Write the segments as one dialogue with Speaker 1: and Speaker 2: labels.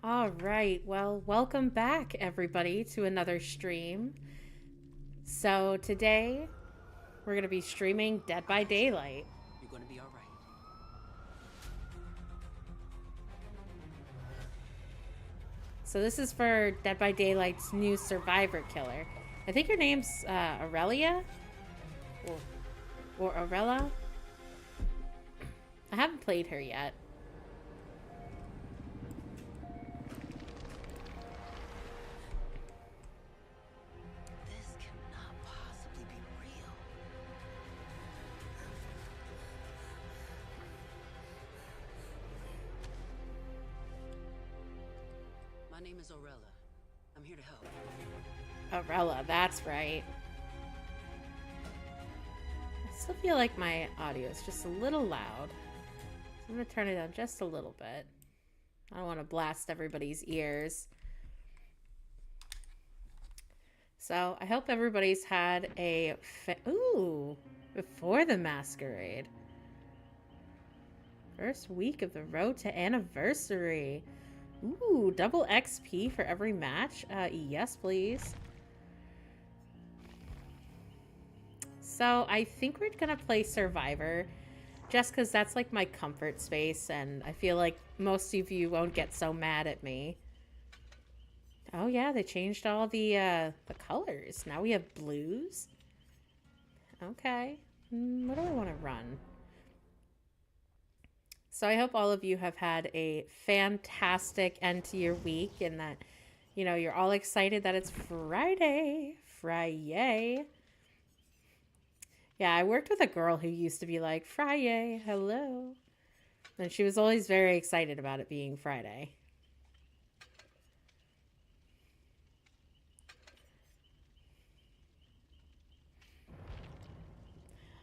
Speaker 1: All right, well, welcome back, everybody, to another stream. So, today we're going to be streaming Dead by Daylight.
Speaker 2: You're gonna be all right.
Speaker 1: So, this is for Dead by Daylight's new survivor killer. I think her name's Aurelia? Or Aurella? I haven't played her yet.
Speaker 2: This cannot possibly be real. My name is Aurella. I'm here to help.
Speaker 1: Aurella, that's right. I still feel like my audio is just a little loud. So I'm going to turn it down just a little bit. I don't want to blast everybody's ears. So I hope everybody's had a before the masquerade. First week of the road to anniversary. Ooh, double XP for every match. Yes, please. So I think we're gonna play Survivor, just because that's like my comfort space, and I feel like most of you won't get so mad at me. Oh yeah, they changed all the colors. Now we have blues. Okay. What do I want to run? So I hope all of you have had a fantastic end to your week and that, you know, you're all excited that it's Friday. Friday. Yeah, I worked with a girl who used to be like, Friday, hello. And she was always very excited about it being Friday.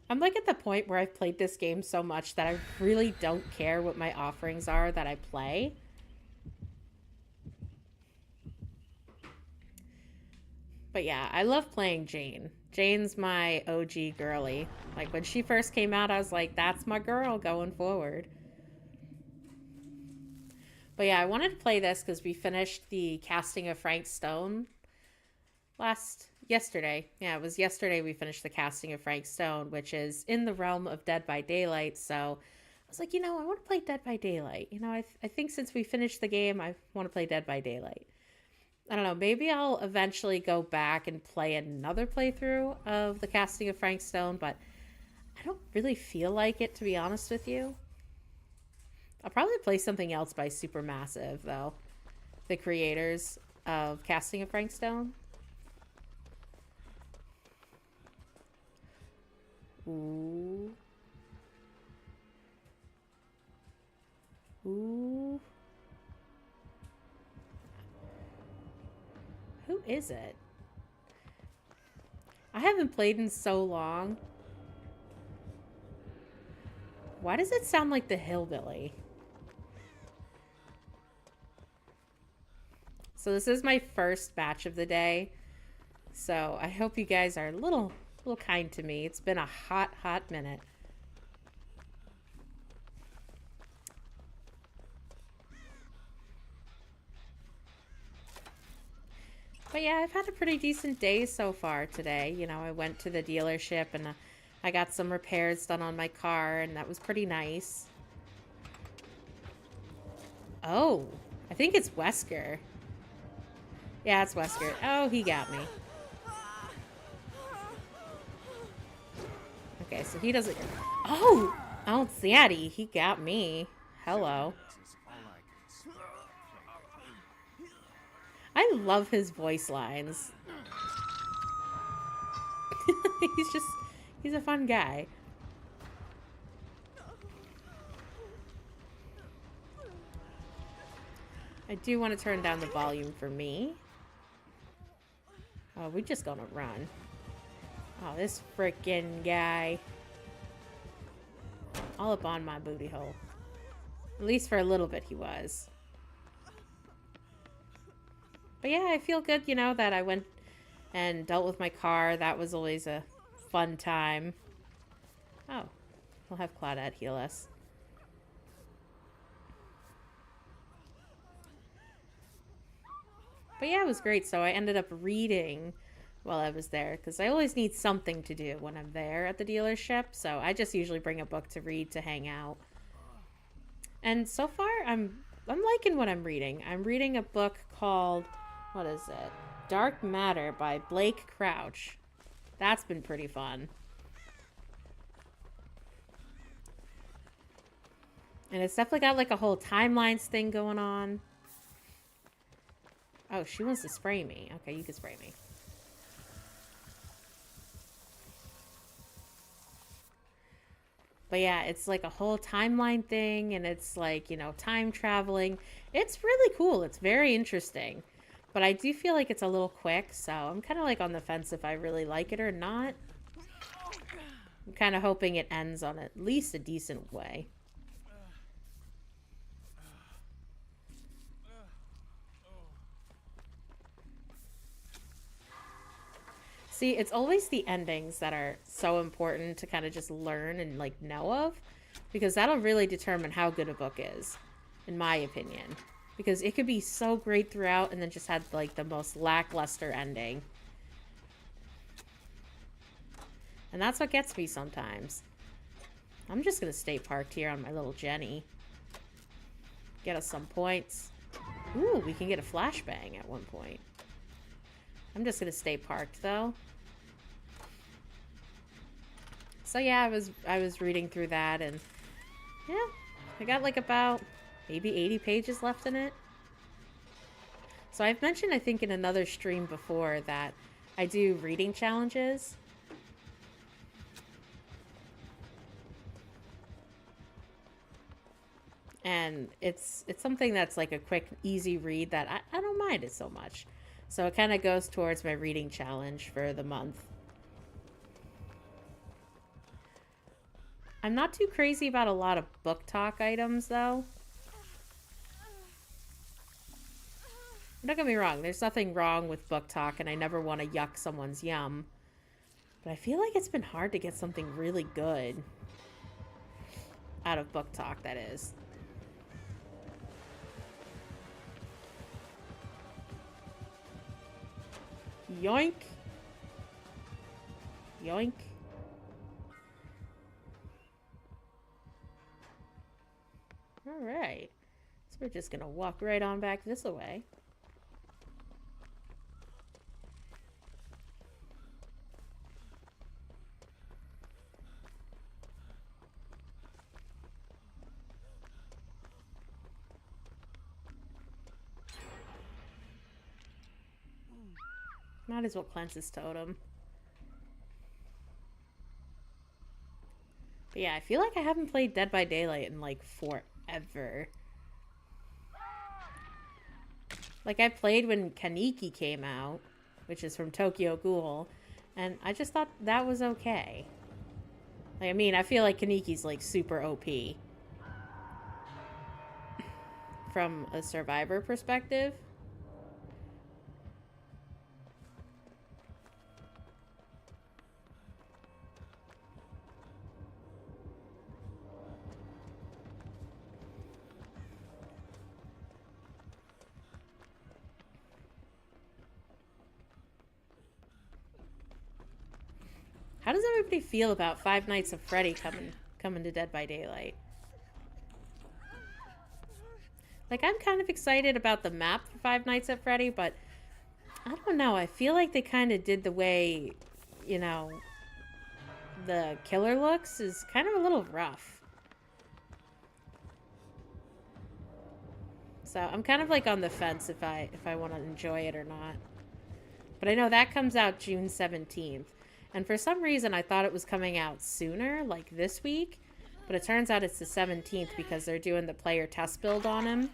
Speaker 1: I'm like at the point where I've played this game so much that I really don't care what my offerings are that I play. But yeah, I love playing Jane. Jane's my OG girly. Like when she first came out, I was like, that's my girl going forward. But yeah, I wanted to play this because we finished the casting of Frank Stone yesterday. Yeah, it was yesterday we finished the casting of Frank Stone, which is in the realm of Dead by Daylight. So I was like, you know, I want to play Dead by Daylight. You know, I think since we finished the game, I want to play Dead by Daylight. I don't know, maybe I'll eventually go back and play another playthrough of the casting of Frank Stone, but I don't really feel like it, to be honest with you. I'll probably play something else by Supermassive, though. The creators of casting of Frank Stone. Ooh. Ooh. Who is it? I haven't played in so long. Why does it sound like the hillbilly? So this is my first batch of the day. So I hope you guys are a little kind to me. It's been a hot minute. But yeah, I've had a pretty decent day so far today. You know, I went to the dealership and I got some repairs done on my car, and that was pretty nice. Oh, I think it's Wesker. Yeah, it's Wesker. Oh, he got me. Okay, so he doesn't... Oh! Oh, Zaddy, he got me. Hello. I love his voice lines. He's a fun guy. I do want to turn down the volume for me. Oh, we're just gonna run. Oh, this frickin' guy. All up on my booty hole. At least for a little bit he was. But yeah, I feel good, you know, that I went and dealt with my car. That was always a fun time. Oh, we'll have Claudette heal us. But yeah, it was great. So I ended up reading while I was there because I always need something to do when I'm there at the dealership. So I just usually bring a book to read to hang out. And so far, I'm liking what I'm reading. I'm reading a book called, what is it? Dark Matter by Blake Crouch. That's been pretty fun. And it's definitely got like a whole timelines thing going on. Oh, she wants to spray me. Okay, you can spray me. But yeah, it's like a whole timeline thing, and it's like, you know, time traveling. It's really cool. It's very interesting. But I do feel like it's a little quick, so I'm kind of like on the fence if I really like it or not. I'm kind of hoping it ends on at least a decent way. See, it's always the endings that are so important to kind of just learn and like know of, because that'll really determine how good a book is, in my opinion. Because it could be so great throughout and then just had like the most lackluster ending. And that's what gets me sometimes. I'm just gonna stay parked here on my little Jenny. Get us some points. Ooh, we can get a flashbang at one point. I'm just gonna stay parked though. So yeah, I was reading through that, and yeah, I got like about maybe 80 pages left in it. So I've mentioned, I think in another stream before, that I do reading challenges. And it's something that's like a quick, easy read that I don't mind it so much. So it kind of goes towards my reading challenge for the month. I'm not too crazy about a lot of book talk items, though. Don't get me wrong, there's nothing wrong with book talk, and I never want to yuck someone's yum. But I feel like it's been hard to get something really good out of book talk, that is. Yoink. Yoink. Alright. So we're just gonna walk right on back this way. Might as well cleanse his totem. But yeah, I feel like I haven't played Dead by Daylight in like forever. Like I played when Kaneki came out, which is from Tokyo Ghoul, and I just thought that was okay. Like, I mean, I feel like Kaneki's like super OP from a survivor perspective. How does everybody feel about Five Nights at Freddy coming to Dead by Daylight? Like, I'm kind of excited about the map for Five Nights at Freddy, but I don't know. I feel like they kind of did the way, you know, the killer looks is kind of a little rough. So I'm kind of like on the fence if I want to enjoy it or not. But I know that comes out June 17th. And for some reason, I thought it was coming out sooner, like this week. But it turns out it's the 17th because they're doing the player test build on him.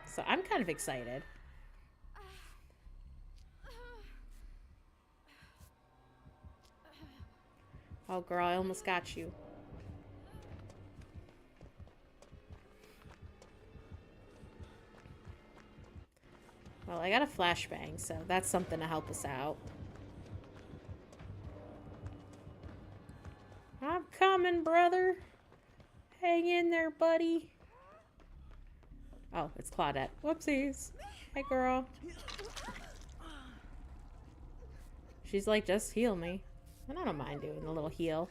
Speaker 1: So I'm kind of excited. Oh, girl, I almost got you. Well, I got a flashbang, so that's something to help us out. I'm coming. coming, brother. Hang in there, buddy. Oh, it's Claudette. Whoopsies. Hey, girl. She's like, just heal me. And I don't mind doing a little heal.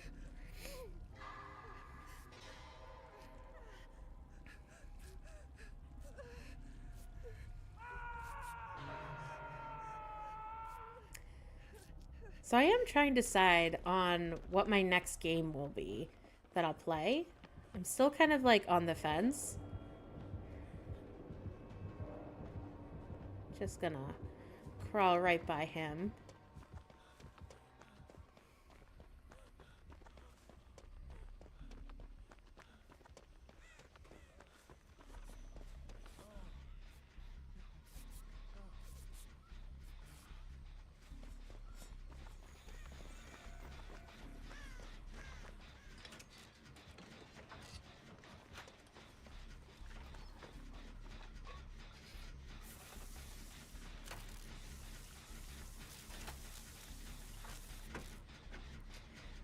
Speaker 1: So I am trying to decide on what my next game will be that I'll play. I'm still kind of like on the fence. Just gonna crawl right by him.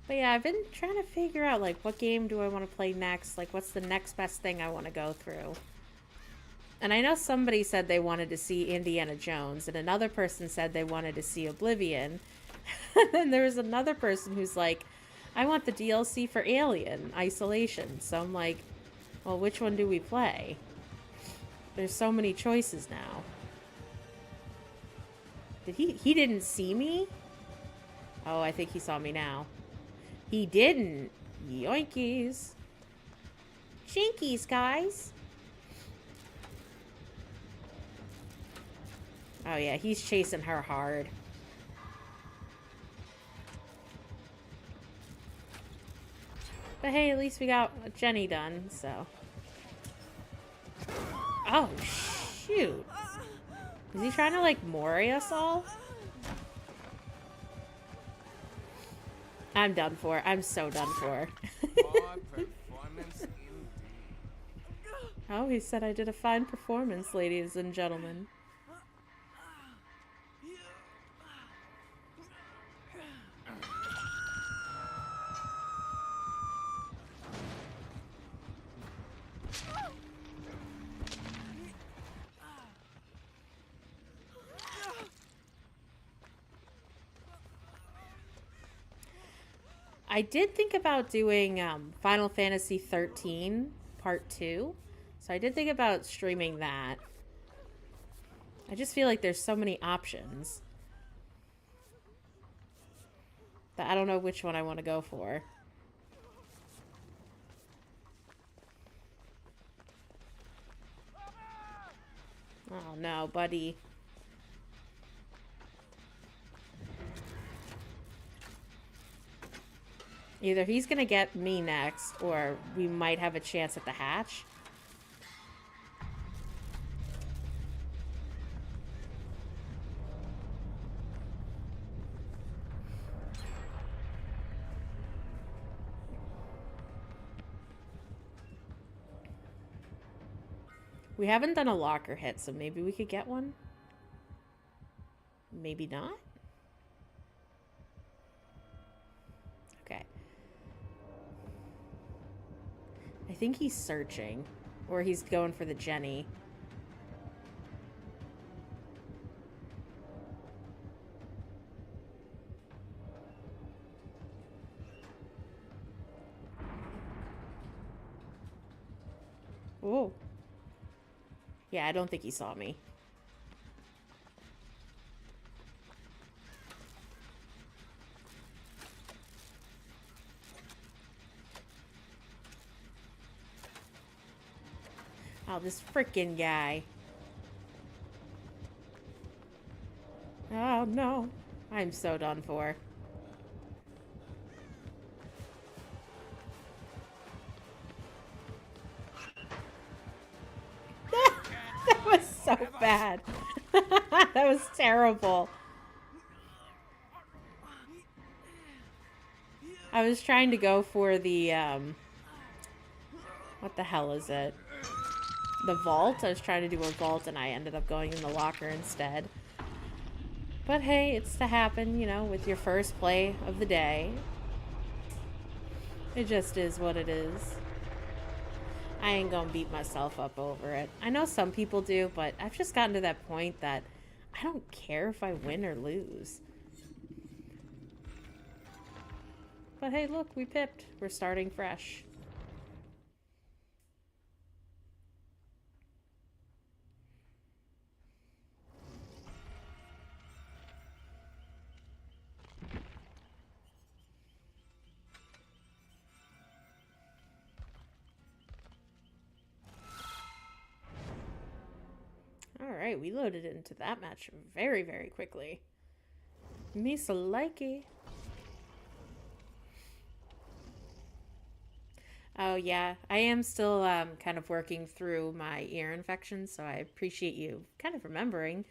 Speaker 1: But yeah, I've been trying to figure out, like, what game do I want to play next? Like, what's the next best thing I want to go through? And I know somebody said they wanted to see Indiana Jones, and another person said they wanted to see Oblivion. And then there was another person who's like, I want the DLC for Alien Isolation. So I'm like, well, which one do we play? There's so many choices now. He didn't see me? Oh, I think he saw me now. He didn't. Yoinkies. Jinkies, guys. Oh yeah, he's chasing her hard. But hey, at least we got Jenny done, so. Oh, shoot. Is he trying to, like, Mori us all? I'm done for. I'm so done for. Oh, he said I did a fine performance, ladies and gentlemen. I did think about doing Final Fantasy 13 Part 2. So I did think about streaming that. I just feel like there's so many options that I don't know which one I want to go for. Oh no, buddy. Either he's gonna get me next, or we might have a chance at the hatch. We haven't done a locker hit, so maybe we could get one? Maybe not? Okay. I think he's searching. Or he's going for the Jenny. Oh. Yeah, I don't think he saw me. Oh, this freaking guy. Oh, no. I'm so done for. That was so bad. That was terrible. I was trying to go for the, what the hell is it? The vault. I was trying to do a vault and I ended up going in the locker instead. But hey, it's to happen, you know, with your first play of the day. It just is what it is. I ain't gonna beat myself up over it. I know some people do, but I've just gotten to that point that I don't care if I win or lose. But hey, look, we pipped. We're starting fresh. Alright, we loaded into that match very, very quickly. Me so likey. Oh yeah, I am still kind of working through my ear infection, so I appreciate you kind of remembering.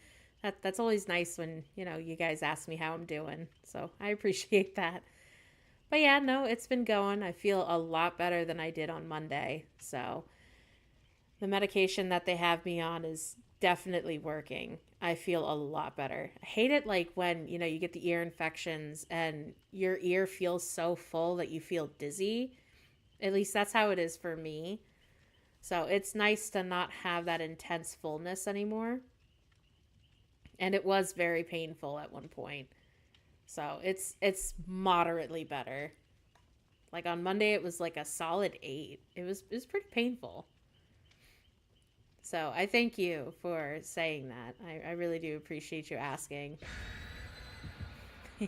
Speaker 1: That's always nice when, you guys ask me how I'm doing. So I appreciate that. But yeah, no, it's been going. I feel a lot better than I did on Monday. So the medication that they have me on is definitely working. I feel a lot better. I hate it like when, you get the ear infections and your ear feels so full that you feel dizzy. At least that's how it is for me. So it's nice to not have that intense fullness anymore. And it was very painful at one point. So it's moderately better. Like on Monday it was like a solid 8. It was pretty painful. So I thank you for saying that. I really do appreciate you asking.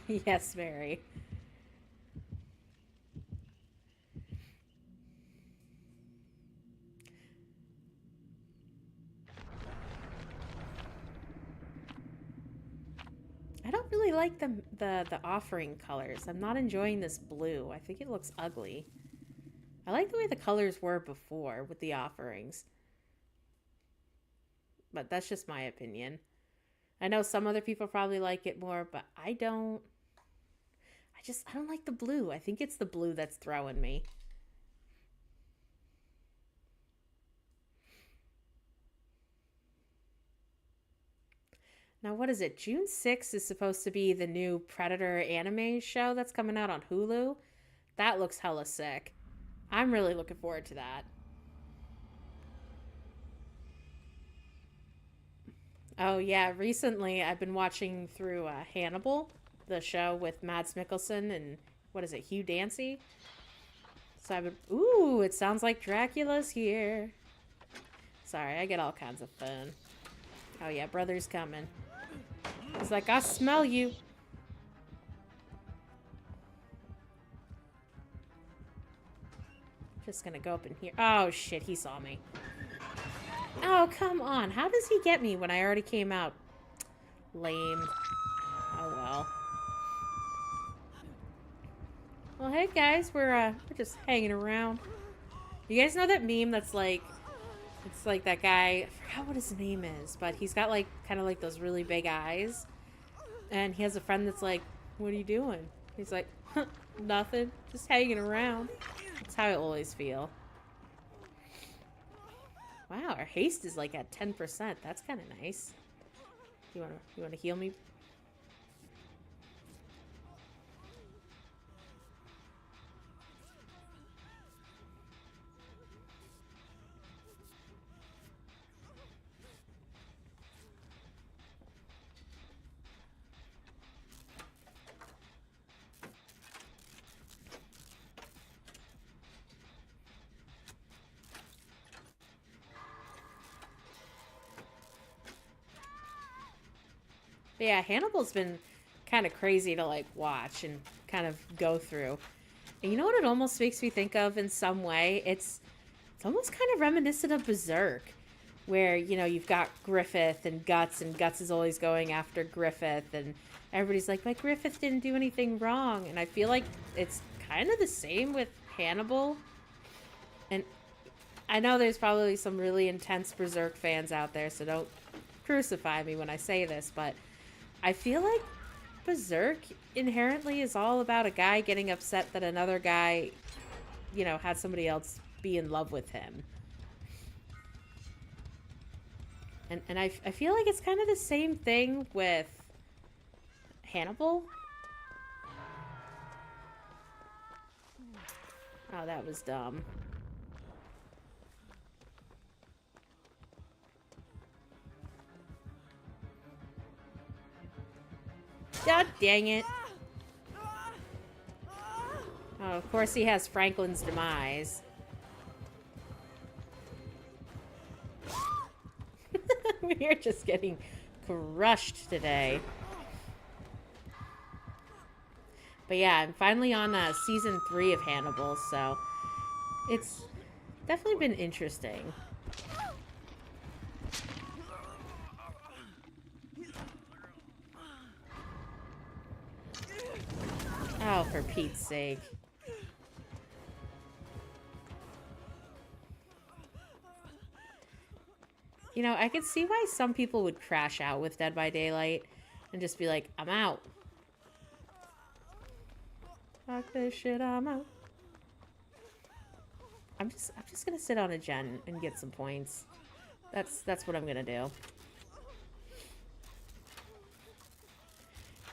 Speaker 1: Yes, Mary. I don't really like the offering colors. I'm not enjoying this blue. I think it looks ugly. I like the way the colors were before with the offerings. But that's just my opinion. I know some other people probably like it more, but I don't. I don't like the blue. I think it's the blue that's throwing me. Now, what is it? June 6th is supposed to be the new Predator anime show that's coming out on Hulu. That looks hella sick. I'm really looking forward to that. Oh, yeah. Recently, I've been watching through Hannibal, the show with Mads Mikkelsen and, what is it, Hugh Dancy? So I've been. Ooh, it sounds like Dracula's here. Sorry, I get all kinds of fun. Oh, yeah, brother's coming. He's like, I smell you. Just gonna go up in here. Oh, shit, he saw me. Oh, come on. How does he get me when I already came out? Lame. Oh, well. Well, hey, guys. We're just hanging around. You guys know that meme that's like... It's like that guy... I forgot what his name is, but he's got, like, kind of like those really big eyes. And he has a friend that's like, what are you doing? He's like, nothing. Just hanging around. That's how I always feel. Wow, our haste is like at 10%. That's kind of nice. You wanna heal me? But yeah, Hannibal's been kind of crazy to like watch and kind of go through. And you know what it almost makes me think of in some way? It's almost kind of reminiscent of Berserk, where, you've got Griffith and Guts is always going after Griffith, and everybody's like, but Griffith didn't do anything wrong. And I feel like it's kind of the same with Hannibal. And I know there's probably some really intense Berserk fans out there, so don't crucify me when I say this, but I feel like Berserk inherently is all about a guy getting upset that another guy, had somebody else be in love with him. And I feel like it's kind of the same thing with Hannibal. Oh, that was dumb. God dang it. Oh, of course he has Franklin's demise. We're just getting crushed today. But yeah, I'm finally on season 3 of Hannibal, so it's definitely been interesting. Oh, for Pete's sake. You know, I could see why some people would crash out with Dead by Daylight and just be like, I'm out. Fuck this shit, I'm out. I'm just gonna sit on a gen and get some points. That's what I'm gonna do.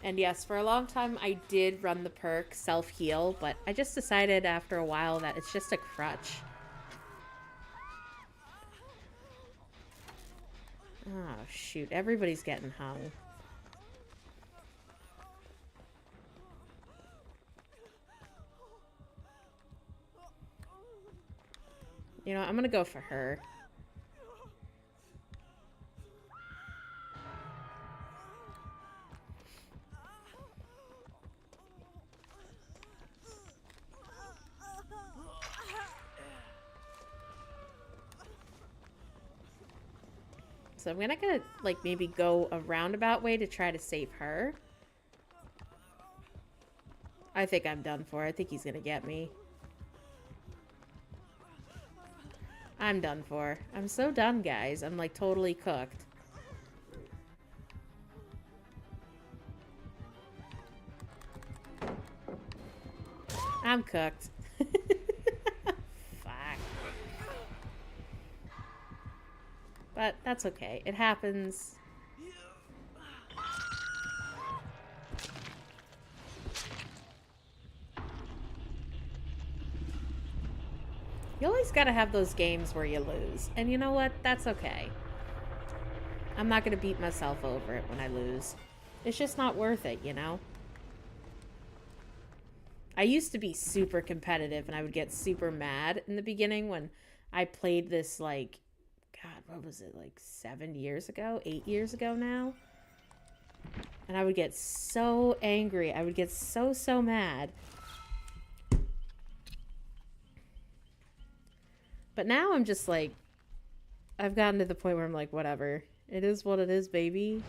Speaker 1: And yes, for a long time I did run the perk self-heal, but I just decided after a while that it's just a crutch. Oh, shoot. Everybody's getting hung. You know, I'm gonna go for her. So I'm gonna like, maybe go a roundabout way to try to save her. I think I'm done for. I think he's gonna get me. I'm done for. I'm so done, guys. I'm, like, totally cooked. I'm cooked. Fuck. But that's okay. It happens. You always gotta have those games where you lose. And you know what? That's okay. I'm not gonna beat myself over it when I lose. It's just not worth it, you know? I used to be super competitive and I would get super mad in the beginning when I played this, like, God, what was it, like 7 years ago? 8 years ago now? And I would get so angry. I would get so mad. But now I'm just like, I've gotten to the point where I'm like, whatever. It is what it is, baby.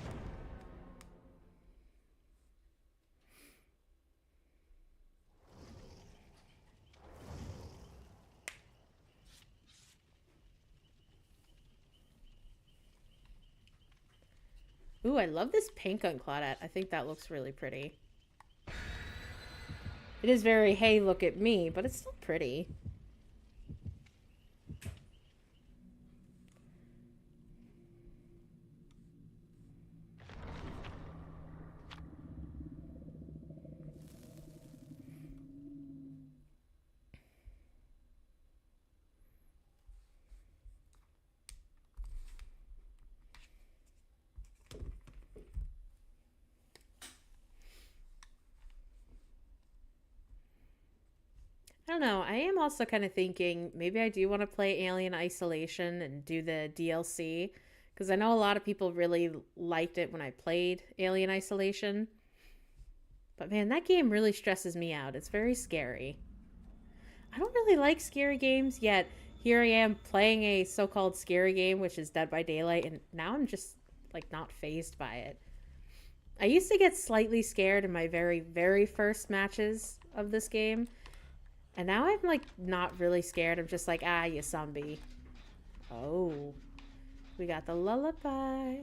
Speaker 1: Ooh, I love this pink on Claudette. I think that looks really pretty. It is very, hey, look at me, but it's still pretty. I don't know. I am also kind of thinking maybe I do want to play Alien Isolation and do the DLC. Because I know a lot of people really liked it when I played Alien Isolation. But man, that game really stresses me out. It's very scary. I don't really like scary games, yet here I am playing a so-called scary game, which is Dead by Daylight, and now I'm just, like, not fazed by it. I used to get slightly scared in my very first matches of this game, and now I'm, like, not really scared. I'm just like, ah, you zombie. Oh, we got the lullaby.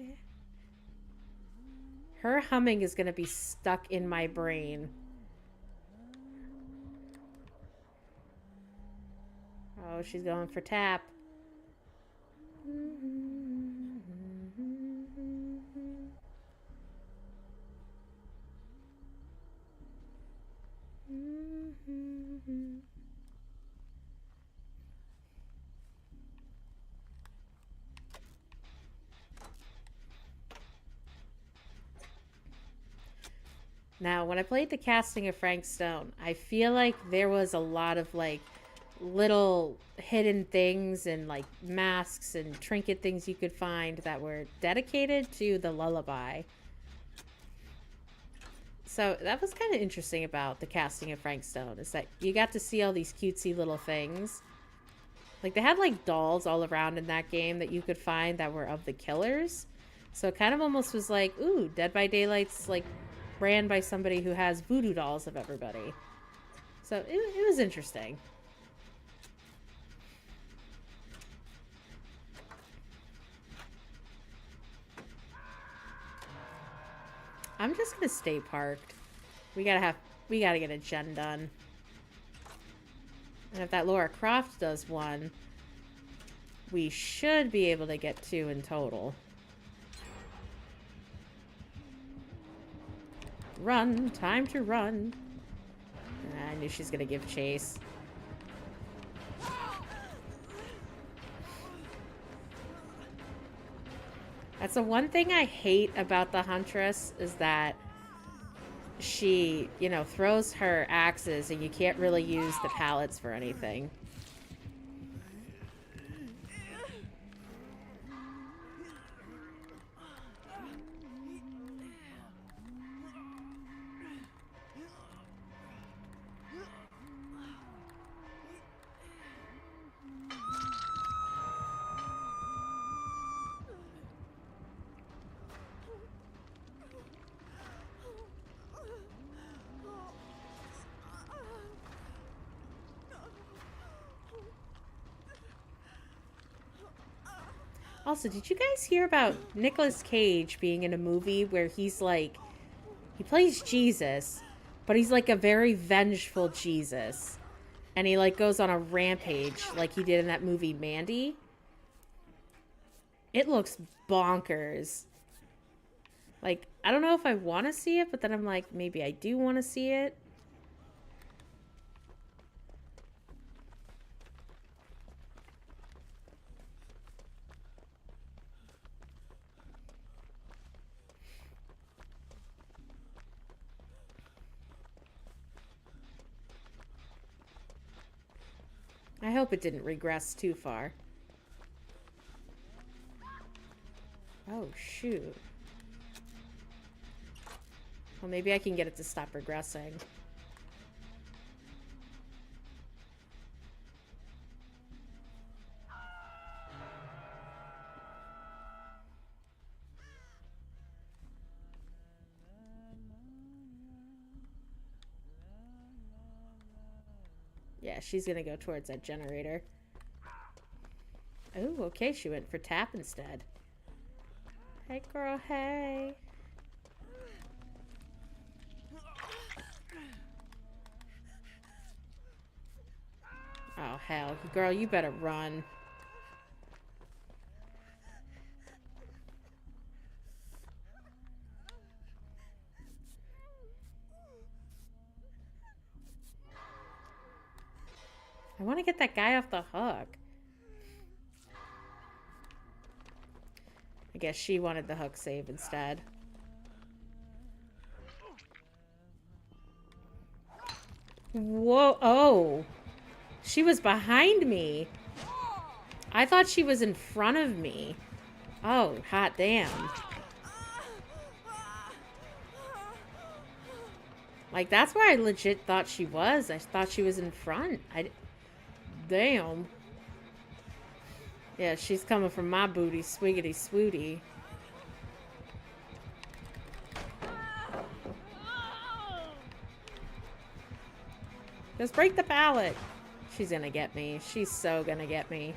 Speaker 1: Her humming is gonna be stuck in my brain. Oh, she's going for tap. Now, when I played the casting of Frank Stone, I feel like there was a lot of like little hidden things and like masks and trinket things you could find that were dedicated to the lullaby. So that was kind of interesting about the casting of Frank Stone, is that you got to see all these cutesy little things. Like, they had like dolls all around in that game that you could find that were of the killers. So it kind of almost was like, ooh, Dead by Daylight's like ran by somebody who has voodoo dolls of everybody. So it was interesting. I'm just gonna stay parked. We gotta get a gen done. And if that Laura Croft does one, we should be able to get 2 in total. Run, time to run. I knew she's gonna give chase. That's the one thing I hate about the Huntress, is that she, you know, throws her axes and you can't really use the pallets for anything. Also, did you guys hear about Nicolas Cage being in a movie where he's like, he plays Jesus, but he's like a very vengeful Jesus. And he like goes on a rampage like he did in that movie Mandy. It looks bonkers. Like, I don't know if I want to see it, but then I'm like, maybe I do want to see it. I hope it didn't regress too far. Oh, shoot. Well, maybe I can get it to stop regressing. Yeah, she's gonna go towards that generator. Oh, okay, she went for tap instead. Hey, girl, hey. Oh, hell. Girl, you better run. I want to get that guy off the hook. I guess she wanted the hook save instead. Whoa. Oh. She was behind me. I thought she was in front of me. Oh, hot damn. Like, that's where I legit thought she was. I thought she was in front. Damn. Yeah, she's coming from my booty, swiggity swooty. Just break the pallet. She's gonna get me. She's so gonna get me.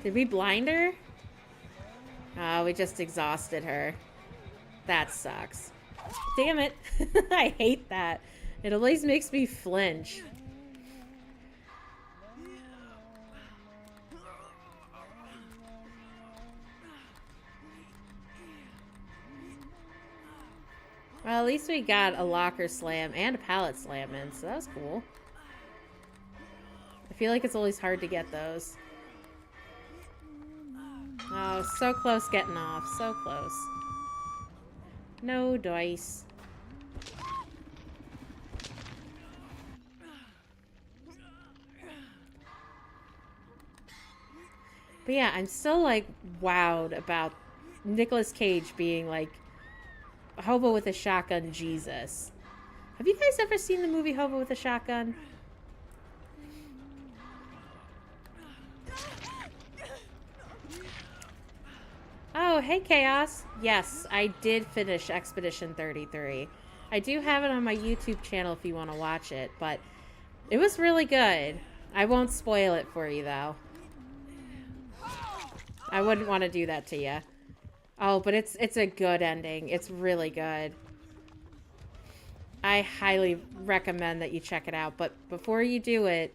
Speaker 1: Did we blind her? Oh, we just exhausted her. That sucks. Damn it. I hate that. It always makes me flinch. Well, at least we got a locker slam and a pallet slam in, so that was cool. I feel like it's always hard to get those. Oh, so close getting off. So close. No dice. But yeah, I'm still like wowed about Nicolas Cage being like Hobo with a Shotgun Jesus. Have you guys ever seen the movie Hobo with a Shotgun? Oh, hey Chaos. Yes, I did finish Expedition 33. I do have it on my YouTube channel if you want to watch it, but it was really good. I won't spoil it for you though. I wouldn't want to do that to you. Oh, but it's a good ending. It's really good. I highly recommend that you check it out. But before you do it,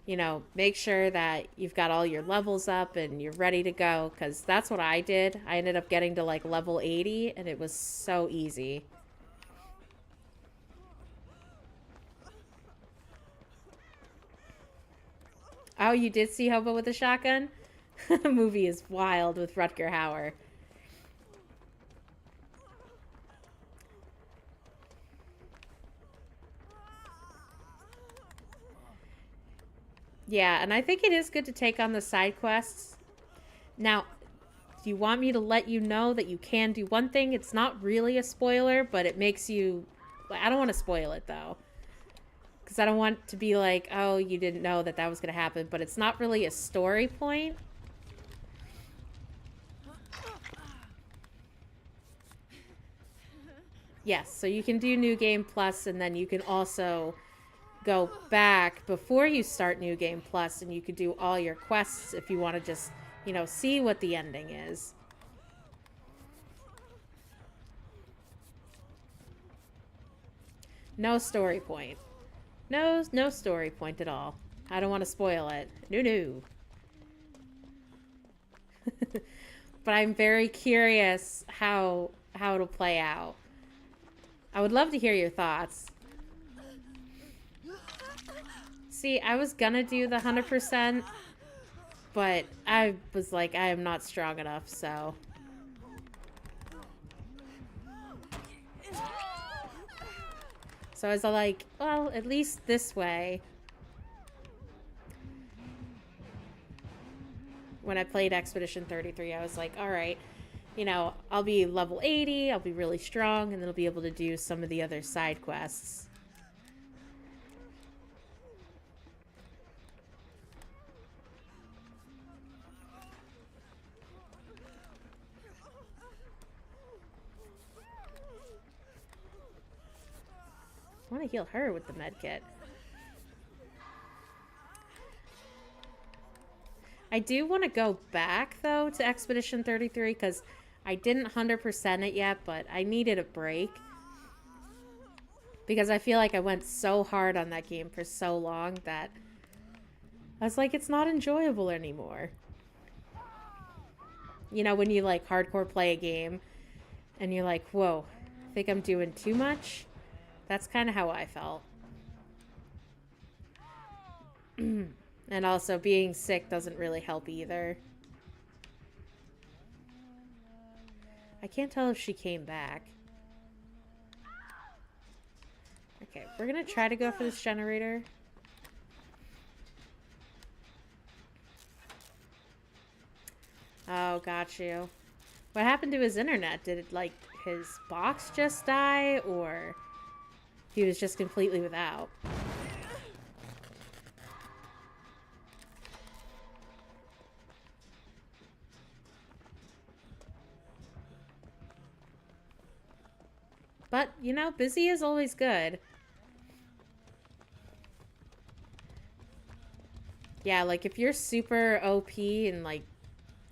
Speaker 1: you know, make sure that you've got all your levels up and you're ready to go. Because that's what I did. I ended up getting to like level 80 and it was so easy. Oh, you did see Hobo with a Shotgun? The movie is wild with Rutger Hauer. Yeah, and I think it is good to take on the side quests. Now, do you want me to let you know that you can do one thing? It's not really a spoiler, but it makes you... I don't want to spoil it, though. Because I don't want to be like, oh, you didn't know that that was going to happen. But it's not really a story point. Yes, so you can do New Game Plus, and then you can also go back before you start New Game Plus, and you could do all your quests if you want to just, you know, see what the ending is. No story point. No story point at all. I don't want to spoil it. No. But I'm very curious how it'll play out. I would love to hear your thoughts. See, I was gonna do the 100%, but I was like, I am not strong enough, so. So I was like, well, at least this way. When I played Expedition 33, I was like, all right, you know, I'll be level 80, I'll be really strong, and then I'll be able to do some of the other side quests. I want to heal her with the medkit. I do want to go back, though, to Expedition 33, because I didn't 100% it yet, but I needed a break. Because I feel like I went so hard on that game for so long that I was like, it's not enjoyable anymore. You know, when you, like, hardcore play a game, and you're like, whoa, I think I'm doing too much? That's kind of how I felt. And also, being sick doesn't really help either. I can't tell if she came back. Okay, we're gonna try to go for this generator. Oh, got you. What happened to his internet? Did it, like, his box just die, or he was just completely without? But, you know, busy is always good. Yeah, like, if you're super OP and, like,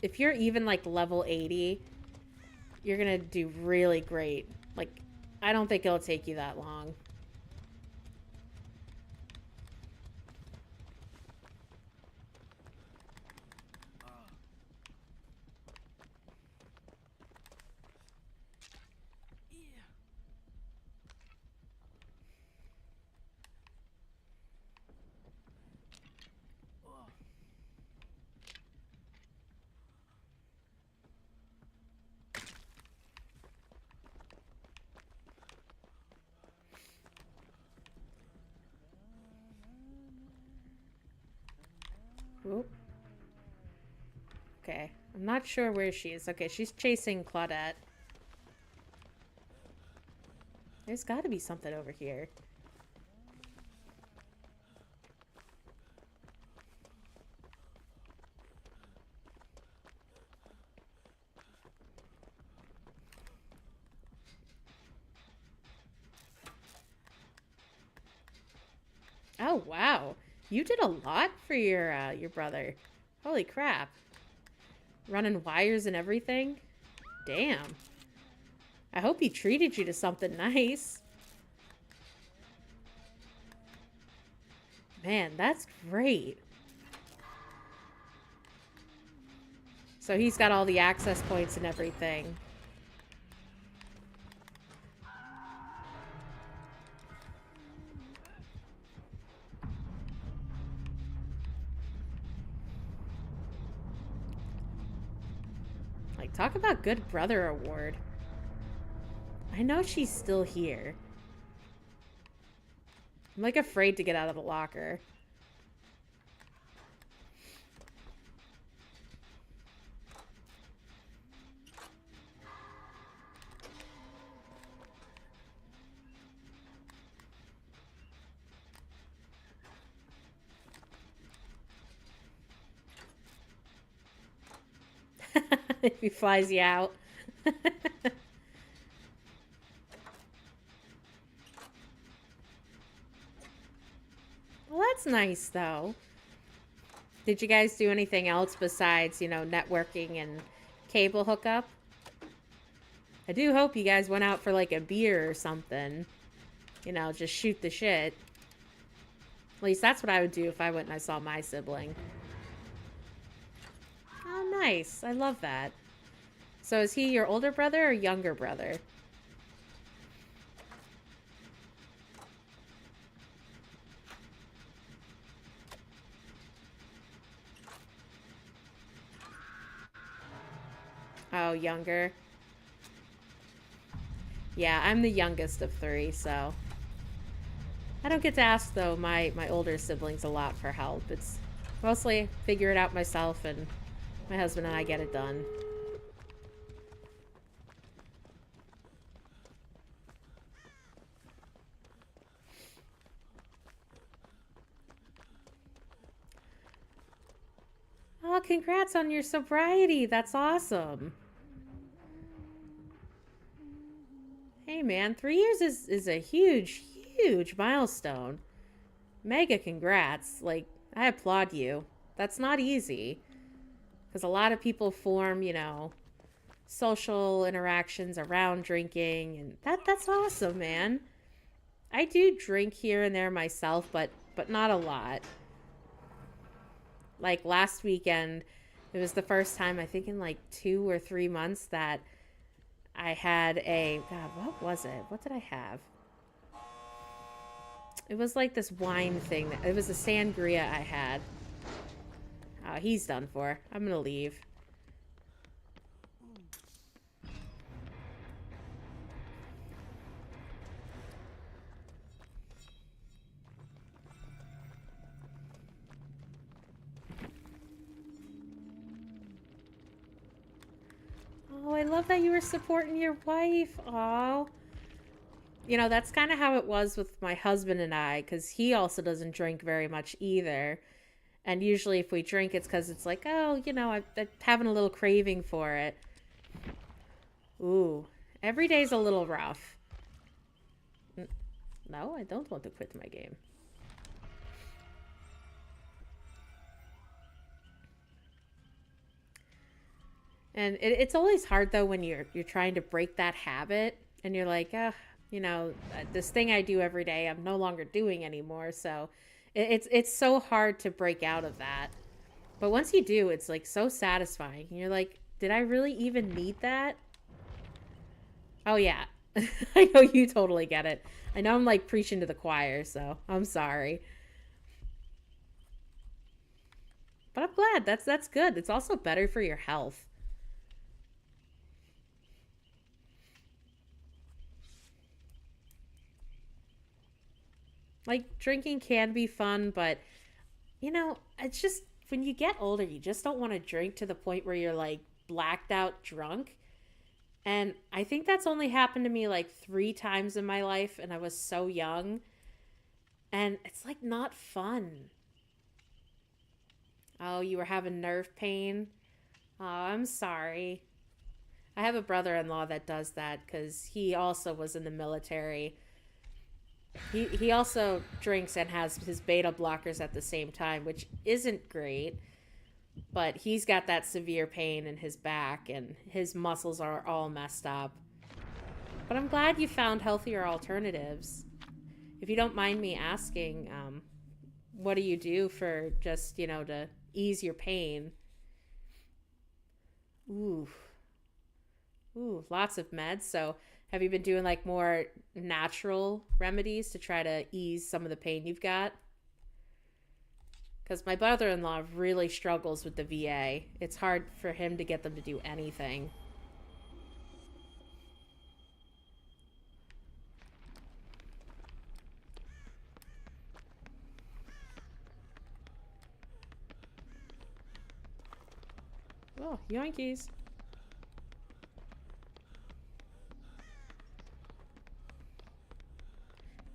Speaker 1: if you're even, like, level 80, you're gonna do really great. Like, I don't think it'll take you that long. Oh, okay. I'm not sure where she is. Okay, she's chasing Claudette. There's got to be something over here. Oh, wow. You did a lot for your brother. Holy crap. Running wires and everything? Damn. I hope he treated you to something nice. Man, that's great. So he's got all the access points and everything. Like, talk about good brother award. I know she's still here. I'm like afraid to get out of the locker. If he flies you out. Well, that's nice, though. Did you guys do anything else besides, networking and cable hookup? I do hope you guys went out for, like, a beer or something. Just shoot the shit. At least that's what I would do if I went and I saw my sibling. Oh, nice. I love that. So is he your older brother or younger brother? Oh, younger. Yeah, I'm the youngest of 3, so... I don't get to ask, though, my older siblings a lot for help. It's mostly figure it out myself, and my husband and I get it done. Oh, congrats on your sobriety. That's awesome. Hey, man, 3 years is a huge, huge milestone. Mega congrats. Like, I applaud you. That's not easy. Because a lot of people form, social interactions around drinking. And that's awesome, man. I do drink here and there myself, but not a lot. Like, last weekend, it was the first time, I think in like 2 or 3 months, that I had God, what was it? What did I have? It was like this wine thing. It was a sangria I had. Oh, he's done for. I'm gonna leave. Oh, I love that you were supporting your wife. Oh. That's kind of how it was with my husband and I, because he also doesn't drink very much either. And usually if we drink, it's because it's like, oh, I'm having a little craving for it. Ooh, every day's a little rough. No, I don't want to quit my game. And it's always hard, though, when you're trying to break that habit. And you're like, this thing I do every day, I'm no longer doing anymore. So it's so hard to break out of that. But once you do, it's like so satisfying. And you're like, did I really even need that? Oh, yeah. I know you totally get it. I know I'm like preaching to the choir, so I'm sorry. But I'm glad. That's good. It's also better for your health. Like, drinking can be fun, but it just when you get older, you just don't want to drink to the point where you're like blacked out drunk. And I think that's only happened to me like 3 times in my life, and I was so young. And it's like not fun. Oh, you were having nerve pain? Oh, I'm sorry. I have a brother-in-law that does that because he also was in the military. He also drinks and has his beta blockers at the same time, which isn't great. But he's got that severe pain in his back and his muscles are all messed up. But I'm glad you found healthier alternatives. If you don't mind me asking, what do you do for just, to ease your pain? Ooh. Ooh, lots of meds. So have you been doing like more natural remedies to try to ease some of the pain you've got? Because my brother-in-law really struggles with the VA. It's hard for him to get them to do anything. Oh, yoinkies.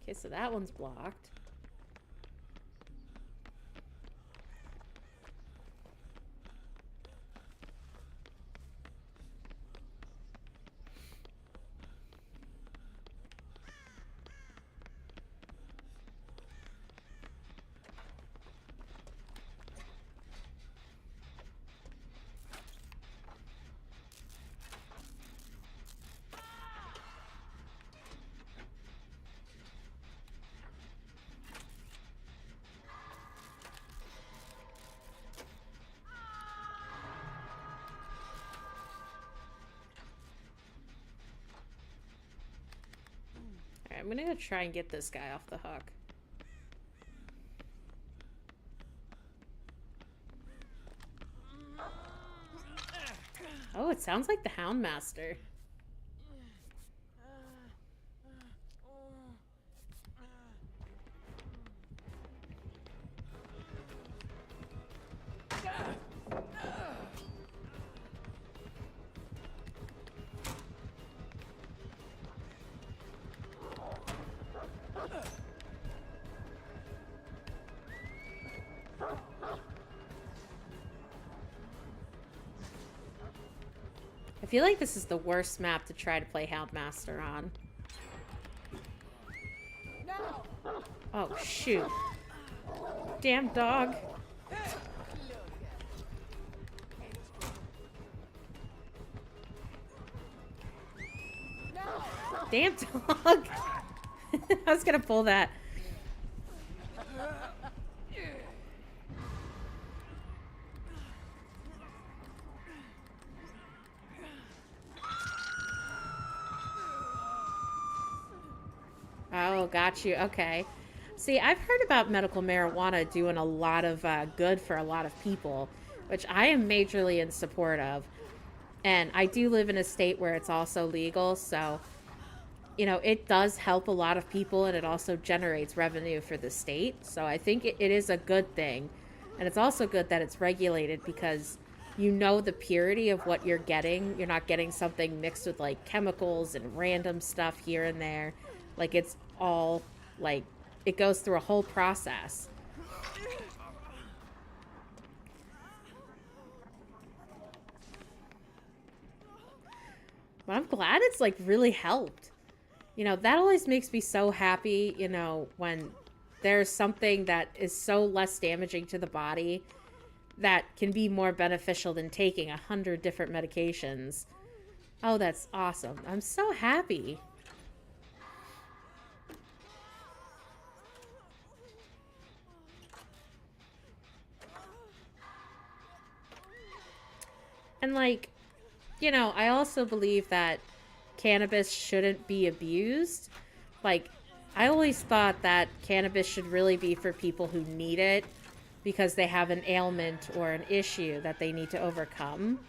Speaker 1: Okay, so that one's blocked. Alright, I'm gonna try and get this guy off the hook. Oh, it sounds like the Houndmaster. I feel like this is the worst map to try to play Houndmaster on. Oh, shoot. Damn dog. Damn dog. I was gonna pull that. Oh, got you. Okay. See, I've heard about medical marijuana doing a lot of good for a lot of people, which I am majorly in support of. And I do live in a state where it's also legal, so, it does help a lot of people, and it also generates revenue for the state. So I think it is a good thing. And it's also good that it's regulated because you know the purity of what you're getting. You're not getting something mixed with, like, chemicals and random stuff here and there. Like, it's all, like, it goes through a whole process. But I'm glad it's, like, really helped. That always makes me so happy, when there's something that is so less damaging to the body that can be more beneficial than taking 100 different medications. Oh, that's awesome. I'm so happy. And, like, I also believe that cannabis shouldn't be abused. Like, I always thought that cannabis should really be for people who need it because they have an ailment or an issue that they need to overcome.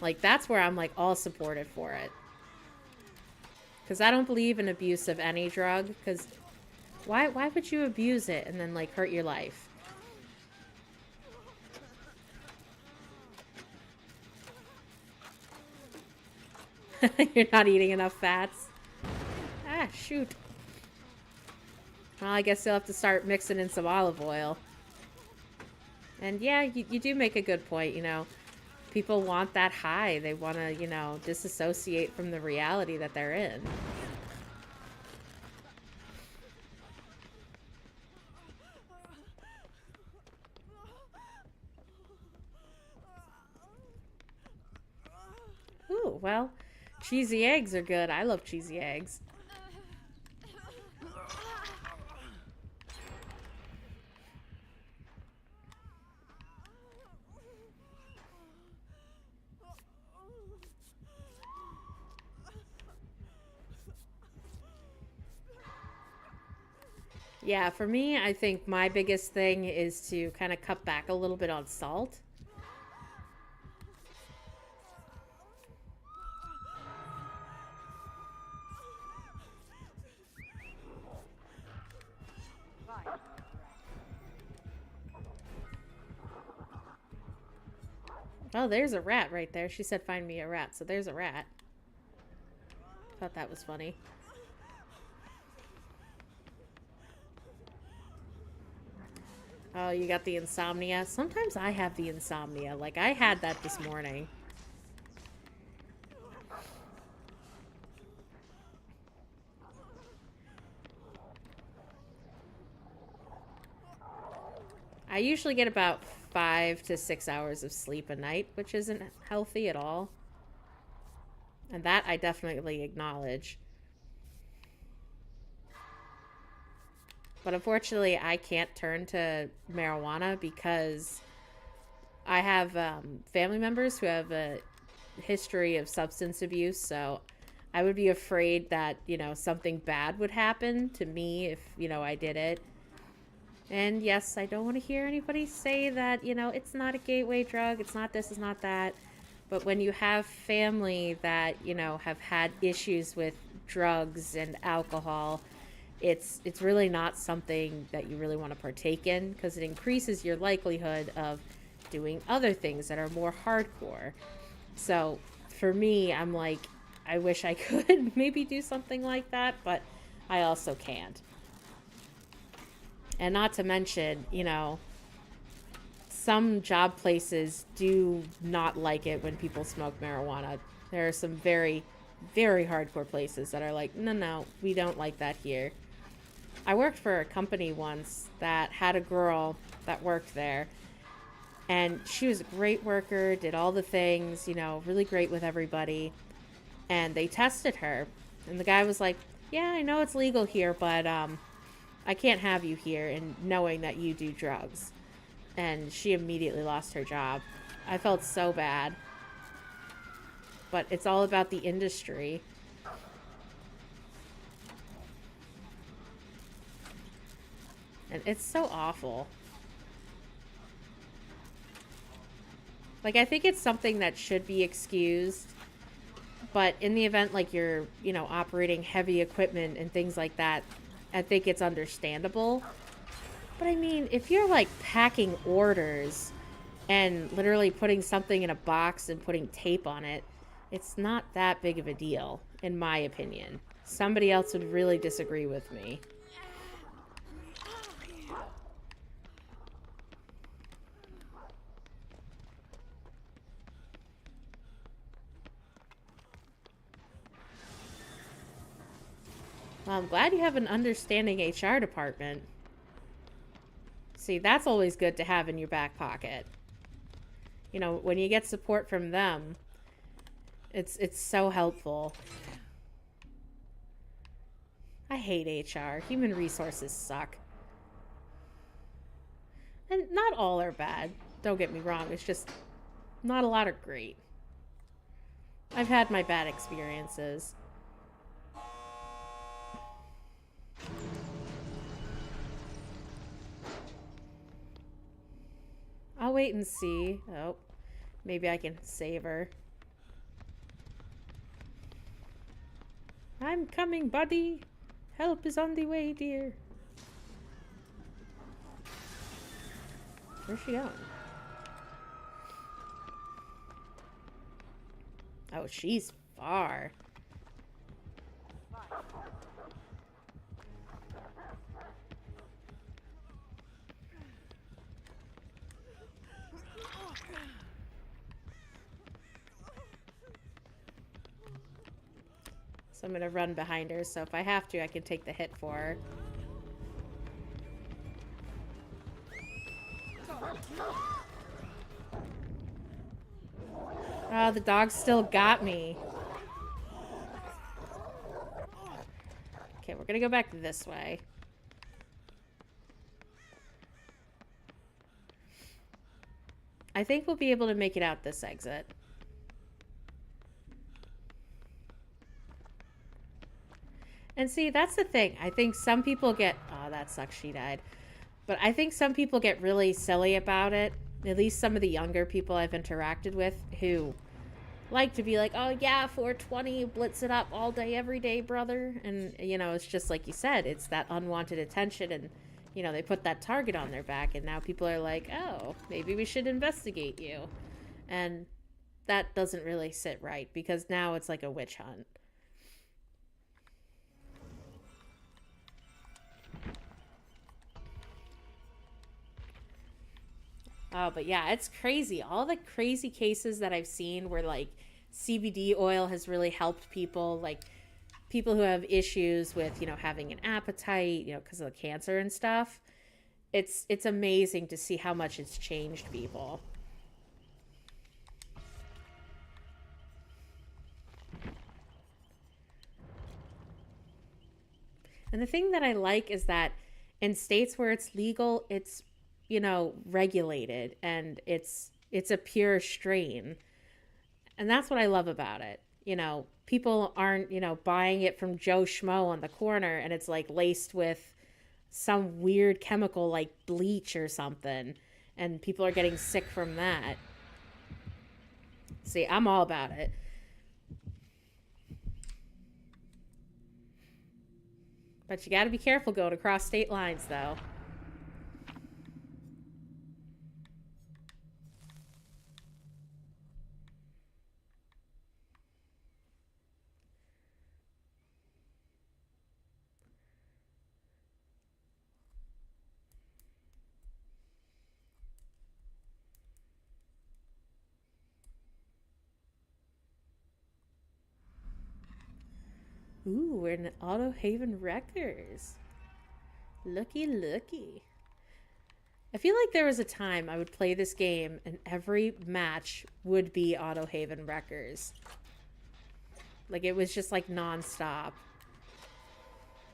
Speaker 1: Like, that's where I'm, like, all supportive for it. Because I don't believe in abuse of any drug. Because why would you abuse it and then, like, hurt your life? You're not eating enough fats. Ah, shoot. Well, I guess you'll have to start mixing in some olive oil. And yeah, you do make a good point, you know. People want that high. They want to, you know, disassociate from the reality that they're in. Ooh, well, cheesy eggs are good. I love cheesy eggs. Yeah, for me, I think my biggest thing is to kind of cut back a little bit on salt. Oh, there's a rat right there. She said find me a rat, so there's a rat. Thought that was funny. Oh, you got the insomnia? Sometimes I have the insomnia. Like, I had that this morning. I usually get about 5 to 6 hours of sleep a night, which isn't healthy at all. And that I definitely acknowledge. But unfortunately, I can't turn to marijuana because I have family members who have a history of substance abuse. So I would be afraid that, you know, something bad would happen to me if, you know, I did it. And yes, I don't want to hear anybody say that, you know, it's not a gateway drug, it's not this, it's not that. But when you have family that, you know, have had issues with drugs and alcohol, it's really not something that you really want to partake in because it increases your likelihood of doing other things that are more hardcore. So for me, I'm like, I wish I could maybe do something like that, but I also can't. And not to mention, you know, some job places do not like it when people smoke marijuana. There are some very, very hardcore places that are like, no, no, we don't like that here. I worked for a company once that had a girl that worked there. And she was a great worker, did all the things, you know, really great with everybody. And they tested her. And the guy was like, yeah, I know it's legal here, but I can't have you here and knowing that you do drugs. And she immediately lost her job. I felt so bad. But it's all about the industry. And it's so awful. Like, I think it's something that should be excused. But in the event, like, you're, you know, operating heavy equipment and things like that, I think it's understandable. But I mean, if you're, like, packing orders and literally putting something in a box and putting tape on it, it's not that big of a deal, in my opinion. Somebody else would really disagree with me. Well, I'm glad you have an understanding HR department. See, that's always good to have in your back pocket. You know, when you get support from them, it's so helpful. I hate HR. Human resources suck. And not all are bad. Don't get me wrong. It's just not a lot are great. I've had my bad experiences. I'll wait and see. Oh, maybe I can save her. I'm coming, buddy. Help is on the way, dear. Where's she going? Oh, she's bar. So I'm going to run behind her, so if I have to, I can take the hit for her. Oh, the dog still got me. Okay, we're going to go back this way. I think we'll be able to make it out this exit. And see, that's the thing. I think some people get... Oh, that sucks, she died. But I think some people get really silly about it. At least some of the younger people I've interacted with who like to be like, oh yeah, 420, blitz it up all day, every day, brother. And, you know, it's just like you said, it's that unwanted attention. And, you know, they put that target on their back. And now people are like, oh, maybe we should investigate you. And that doesn't really sit right because now it's like a witch hunt. Oh, but yeah, it's crazy. All the crazy cases that I've seen where like CBD oil has really helped people, like people who have issues with, you know, having an appetite, you know, because of the cancer and stuff. It's amazing to see how much it's changed people. And the thing that I like is that in states where it's legal, it's, you know, regulated and it's a pure strain. And that's what I love about it. You know, people aren't, you know, buying it from Joe Schmo on the corner and it's like laced with some weird chemical like bleach or something. And people are getting sick from that. See, I'm all about it. But you got to be careful going across state lines, though. Ooh, we're in Auto Haven Wreckers. Looky, looky. I feel like there was a time I would play this game and every match would be Auto Haven Wreckers. Like it was just like non-stop.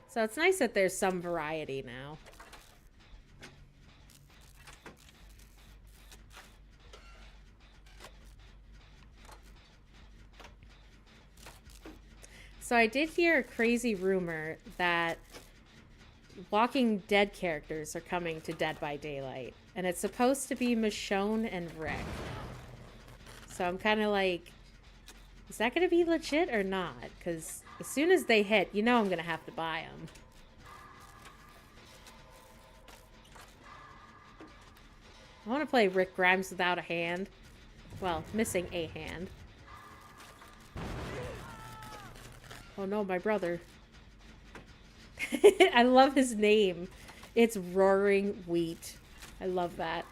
Speaker 1: So it's nice that there's some variety now. So I did hear a crazy rumor that Walking Dead characters are coming to Dead by Daylight. And it's supposed to be Michonne and Rick. So I'm kind of like, is that going to be legit or not? Because as soon as they hit, you know I'm going to have to buy them. I want to play Rick Grimes without a hand. Well, missing a hand. Oh no, my brother. I love his name. It's Roaring Wheat. I love that.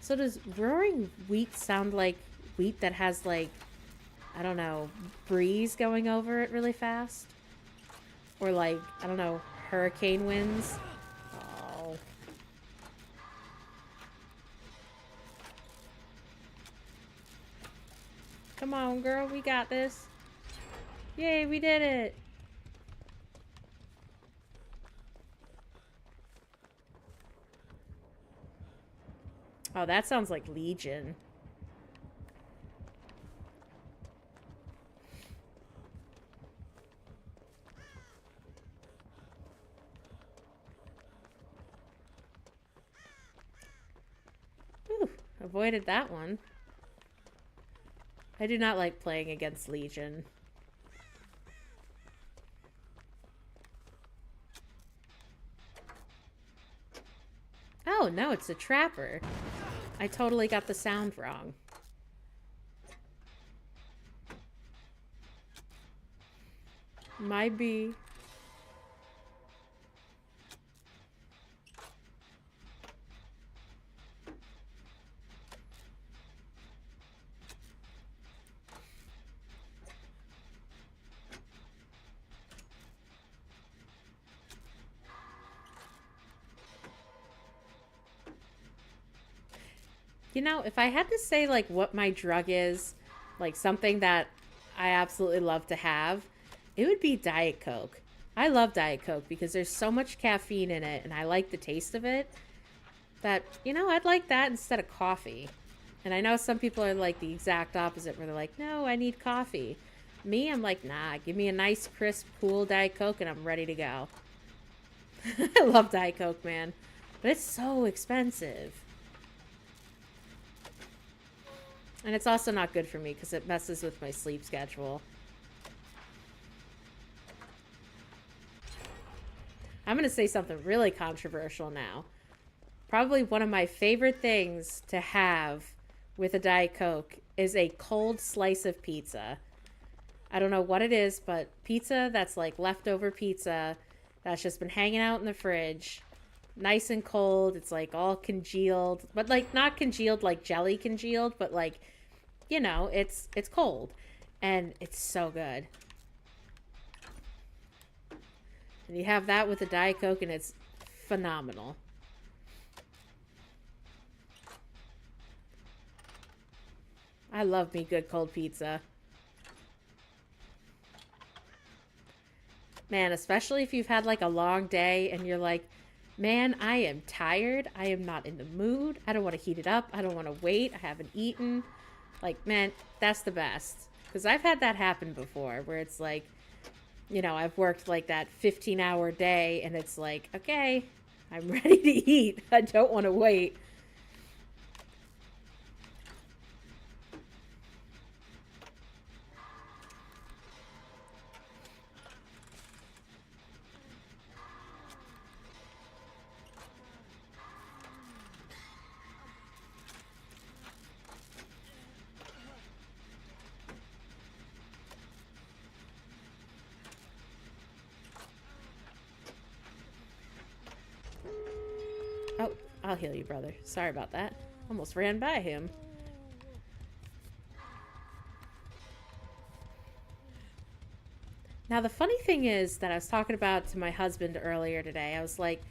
Speaker 1: So does Roaring Wheat sound like wheat that has like, I don't know, breeze going over it really fast? Or like, I don't know, hurricane winds? Oh. Come on, girl, we got this. Yay, we did it. Oh, that sounds like Legion. Whew, avoided that one. I do not like playing against Legion. Oh, no, it's a trapper. I totally got the sound wrong. My bee. You know, if I had to say like what my drug is, like something that I absolutely love to have, it would be Diet Coke. I love Diet Coke because there's so much caffeine in it and I like the taste of it that, I'd like that instead of coffee. And I know some people are like the exact opposite where they're like, no, I need coffee. Me, I'm like, nah, give me a nice, crisp, cool Diet Coke and I'm ready to go. I love Diet Coke, man. But it's so expensive. And it's also not good for me because it messes with my sleep schedule. I'm going to say something really controversial now. Probably one of my favorite things to have with a Diet Coke is a cold slice of pizza. I don't know what it is, but pizza that's like leftover pizza that's just been hanging out in the fridge, nice and cold. It's like all congealed, but like not congealed like jelly congealed, but like, it's cold and it's so good. And you have that with a Diet Coke and it's phenomenal. I love me good cold pizza. Man, especially if you've had like a long day and you're like, man, I am tired. I am not in the mood. I don't want to heat it up. I don't want to wait. I haven't eaten. Like, man, that's the best. Because I've had that happen before where it's like, I've worked like that 15-hour day and it's like, okay, I'm ready to eat. I don't want to wait. Oh, I'll heal you, brother. Sorry about that. Almost ran by him. Now, the funny thing is that I was talking about to my husband earlier today. I was like,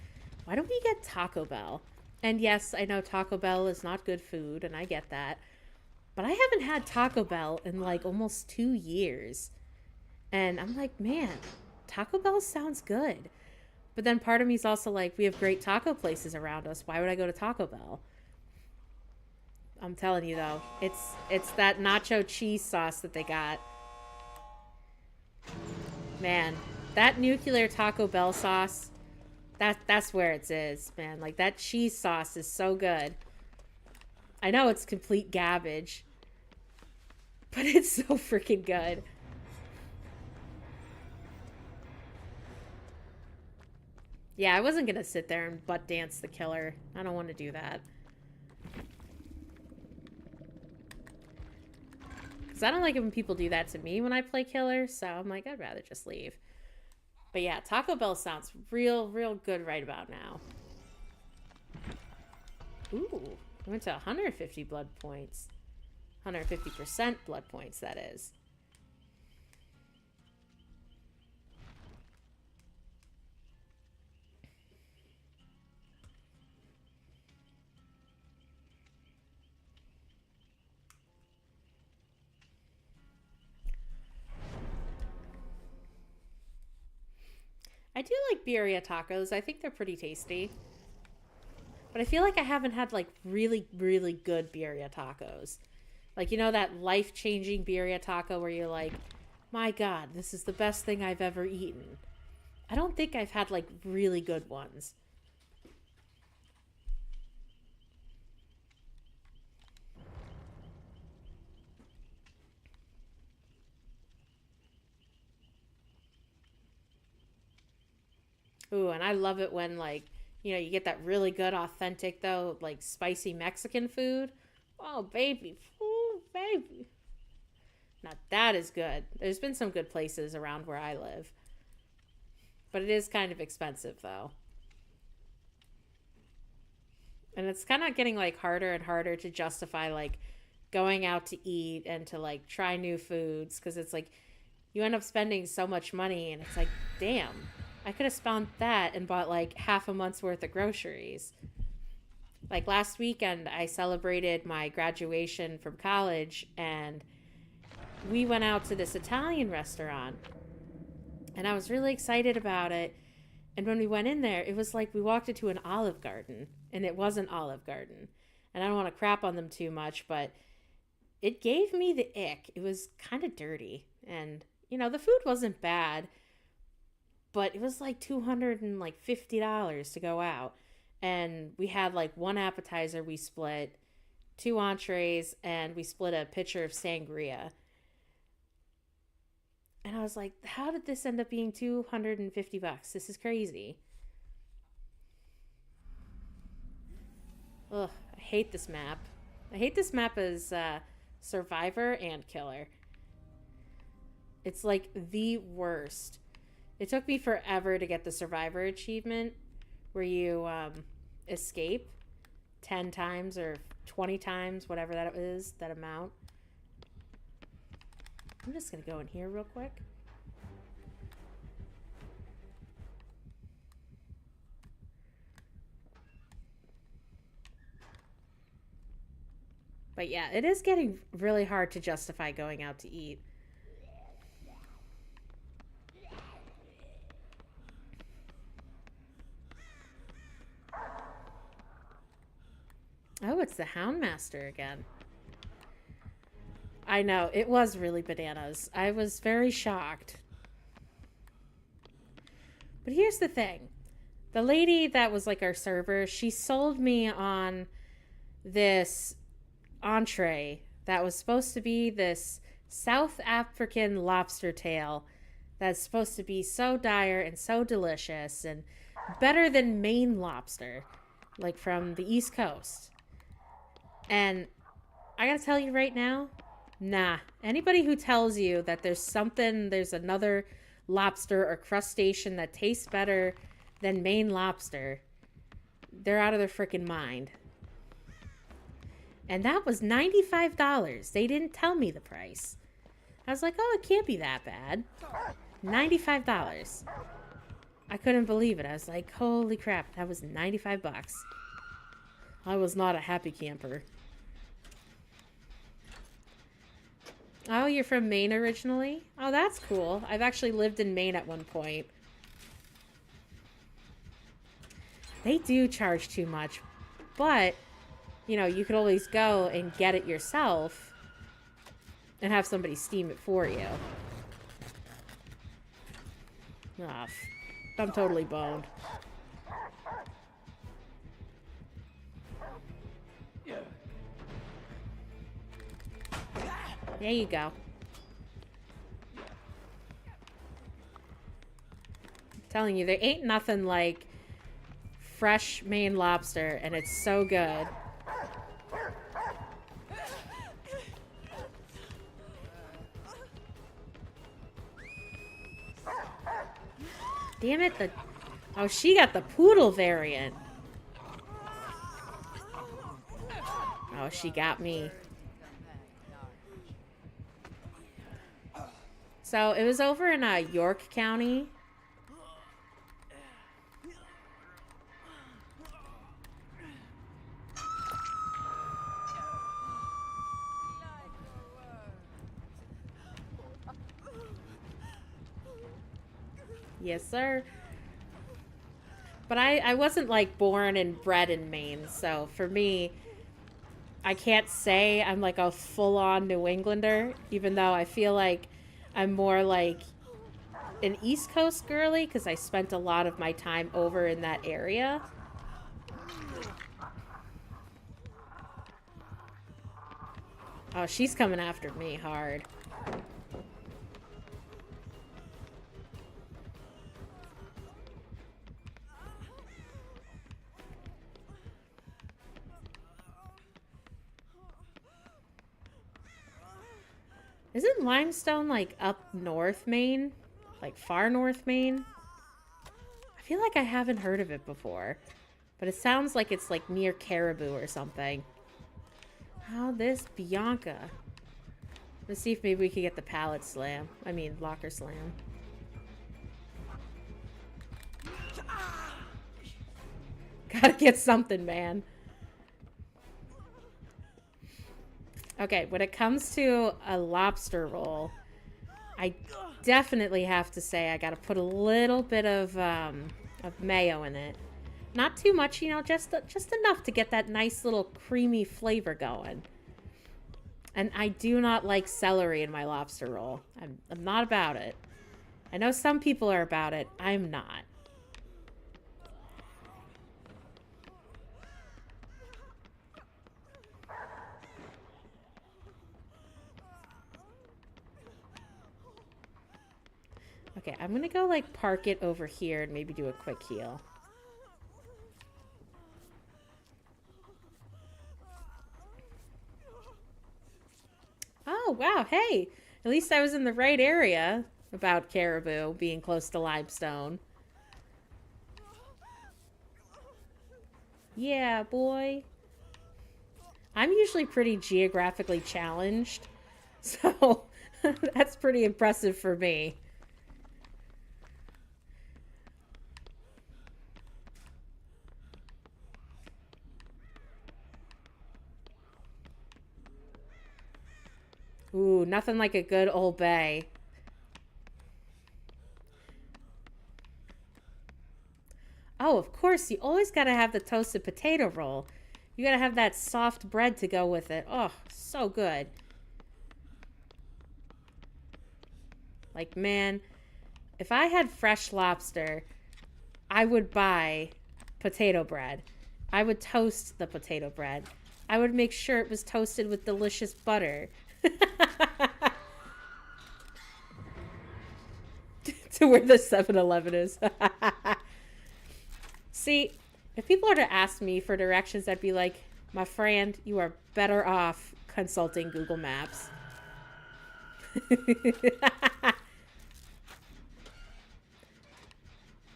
Speaker 1: why don't we get Taco Bell? And yes, I know Taco Bell is not good food, and I get that. But I haven't had Taco Bell in like almost 2 years. And I'm like, man, Taco Bell sounds good. But then part of me is also like, we have great taco places around us. Why would I go to Taco Bell? I'm telling you though, it's that nacho cheese sauce that they got. Man, that nuclear Taco Bell sauce, that's where it is, man. Like that cheese sauce is so good. I know it's complete garbage, but it's so freaking good. Yeah, I wasn't gonna sit there and butt dance the killer. I don't want to do that. Because I don't like it when people do that to me when I play killer, so I'm like, I'd rather just leave. But yeah, Taco Bell sounds real, real good right about now. Ooh, I went to 150 blood points. 150% blood points, that is. I do like birria tacos. I think they're pretty tasty. But I feel like I haven't had like really, really good birria tacos. Like, that life changing birria taco where you're like, my God, this is the best thing I've ever eaten. I don't think I've had like really good ones. Ooh, and I love it when like, you get that really good, authentic though, like spicy Mexican food. Oh, baby. Ooh, baby. Now that is good. There's been some good places around where I live. But it is kind of expensive though. And it's kind of getting like harder and harder to justify like going out to eat and to like try new foods because it's like you end up spending so much money and it's like, damn, I could have spent that and bought like half a month's worth of groceries. Like last weekend, I celebrated my graduation from college and we went out to this Italian restaurant and I was really excited about it. And when we went in there, it was like we walked into an Olive Garden and it was an Olive Garden. And I don't want to crap on them too much, but it gave me the ick. It was kind of dirty. And, you know, the food wasn't bad, but it was like $250 to go out. And we had like one appetizer we split, two entrees, and we split a pitcher of sangria. And I was like, how did this end up being $250? This is crazy. Ugh, I hate this map. I hate this map as Survivor and Killer. It's like the worst. It took me forever to get the Survivor achievement where you escape 10 times or 20 times, whatever that is, that amount. I'm just going to go in here real quick. But yeah, it is getting really hard to justify going out to eat. Oh, it's the Houndmaster again. I know, it was really bananas. I was very shocked. But here's the thing. The lady that was like our server, she sold me on this entree that was supposed to be this South African lobster tail that's supposed to be so dire and so delicious and better than Maine lobster, like from the East Coast. And I gotta tell you right now, nah. Anybody who tells you that there's another lobster or crustacean that tastes better than Maine lobster, they're out of their freaking mind. And that was $95. They didn't tell me the price. I was like, oh, it can't be that bad. $95. I couldn't believe it. I was like, holy crap, that was $95. I was not a happy camper. Oh, you're from Maine originally? Oh, that's cool. I've actually lived in Maine at one point. They do charge too much, but, you know, you could always go and get it yourself and have somebody steam it for you. Ah, I'm totally boned. There you go. I'm telling you, there ain't nothing like fresh Maine lobster, and it's so good. Damn it, oh, she got the poodle variant. Oh, she got me. So it was over in York County. Yes, sir. But I wasn't like born and bred in Maine, so for me, I can't say I'm like a full-on New Englander, even though I feel like I'm more like an East Coast girly because I spent a lot of my time over in that area. Oh, she's coming after me hard. Isn't limestone like up north Maine? Like far north Maine? I feel like I haven't heard of it before. But it sounds like it's like near Caribou or something. How this Bianca. Let's see if maybe we can get the pallet slam. I mean, locker slam. Gotta get something, man. Okay, when it comes to a lobster roll, I definitely have to say I gotta put a little bit of mayo in it. Not too much, you know, just enough to get that nice little creamy flavor going. And I do not like celery in my lobster roll. I'm not about it. I know some people are about it. I'm not. Okay, I'm gonna go like park it over here and maybe do a quick heal. Oh, wow, hey! At least I was in the right area about Caribou being close to limestone. Yeah, boy. I'm usually pretty geographically challenged, so that's pretty impressive for me. Ooh, nothing like a good Old Bay. Oh, of course, you always gotta have the toasted potato roll. You gotta have that soft bread to go with it. Oh, so good. Like, man, if I had fresh lobster, I would buy potato bread. I would toast the potato bread. I would make sure it was toasted with delicious butter. To where the 7-Eleven is. See, if people are to ask me for directions, I'd be like, my friend, you are better off consulting Google Maps.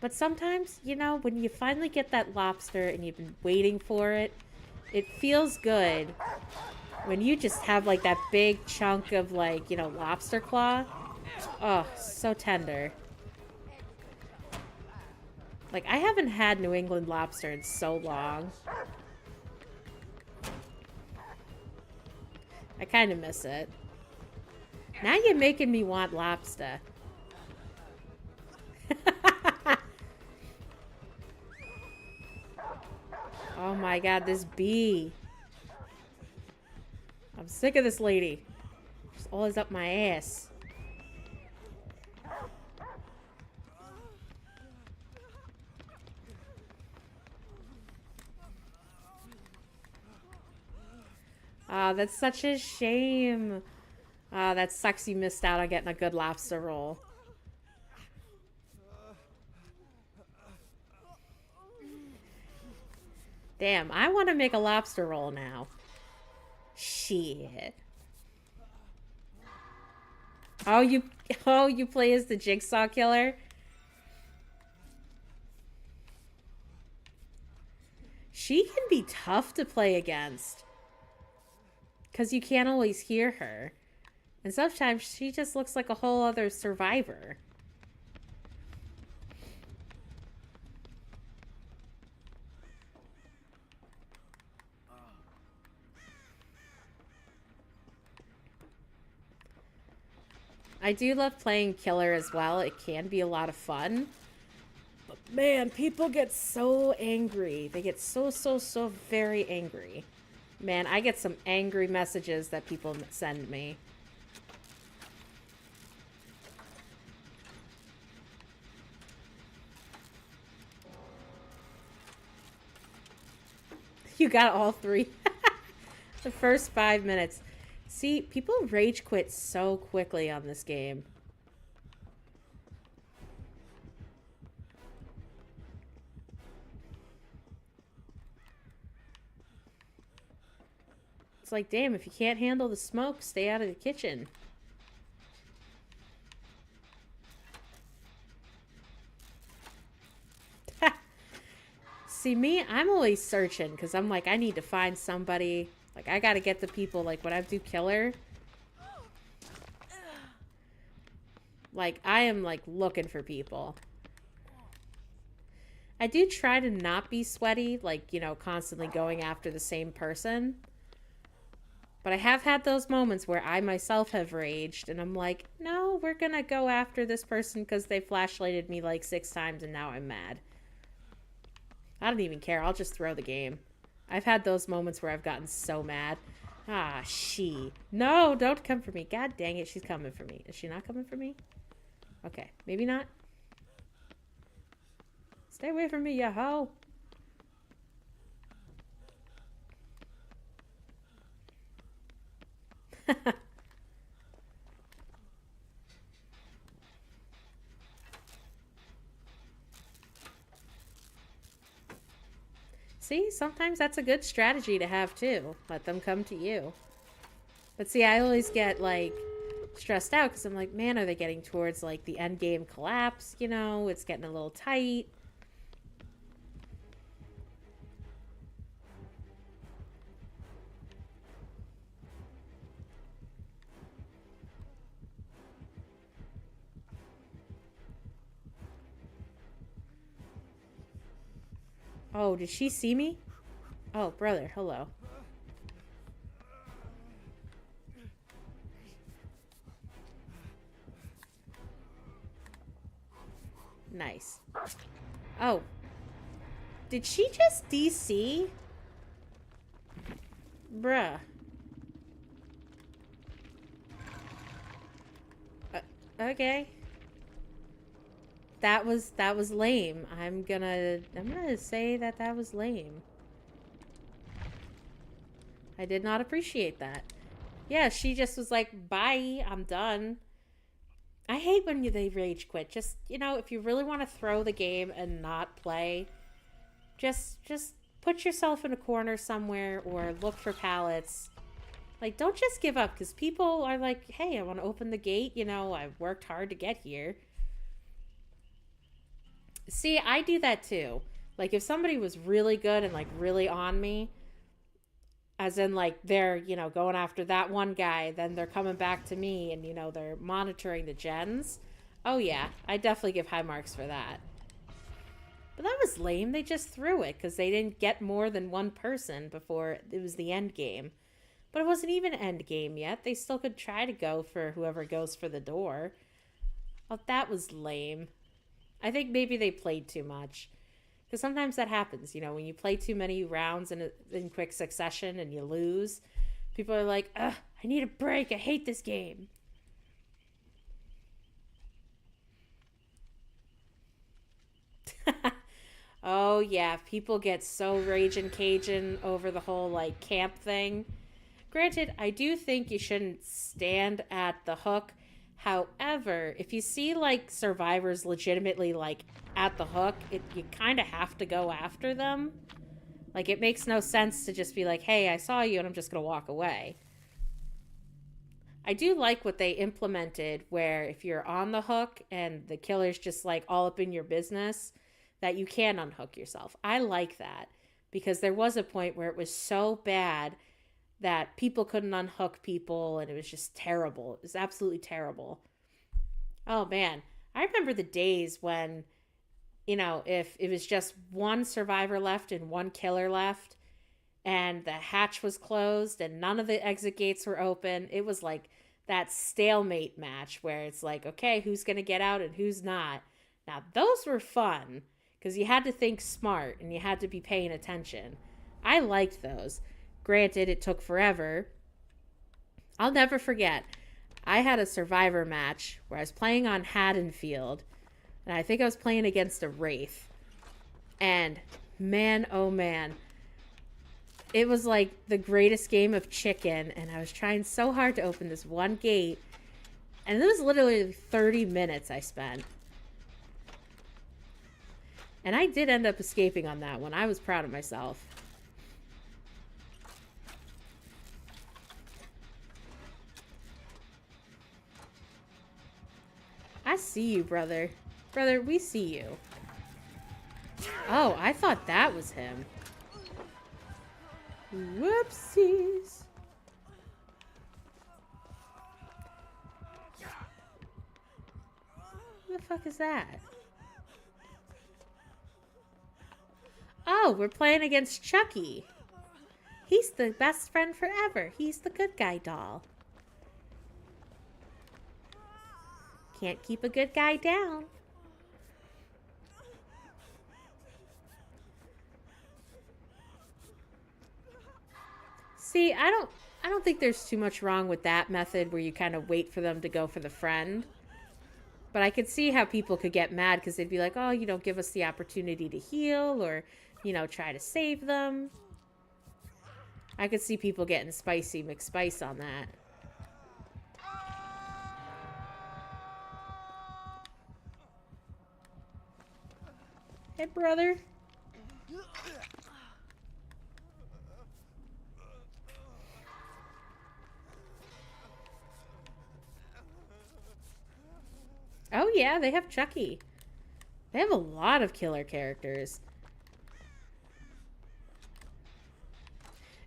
Speaker 1: But sometimes, you know, when you finally get that lobster and you've been waiting for it, it feels good when you just have like that big chunk of like, you know, lobster claw. Oh, so tender. Like, I haven't had New England lobster in so long. I kind of miss it. Now you're making me want lobster. Oh my god, this bee. I'm sick of this lady. She's always up my ass. Ah, that's such a shame. Ah, that sucks you missed out on getting a good lobster roll. Damn, I want to make a lobster roll now. Shit. Oh, you play as the Jigsaw Killer? She can be tough to play against. Because you can't always hear her. And sometimes she just looks like a whole other survivor. I do love playing Killer as well. It can be a lot of fun. But man, people get so angry. They get so very angry. Man, I get some angry messages that people send me. You got all three. The first 5 minutes. See, people rage quit so quickly on this game. It's like, damn, if you can't handle the smoke, stay out of the kitchen. See, me, I'm always searching because I'm like, I need to find somebody. Like, I got to get the people. Like, when I do killer, like, I am, like, looking for people. I do try to not be sweaty, like, you know, constantly going after the same person. But I have had those moments where I myself have raged, and I'm like, no, we're going to go after this person because they flashlighted me like 6 times, and now I'm mad. I don't even care. I'll just throw the game. I've had those moments where I've gotten so mad. Ah, she. No, don't come for me. God dang it, she's coming for me. Is she not coming for me? Okay, maybe not. Stay away from me, ya hoe. See, sometimes that's a good strategy to have too. Let them come to you. But see, I always get like stressed out because I'm like, man, are they getting towards like the end game collapse? You know, it's getting a little tight. Oh, did she see me? Oh, brother, hello. Nice. Oh. Did she just DC? Bruh. Okay. That was lame. I'm gonna say that was lame. I did not appreciate that. Yeah, she just was like, bye, I'm done. I hate when they rage quit. Just, you know, if you really want to throw the game and not play, just put yourself in a corner somewhere or look for pallets. Like, don't just give up because people are like, hey, I want to open the gate. You know, I've worked hard to get here. See, I do that too. Like, if somebody was really good and like really on me, as in like they're, you know, going after that one guy, then they're coming back to me and, you know, they're monitoring the gens. Oh yeah, I definitely give high marks for that. But that was lame. They just threw it because they didn't get more than one person before it was the end game. But it wasn't even end game yet. They still could try to go for whoever goes for the door. Oh, that was lame. I think maybe they played too much. Because sometimes that happens, you know, when you play too many rounds in quick succession and you lose, people are like, ugh, I need a break. I hate this game. Oh, yeah. People get so raging Cajun over the whole, like, camp thing. Granted, I do think you shouldn't stand at the hook. However, if you see, like, survivors legitimately, like, at the hook, you kind of have to go after them. Like, it makes no sense to just be like, hey, I saw you and I'm just going to walk away. I do like what they implemented where if you're on the hook and the killer's just, like, all up in your business, that you can unhook yourself. I like that because there was a point where it was so bad that people couldn't unhook people and it was just terrible. It was absolutely terrible. Oh, man. I remember the days when, you know, if it was just one survivor left and one killer left and the hatch was closed and none of the exit gates were open, it was like that stalemate match where it's like, okay, who's going to get out and who's not? Now, those were fun because you had to think smart and you had to be paying attention. I liked those. Granted, it took forever. I'll never forget. I had a survivor match where I was playing on Haddonfield, and I think I was playing against a Wraith. And man, oh man, it was like the greatest game of chicken, and I was trying so hard to open this one gate, and it was literally 30 minutes I spent. And I did end up escaping on that one. I was proud of myself. I see you, brother. Brother, we see you. Oh, I thought that was him. Whoopsies. What the fuck is that? Oh, we're playing against Chucky. He's the best friend forever. He's the good guy doll. Can't keep a good guy down. See, I don't think there's too much wrong with that method where you kind of wait for them to go for the friend. But I could see how people could get mad because they'd be like, oh, you don't give us the opportunity to heal or, you know, try to save them. I could see people getting spicy McSpice on that. Hey, brother. Oh, yeah, they have Chucky. They have a lot of killer characters.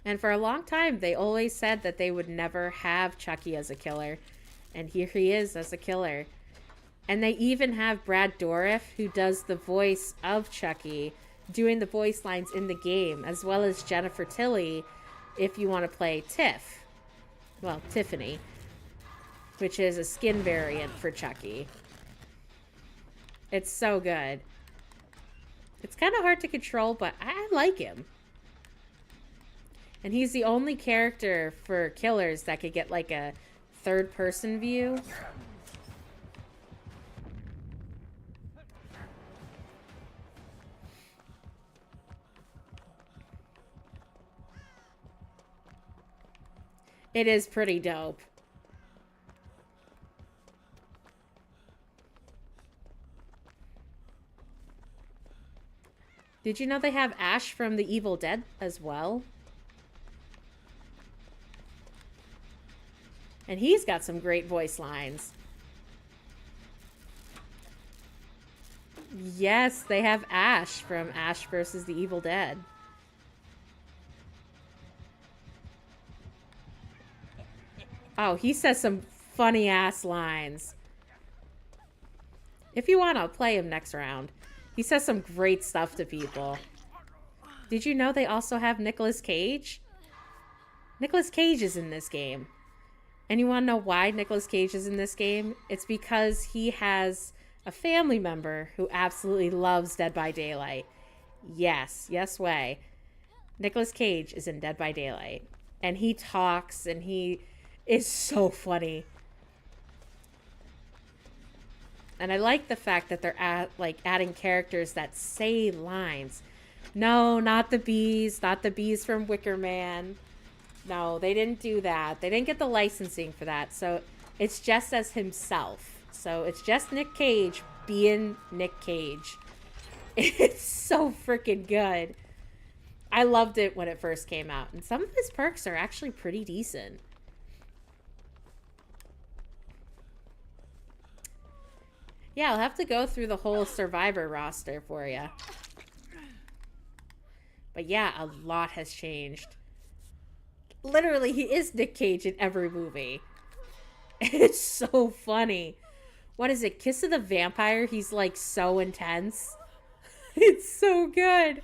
Speaker 1: And for a long time, they always said that they would never have Chucky as a killer. And here he is as a killer. And they even have Brad Dourif, who does the voice of Chucky, doing the voice lines in the game, as well as Jennifer Tilly, if you want to play Tiff. Well, Tiffany, which is a skin variant for Chucky. It's so good. It's kind of hard to control, but I like him. And he's the only character for killers that could get like a third-person view. It is pretty dope. Did you know they have Ash from The Evil Dead as well? And he's got some great voice lines. Yes, they have Ash from Ash versus the Evil Dead. Oh, he says some funny ass lines. If you want, I'll play him next round. He says some great stuff to people. Did you know they also have Nicolas Cage? Nicolas Cage is in this game. And you want to know why Nicolas Cage is in this game? It's because he has a family member who absolutely loves Dead by Daylight. Yes way. Nicolas Cage is in Dead by Daylight. And he talks and he is so funny. And I like the fact that they're adding characters that say lines. No, not the bees. Not the bees from Wicker Man. No, they didn't do that. They didn't get the licensing for that. So it's just as himself. So it's just Nick Cage being Nick Cage. It's so freaking good. I loved it when it first came out. And some of his perks are actually pretty decent. Yeah, I'll have to go through the whole Survivor roster for you. But yeah, a lot has changed. Literally, he is Nick Cage in every movie. It's so funny. What is it? Kiss of the Vampire? He's like so intense. It's so good.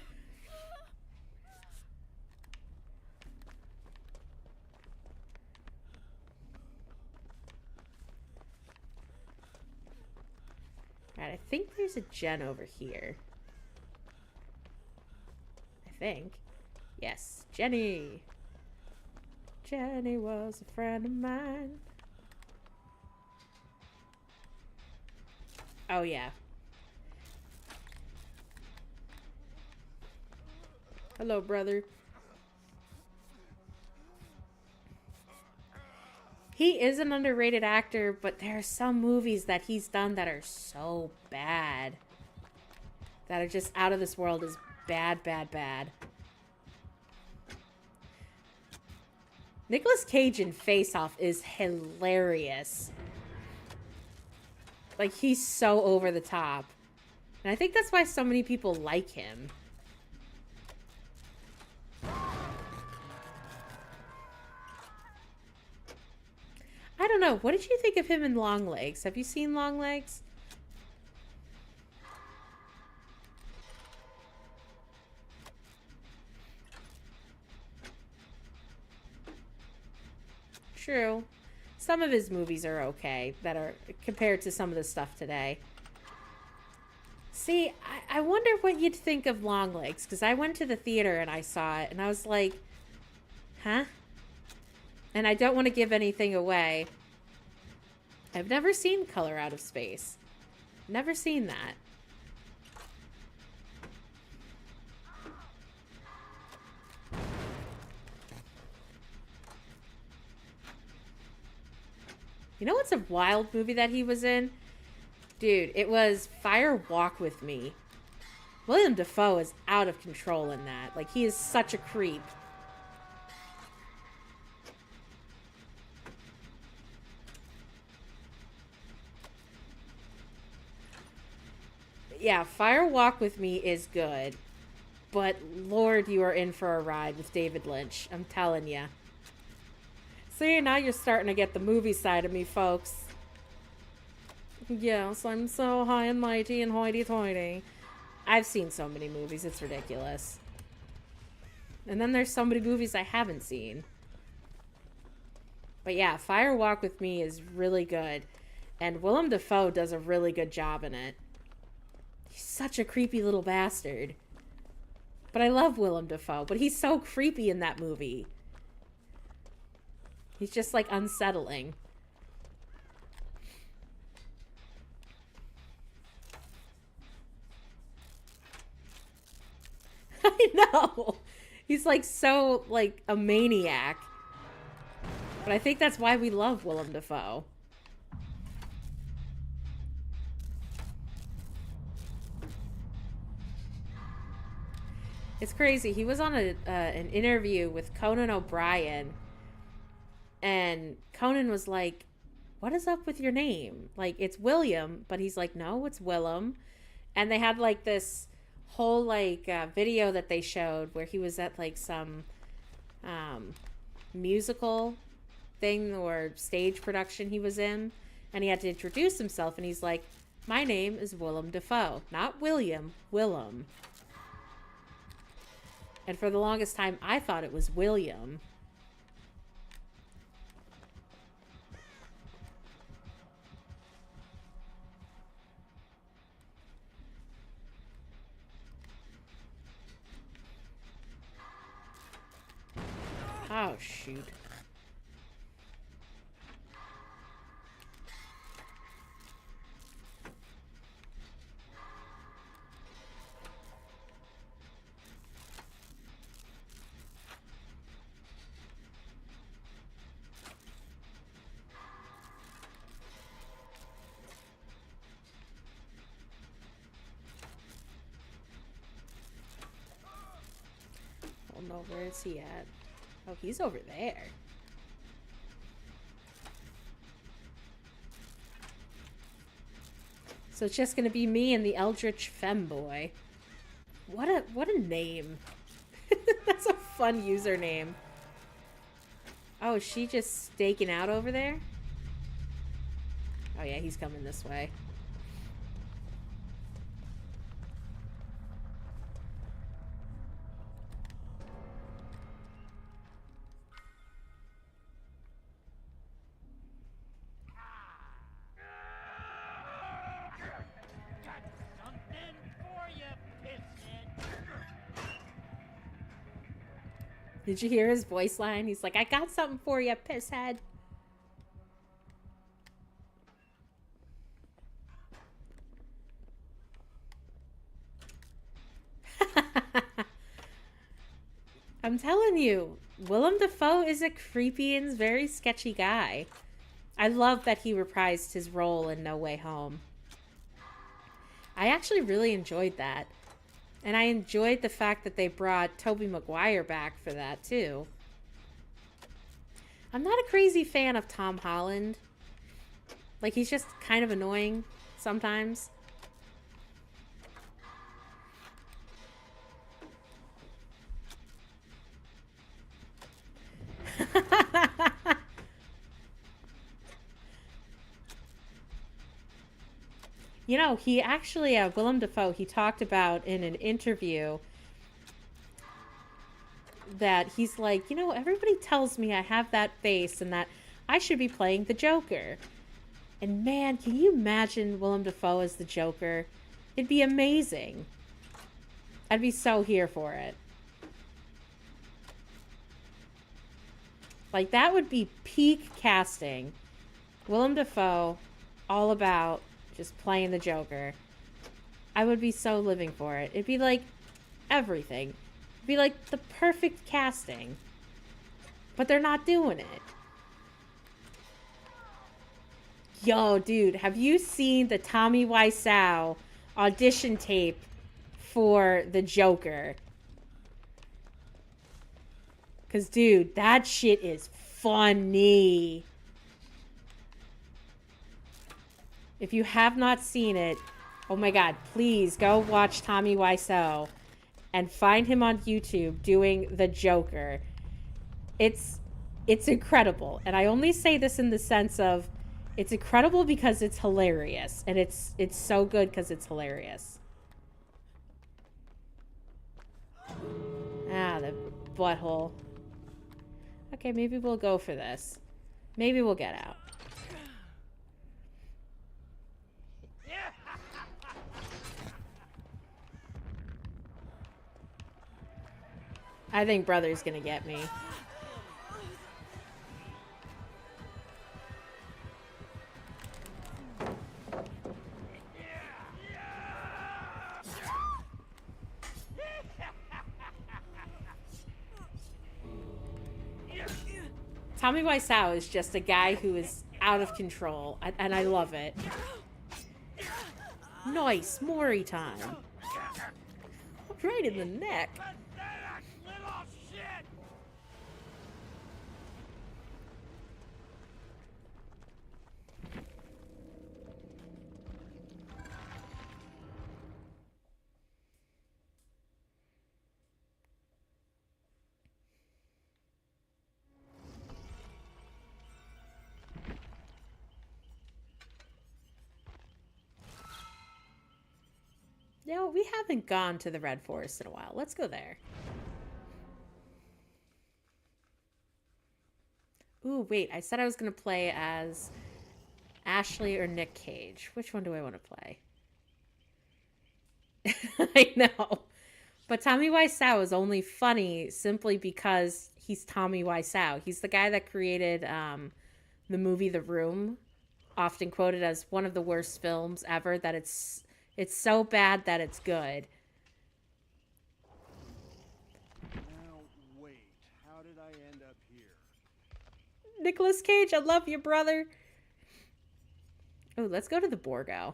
Speaker 1: Alright, I think there's a gen over here. I think. Yes, Jenny. Jenny was a friend of mine. Oh, yeah. Hello, brother. He is an underrated actor, but there are some movies that he's done that are so bad. That are just out of this world. Is bad. Nicolas Cage in Face Off is hilarious. Like, he's so over the top. And I think that's why so many people like him. I don't know. What did you think of him in Longlegs? Have you seen Longlegs? True. Some of his movies are okay that are compared to some of the stuff today. See, I wonder what you'd think of Longlegs, because I went to the theater and I saw it and I was like, huh? And I don't want to give anything away. I've never seen Color Out of Space. Never seen that. You know what's a wild movie that he was in? Dude, it was Fire Walk With Me. William Dafoe is out of control in that. Like, he is such a creep. Yeah, Fire Walk With Me is good. But, Lord, you are in for a ride with David Lynch. I'm telling you. See, now you're starting to get the movie side of me, folks. Yes, I'm so high and mighty and hoity-toity. I've seen so many movies, it's ridiculous. And then there's so many movies I haven't seen. But yeah, Fire Walk With Me is really good. And Willem Dafoe does a really good job in it. He's such a creepy little bastard. But I love Willem Dafoe, but he's so creepy in that movie. He's just, like, unsettling. I know. He's, like, so, like, a maniac. But I think that's why we love Willem Dafoe. It's crazy. He was on an interview with Conan O'Brien. And Conan was like, what is up with your name? Like, it's William. But he's like, no, it's Willem. And they had, like, this whole, like, video that they showed where he was at, like, some musical thing or stage production he was in. And he had to introduce himself. And he's like, my name is Willem Dafoe. Not William, Willem. And for the longest time, I thought it was William. Oh, shoot. Oh no, where is he at? Oh, he's over there. So it's just gonna be me and the Eldritch Femboy. What a name. That's a fun username. Oh, is she just staking out over there? Oh yeah, he's coming this way. Did you hear his voice line? He's like, I got something for you, pisshead. I'm telling you, Willem Dafoe is a creepy and very sketchy guy. I love that he reprised his role in No Way Home. I actually really enjoyed that. And I enjoyed the fact that they brought Tobey Maguire back for that, too. I'm not a crazy fan of Tom Holland. Like, he's just kind of annoying sometimes. You know, he actually, Willem Dafoe, he talked about in an interview that he's like, you know, everybody tells me I have that face and that I should be playing the Joker. And man, can you imagine Willem Dafoe as the Joker? It'd be amazing. I'd be so here for it. Like, that would be peak casting. Willem Dafoe, all about just playing the Joker. I would be so living for it. It'd be like everything. It'd be like the perfect casting. But they're not doing it. Yo, dude, have you seen the Tommy Wiseau audition tape for the Joker? Because, dude, that shit is funny. If you have not seen it, oh my god, please go watch Tommy Wiseau and find him on YouTube doing the Joker. It's incredible. And I only say this in the sense of it's incredible because it's hilarious. And it's so good because it's hilarious. Ah, the butthole. Okay, maybe we'll go for this. Maybe we'll get out. I think brother's gonna get me. Tommy Wiseau is just a guy who is out of control, and I love it. Nice, Maury time. Right in the neck. No, we haven't gone to the Red Forest in a while. Let's go there. Ooh, wait. I said I was going to play as Ashley or Nick Cage. Which one do I want to play? I know. But Tommy Wiseau is only funny simply because he's Tommy Wiseau. He's the guy that created the movie The Room, often quoted as one of the worst films ever, that it's so bad that it's good.
Speaker 3: Now, wait. How did I end up here?
Speaker 1: Nicolas Cage, I love you, brother. Oh, let's go to the Borgo.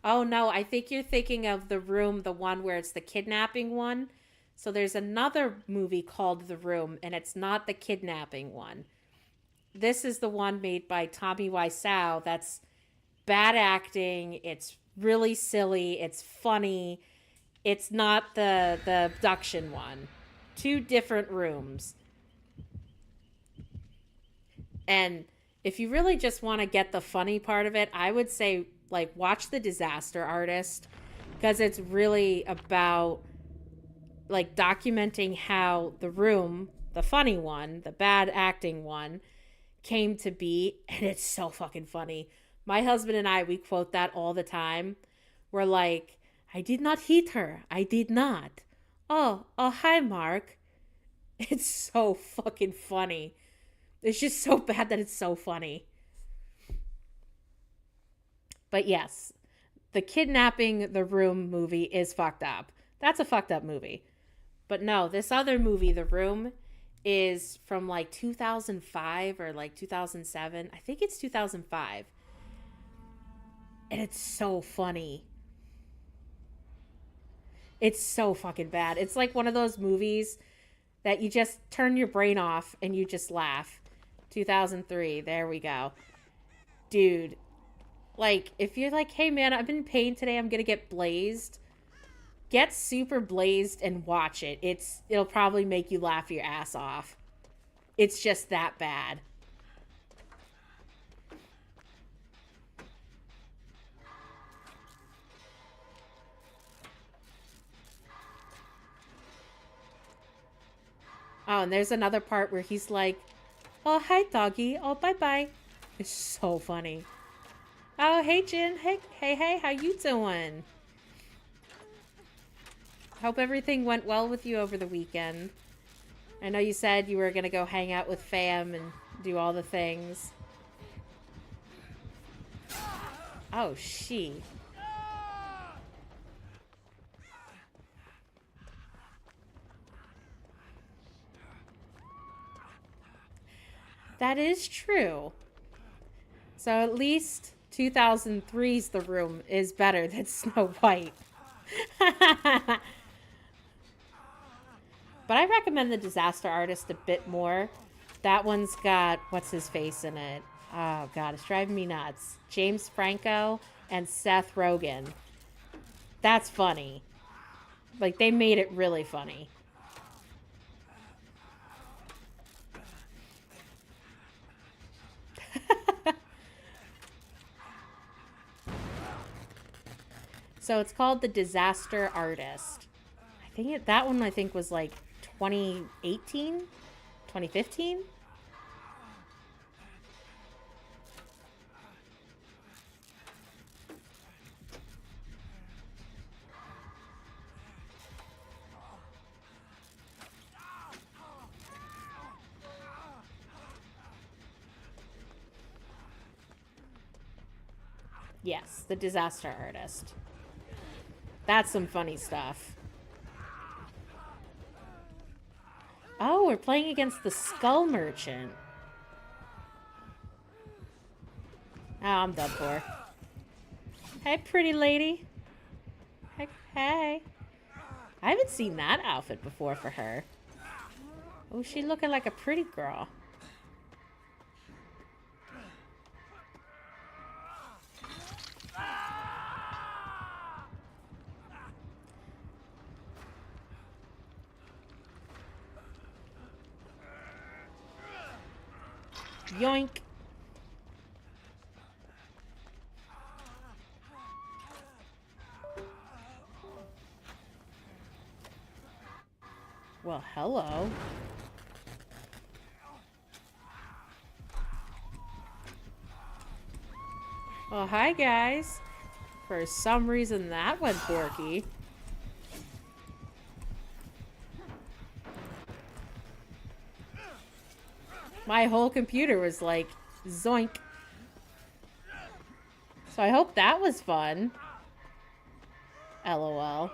Speaker 1: Oh, no, I think you're thinking of The Room, the one where it's the kidnapping one. So there's another movie called The Room, and it's not the kidnapping one. This is the one made by Tommy Wiseau that's bad acting. It's really silly. It's funny. It's not the abduction one. Two different rooms. And if you really just want to get the funny part of it, I would say, like, watch The Disaster Artist, because it's really about, like, documenting how The Room, the funny one, the bad acting one, came to be, and it's so fucking funny. My husband and I, we quote that all the time. We're like, I did not hit her. I did not. Oh, hi, Mark. It's so fucking funny. It's just so bad that it's so funny. But yes, the kidnapping The Room movie is fucked up. That's a fucked up movie. But no, this other movie, The Room, is from like 2005 or like 2007. I think it's 2005. And it's so funny. It's so fucking bad. It's like one of those movies that you just turn your brain off and you just laugh. 2003. There we go. Dude, like, if you're like, hey man, I've been in pain today, I'm gonna get blazed. Get Super Blazed and watch it. It'll probably make you laugh your ass off. It's just that bad. Oh, and there's another part where he's like, "Oh, hi, doggy. Oh, bye-bye." It's so funny. Oh, hey, Jin. Hey, how you doing? Hope everything went well with you over the weekend. I know you said you were going to go hang out with fam and do all the things. Oh, she. That is true. So at least 2003's The Room is better than Snow White. But I recommend The Disaster Artist a bit more. That one's got, what's his face in it? Oh, God, it's driving me nuts. James Franco and Seth Rogen. That's funny. Like, they made it really funny. So it's called The Disaster Artist. That one I think was like 2018, 2015. Yes, The Disaster Artist. That's some funny stuff. Oh, we're playing against the Skull Merchant. Oh, I'm done for. Hey, pretty lady. Hey. I haven't seen that outfit before for her. Oh, she looking like a pretty girl. Yoink. Well, hello. Well, hi, guys. For some reason, that went dorky. My whole computer was like, zoink. So I hope that was fun. LOL.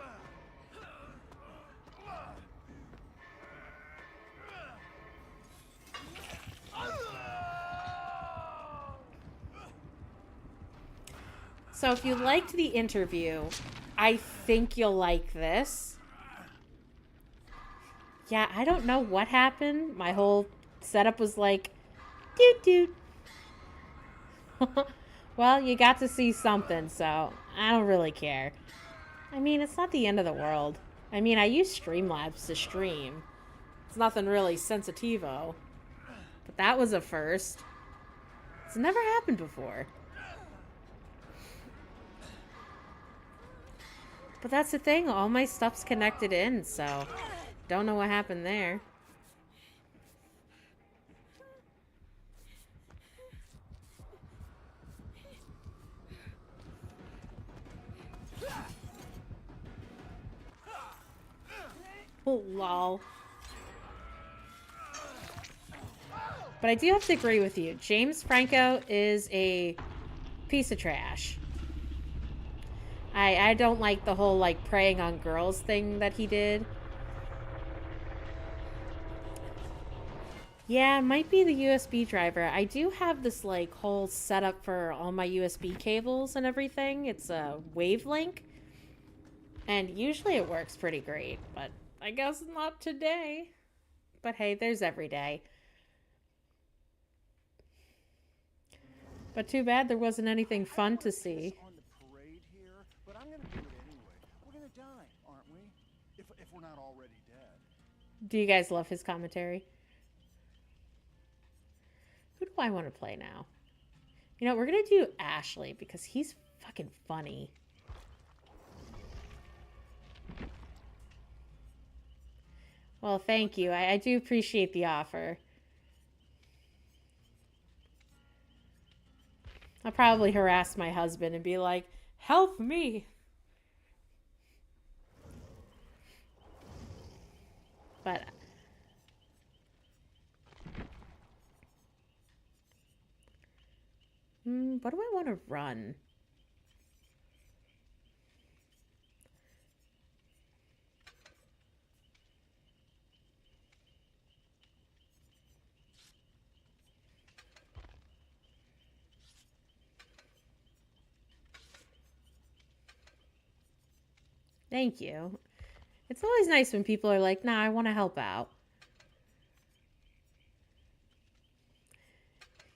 Speaker 1: So if you liked the interview, I think you'll like this. Yeah, I don't know what happened. My whole setup was like, doot doot. Well, you got to see something, so I don't really care. I mean, it's not the end of the world. I mean, I use Streamlabs to stream. It's nothing really sensitivo. But that was a first. It's never happened before. But that's the thing, all my stuff's connected in, so don't know what happened there. Oh, lol. But I do have to agree with you. James Franco is a piece of trash. I don't like the whole, like, preying on girls thing that he did. Yeah, it might be the USB driver. I do have this, like, whole setup for all my USB cables and everything. It's a Wavelink. And usually it works pretty great, but I guess not today. But hey, there's every day. But too bad there wasn't anything fun to see.
Speaker 3: On the parade here, but I'm gonna do it anyway. We're gonna die, aren't we?
Speaker 1: Do you guys love his commentary? Who do I want to play now? You know, we're going to do Ashley because he's fucking funny. Well, thank you. I do appreciate the offer. I'll probably harass my husband and be like, help me. But what do I want to run? Thank you. It's always nice when people are like, nah, I want to help out.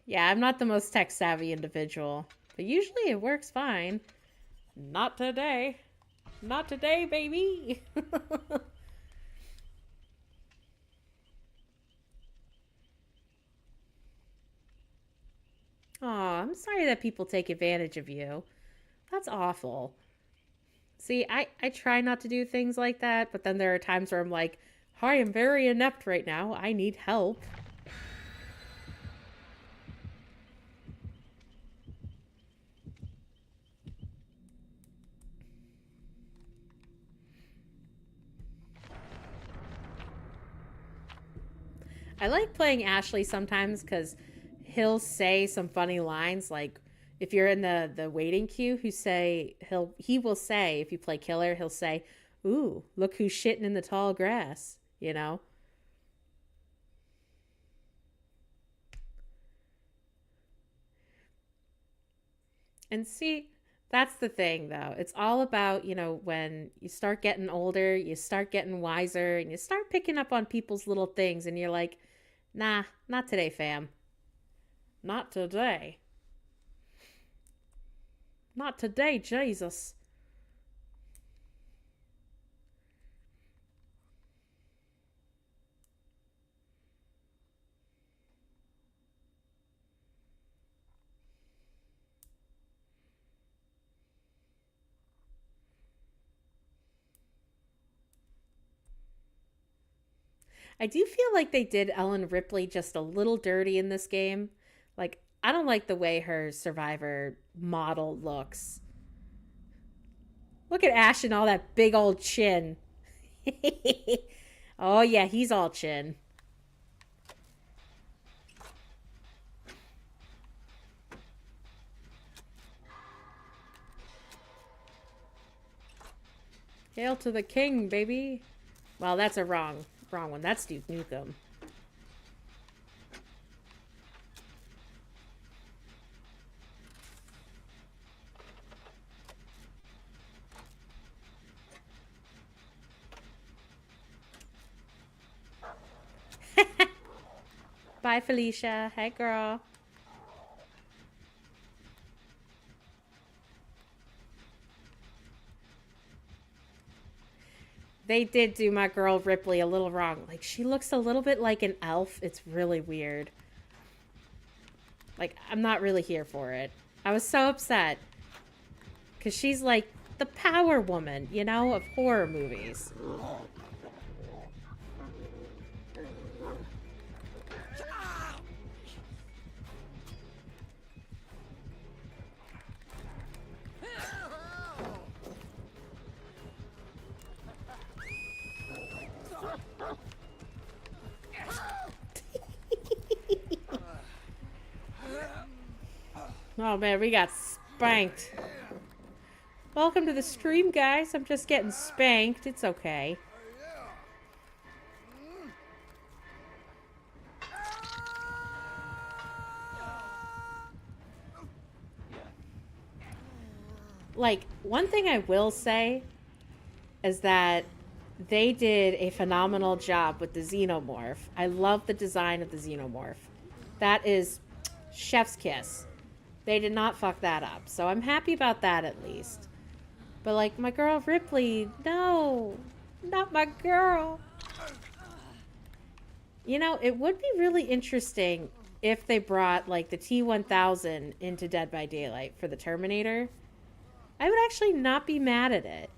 Speaker 1: Yeah, I'm not the most tech savvy individual, but usually it works fine. Not today. Not today, baby. Aw, I'm sorry that people take advantage of you. That's awful. See, I try not to do things like that, but then there are times where I'm like, hi, I'm very inept right now. I need help. I like playing Ashley sometimes because he'll say some funny lines. Like if you're in the waiting queue, he will say, if you play killer, he'll say, "Ooh, look who's shitting in the tall grass," you know. And see, that's the thing though. It's all about, when you start getting older, you start getting wiser, and you start picking up on people's little things, and you're like, nah, not today, fam. Not today. Not today, Jesus. I do feel like they did Ellen Ripley just a little dirty in this game. Like, I don't like the way her Survivor model looks. Look at Ash and all that big old chin. Oh, yeah, he's all chin. Hail to the king, baby. Well, that's a wrong one. That's Duke Nukem. Bye, Felicia. Hey, girl. They did do my girl Ripley a little wrong. Like, she looks a little bit like an elf. It's really weird. Like, I'm not really here for it. I was so upset. Because she's like the power woman, of horror movies. Oh man, we got spanked. Welcome to the stream, guys. I'm just getting spanked. It's okay. Like, one thing I will say is that they did a phenomenal job with the xenomorph. I love the design of the xenomorph. That is chef's kiss. They did not fuck that up. So I'm happy about that at least. But like my girl Ripley, no. Not my girl. You know, it would be really interesting if they brought like the T-1000 into Dead by Daylight for the Terminator. I would actually not be mad at it.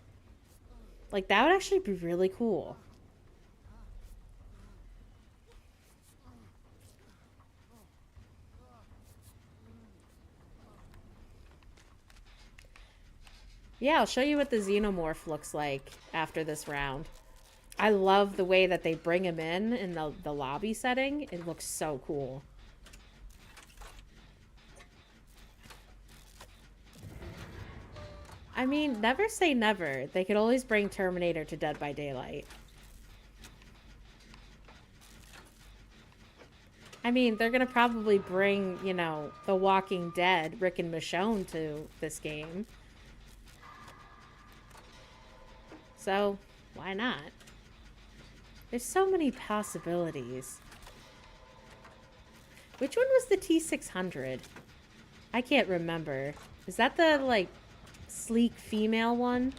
Speaker 1: Like, that would actually be really cool. Yeah, I'll show you what the Xenomorph looks like after this round. I love the way that they bring him in the lobby setting. It looks so cool. I mean, never say never. They could always bring Terminator to Dead by Daylight. I mean, they're going to probably bring, you know, The Walking Dead, Rick and Michonne to this game. So, why not? There's so many possibilities. Which one was the T-600? I can't remember. Is that the, like, sleek female one?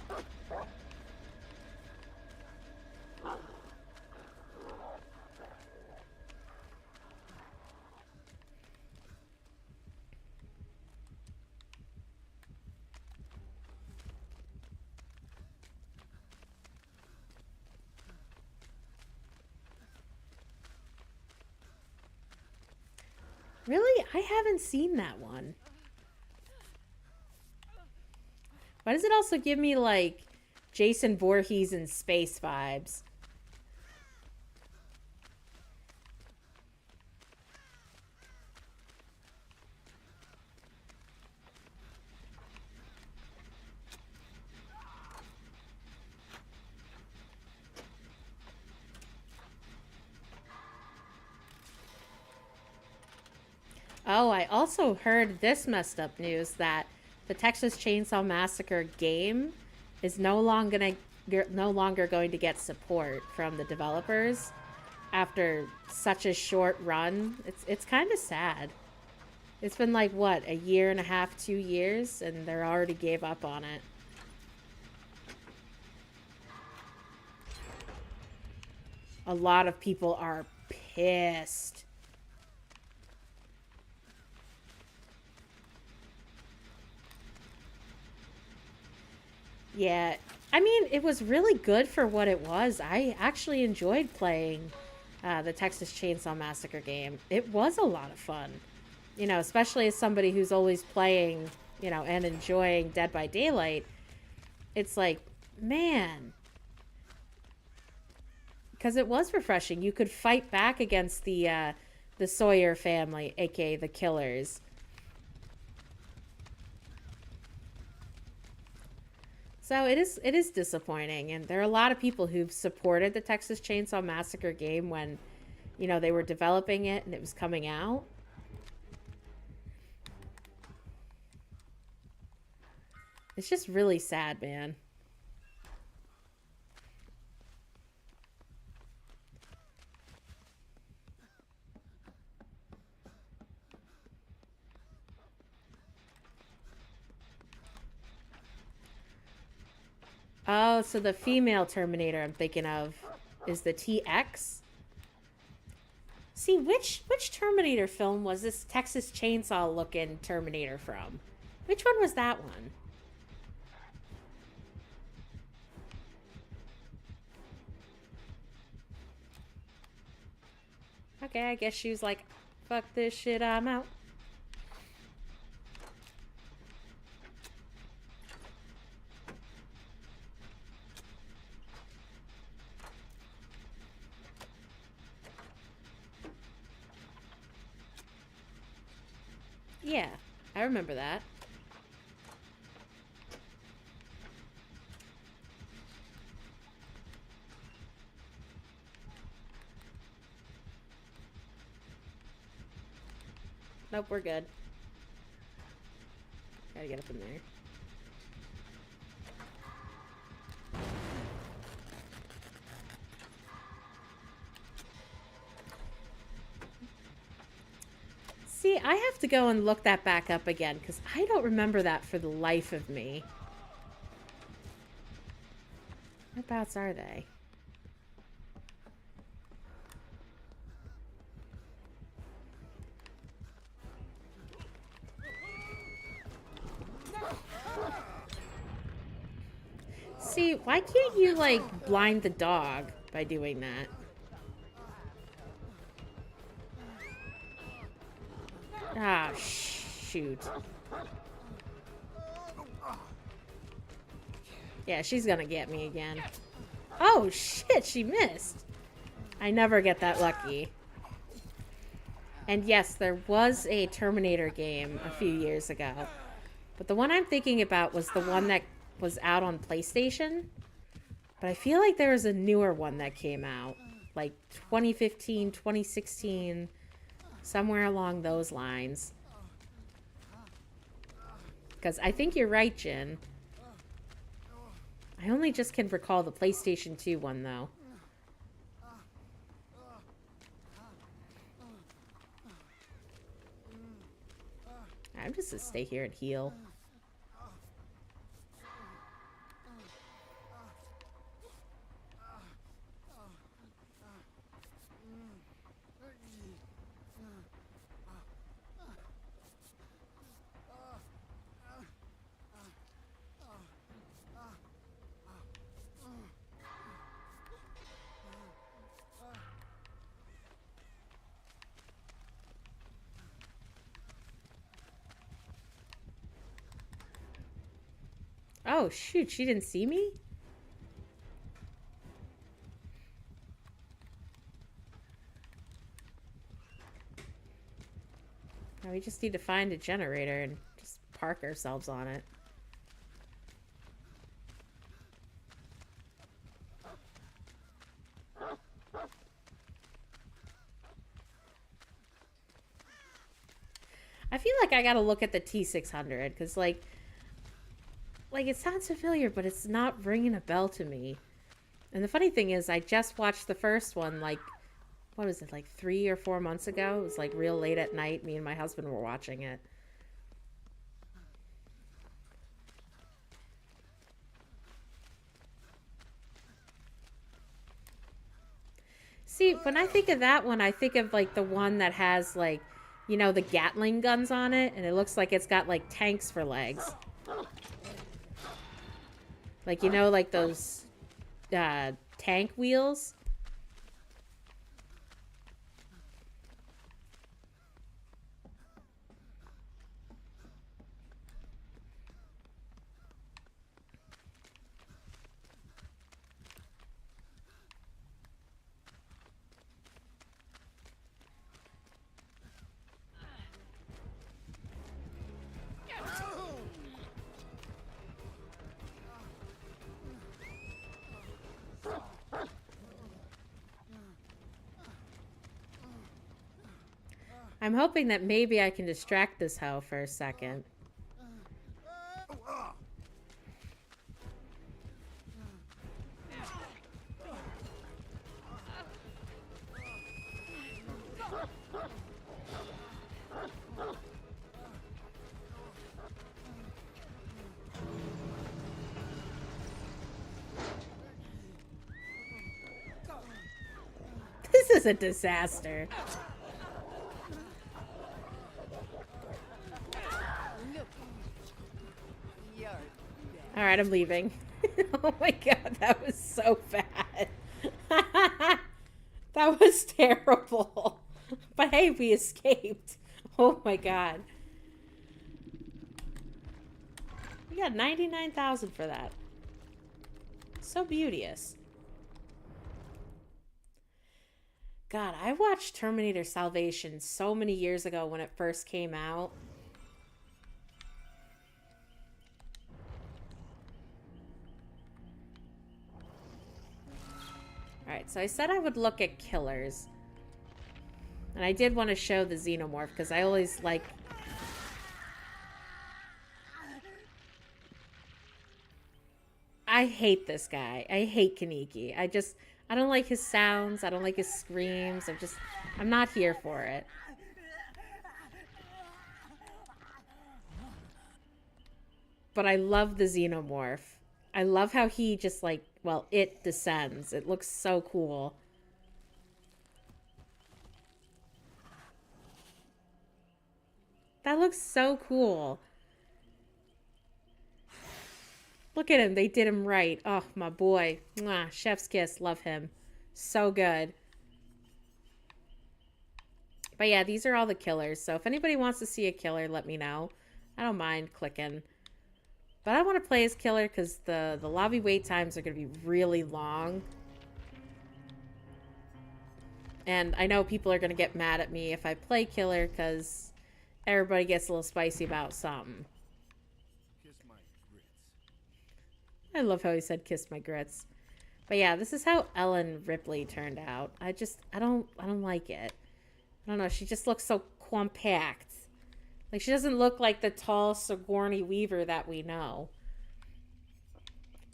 Speaker 1: Really? I haven't seen that one. Why does it also give me, like, Jason Voorhees in space vibes? Oh, I also heard this messed up news that the Texas Chainsaw Massacre game is no longer going to get support from the developers after such a short run. It's kind of sad. It's been like what, a year and a half, 2 years, and they already gave up on it. A lot of people are pissed. Yeah, I mean, it was really good for what it was. I actually enjoyed playing the Texas Chainsaw Massacre game. It was a lot of fun. You know, especially as somebody who's always playing, you know, and enjoying Dead by Daylight. It's like, man. Because it was refreshing. You could fight back against the Sawyer family, aka the Killers. So it is disappointing, and there are a lot of people who've supported the Texas Chainsaw Massacre game when, you know, they were developing it and it was coming out. It's just really sad, man. Oh, so the female Terminator I'm thinking of is the TX. See, which Terminator film was this Texas Chainsaw looking Terminator from? Which one was that one? Okay, I guess she was like, fuck this shit, I'm out. Yeah, I remember that. Nope, we're good. Gotta get up in there. See, I have to go and look that back up again, because I don't remember that for the life of me. Whereabouts are they? See, why can't you, like, blind the dog by doing that? Ah, shoot. Yeah, she's gonna get me again. Oh, shit, she missed. I never get that lucky. And yes, there was a Terminator game a few years ago. But the one I'm thinking about was the one that was out on PlayStation. But I feel like there was a newer one that came out. Like 2015, 2016. Somewhere along those lines. Because I think you're right, Jin. I only just can recall the PlayStation 2 one, though. I'm just gonna stay here and heal. Oh, shoot, she didn't see me? Now we just need to find a generator and just park ourselves on it. I feel like I gotta look at the T600, because, like, it sounds familiar, but it's not ringing a bell to me. And the funny thing is, I just watched the first one, like, what was it, like 3 or 4 months ago? It was, like, real late at night. Me and my husband were watching it. See, when I think of that one, I think of, like, the one that has, like, you know, the Gatling guns on it, and it looks like it's got, like, tanks for legs. Like, you know, like those tank wheels. I'm hoping that maybe I can distract this hoe for a second. This is a disaster. Alright, I'm leaving. Oh my god, that was so bad. That was terrible. But hey, we escaped. Oh my god. We got 99,000 for that. So beauteous. God, I watched Terminator Salvation so many years ago when it first came out. Alright, so I said I would look at killers. And I did want to show the Xenomorph, because I always like... I hate this guy. I hate Kaneki. I don't like his sounds. I don't like his screams. I'm not here for it. But I love the Xenomorph. I love how he just, like, well, it descends. It looks so cool. That looks so cool. Look at him. They did him right. Oh, my boy. Mwah, chef's kiss. Love him. So good. But yeah, these are all the killers. So if anybody wants to see a killer, let me know. I don't mind clicking. But I want to play as killer because the lobby wait times are going to be really long. And I know people are going to get mad at me if I play killer because everybody gets a little spicy about something.
Speaker 3: Kiss my grits.
Speaker 1: I love how he said kiss my grits. But yeah, this is how Ellen Ripley turned out. I don't like it. I don't know, she just looks so compact. Like, she doesn't look like the tall Sigourney Weaver that we know.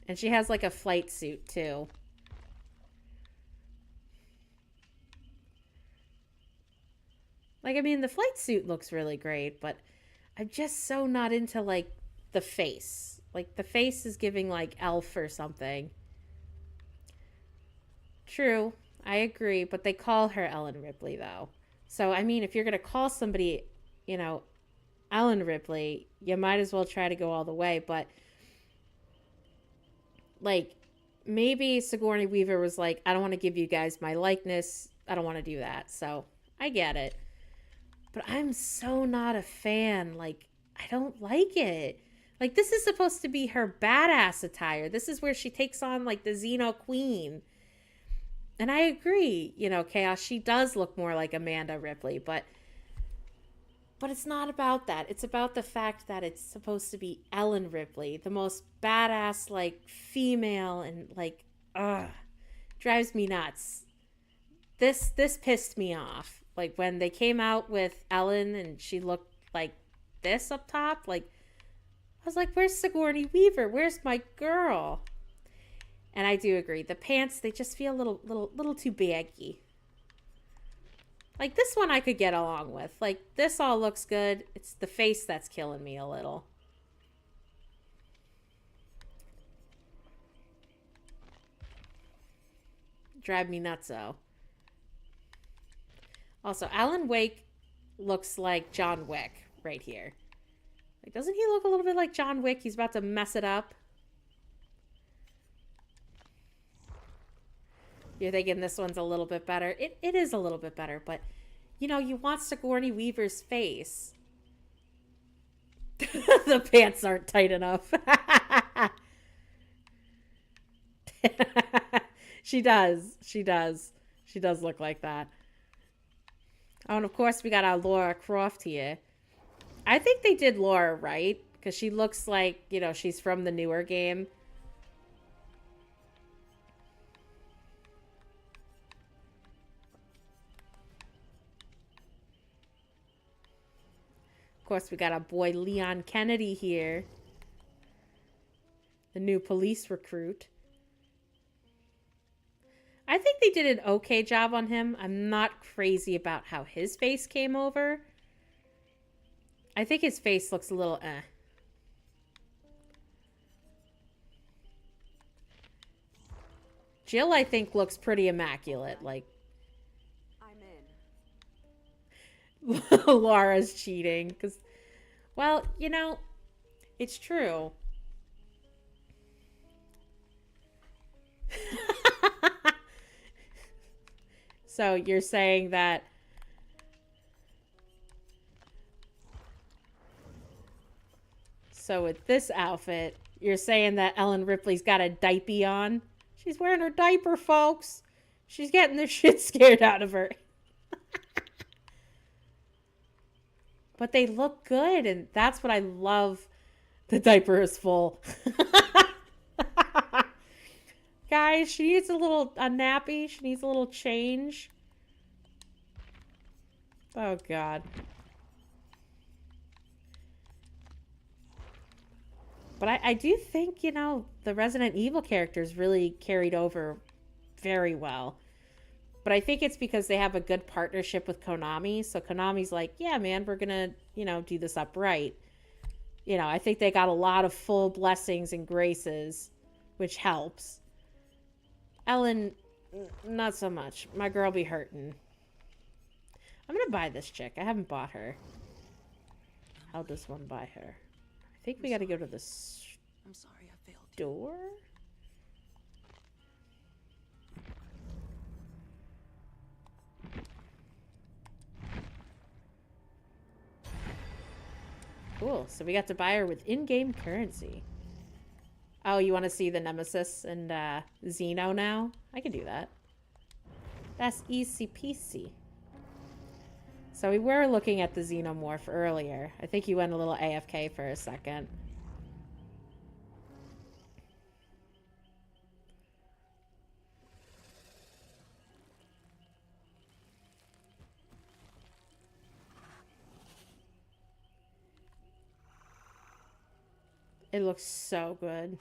Speaker 1: And she has, like, a flight suit, too. Like, I mean, the flight suit looks really great, but I'm just so not into, like, the face. Like, the face is giving, like, elf or something. True, I agree, but they call her Ellen Ripley, though. So, I mean, if you're going to call somebody, you know, Ellen Ripley, you might as well try to go all the way. But, like, maybe Sigourney Weaver was like, I don't want to give you guys my likeness. I don't want to do that. So, I get it. But I'm so not a fan. Like, I don't like it. Like, this is supposed to be her badass attire. This is where she takes on, like, the Xeno Queen. And I agree, you know, Chaos, she does look more like Amanda Ripley, but it's not about that. It's about the fact that it's supposed to be Ellen Ripley, the most badass, like, female, and, like, drives me nuts. This pissed me off. Like, when they came out with Ellen and she looked like this up top, like, I was like, where's Sigourney Weaver? Where's my girl? And I do agree. The pants, they just feel a little too baggy. Like, this one I could get along with. Like, this all looks good. It's the face that's killing me a little. Drive me nuts, though. Also, Alan Wake looks like John Wick right here. Like, doesn't he look a little bit like John Wick? He's about to mess it up. You're thinking this one's a little bit better. It is a little bit better, but, you know, you want Sigourney Weaver's face. The pants aren't tight enough. She does. She does. She does look like that. Oh, and of course we got our Lara Croft here. I think they did Lara right, because she looks like, you know, she's from the newer game. Of course, we got our boy Leon Kennedy here. The new police recruit. I think they did an okay job on him. I'm not crazy about how his face came over. I think his face looks a little eh. Jill, I think, looks pretty immaculate. Like, I'm in. Laura's cheating. Because, well, you know, it's true. So you're saying that so with this outfit, you're saying that Ellen Ripley's got a diaper on? She's wearing her diaper, folks. She's getting the shit scared out of her. But they look good, and that's what I love. The diaper is full. Guys, she needs a nappy. She needs a little change. Oh, God. But I do think, you know, the Resident Evil characters really carried over very well. But I think it's because they have a good partnership with Konami. So Konami's like, yeah, man, we're going to, you know, do this up right. You know, I think they got a lot of full blessings and graces, which helps. Ellen, not so much. My girl be hurting. I'm going to buy this chick. I haven't bought her. How does one buy her? I think we got to go to this.
Speaker 2: I'm sorry I failed
Speaker 1: door? Cool. So we got to buy her with in-game currency. Oh, you want to see the Nemesis and Xeno now? I can do that. That's easy peasy. So we were looking at the Xenomorph earlier. I think you went a little AFK for a second. It looks so good.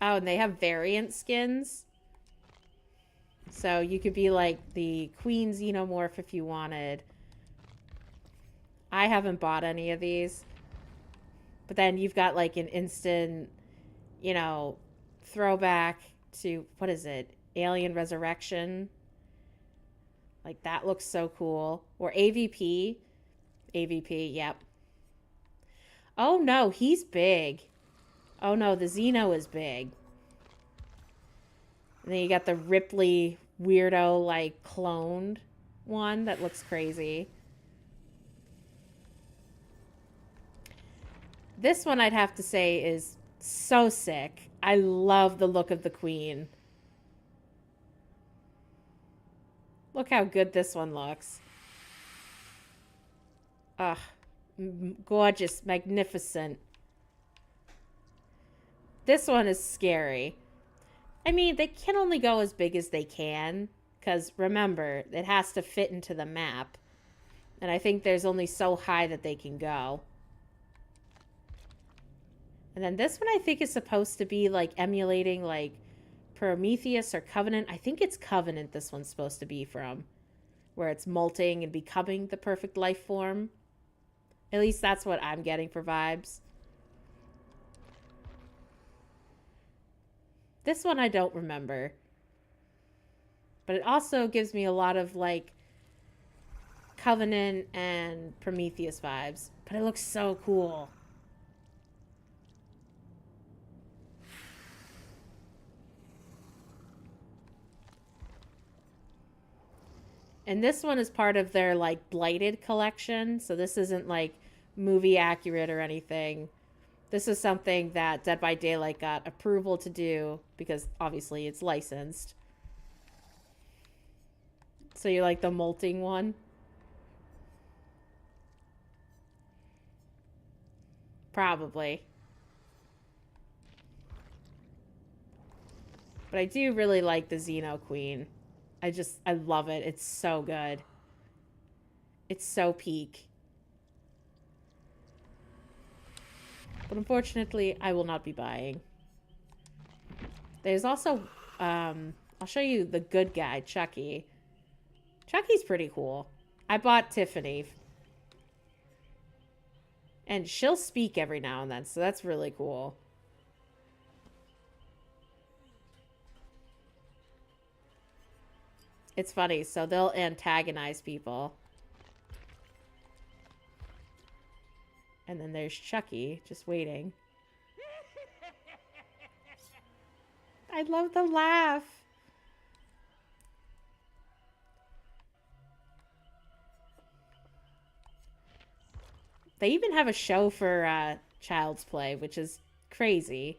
Speaker 1: Oh, and they have variant skins. So you could be like the Queen Xenomorph if you wanted. I haven't bought any of these. But then you've got like an instant, you know, throwback to, what is it? Alien Resurrection. Like that looks so cool. Or AVP. AVP, yep. Oh no, he's big. Oh no, the Xeno is big. And then you got the Ripley weirdo, like, cloned one that looks crazy. This one I'd have to say is so sick. I love the look of the Queen. Look how good this one looks. Ugh. Gorgeous, magnificent. This one is scary. I mean, they can only go as big as they can, because remember, it has to fit into the map. And I think there's only so high that they can go. And then this one I think is supposed to be like emulating like Prometheus or Covenant. I think it's Covenant this one's supposed to be from, where it's molting and becoming the perfect life form. At least that's what I'm getting for vibes. This one I don't remember. But it also gives me a lot of like Covenant and Prometheus vibes. But it looks so cool. And this one is part of their like Blighted collection. So this isn't like movie accurate or anything. This is something that Dead by Daylight got approval to do because obviously it's licensed. So you like the molting one? Probably. But I do really like the Xeno Queen. I love it. It's so good. It's so peak. But unfortunately, I will not be buying. There's also, I'll show you the good guy, Chucky. Chucky's pretty cool. I bought Tiffany. And she'll speak every now and then, so that's really cool. It's funny, so they'll antagonize people. And then there's Chucky, just waiting. I love the laugh. They even have a show for Child's Play, which is crazy.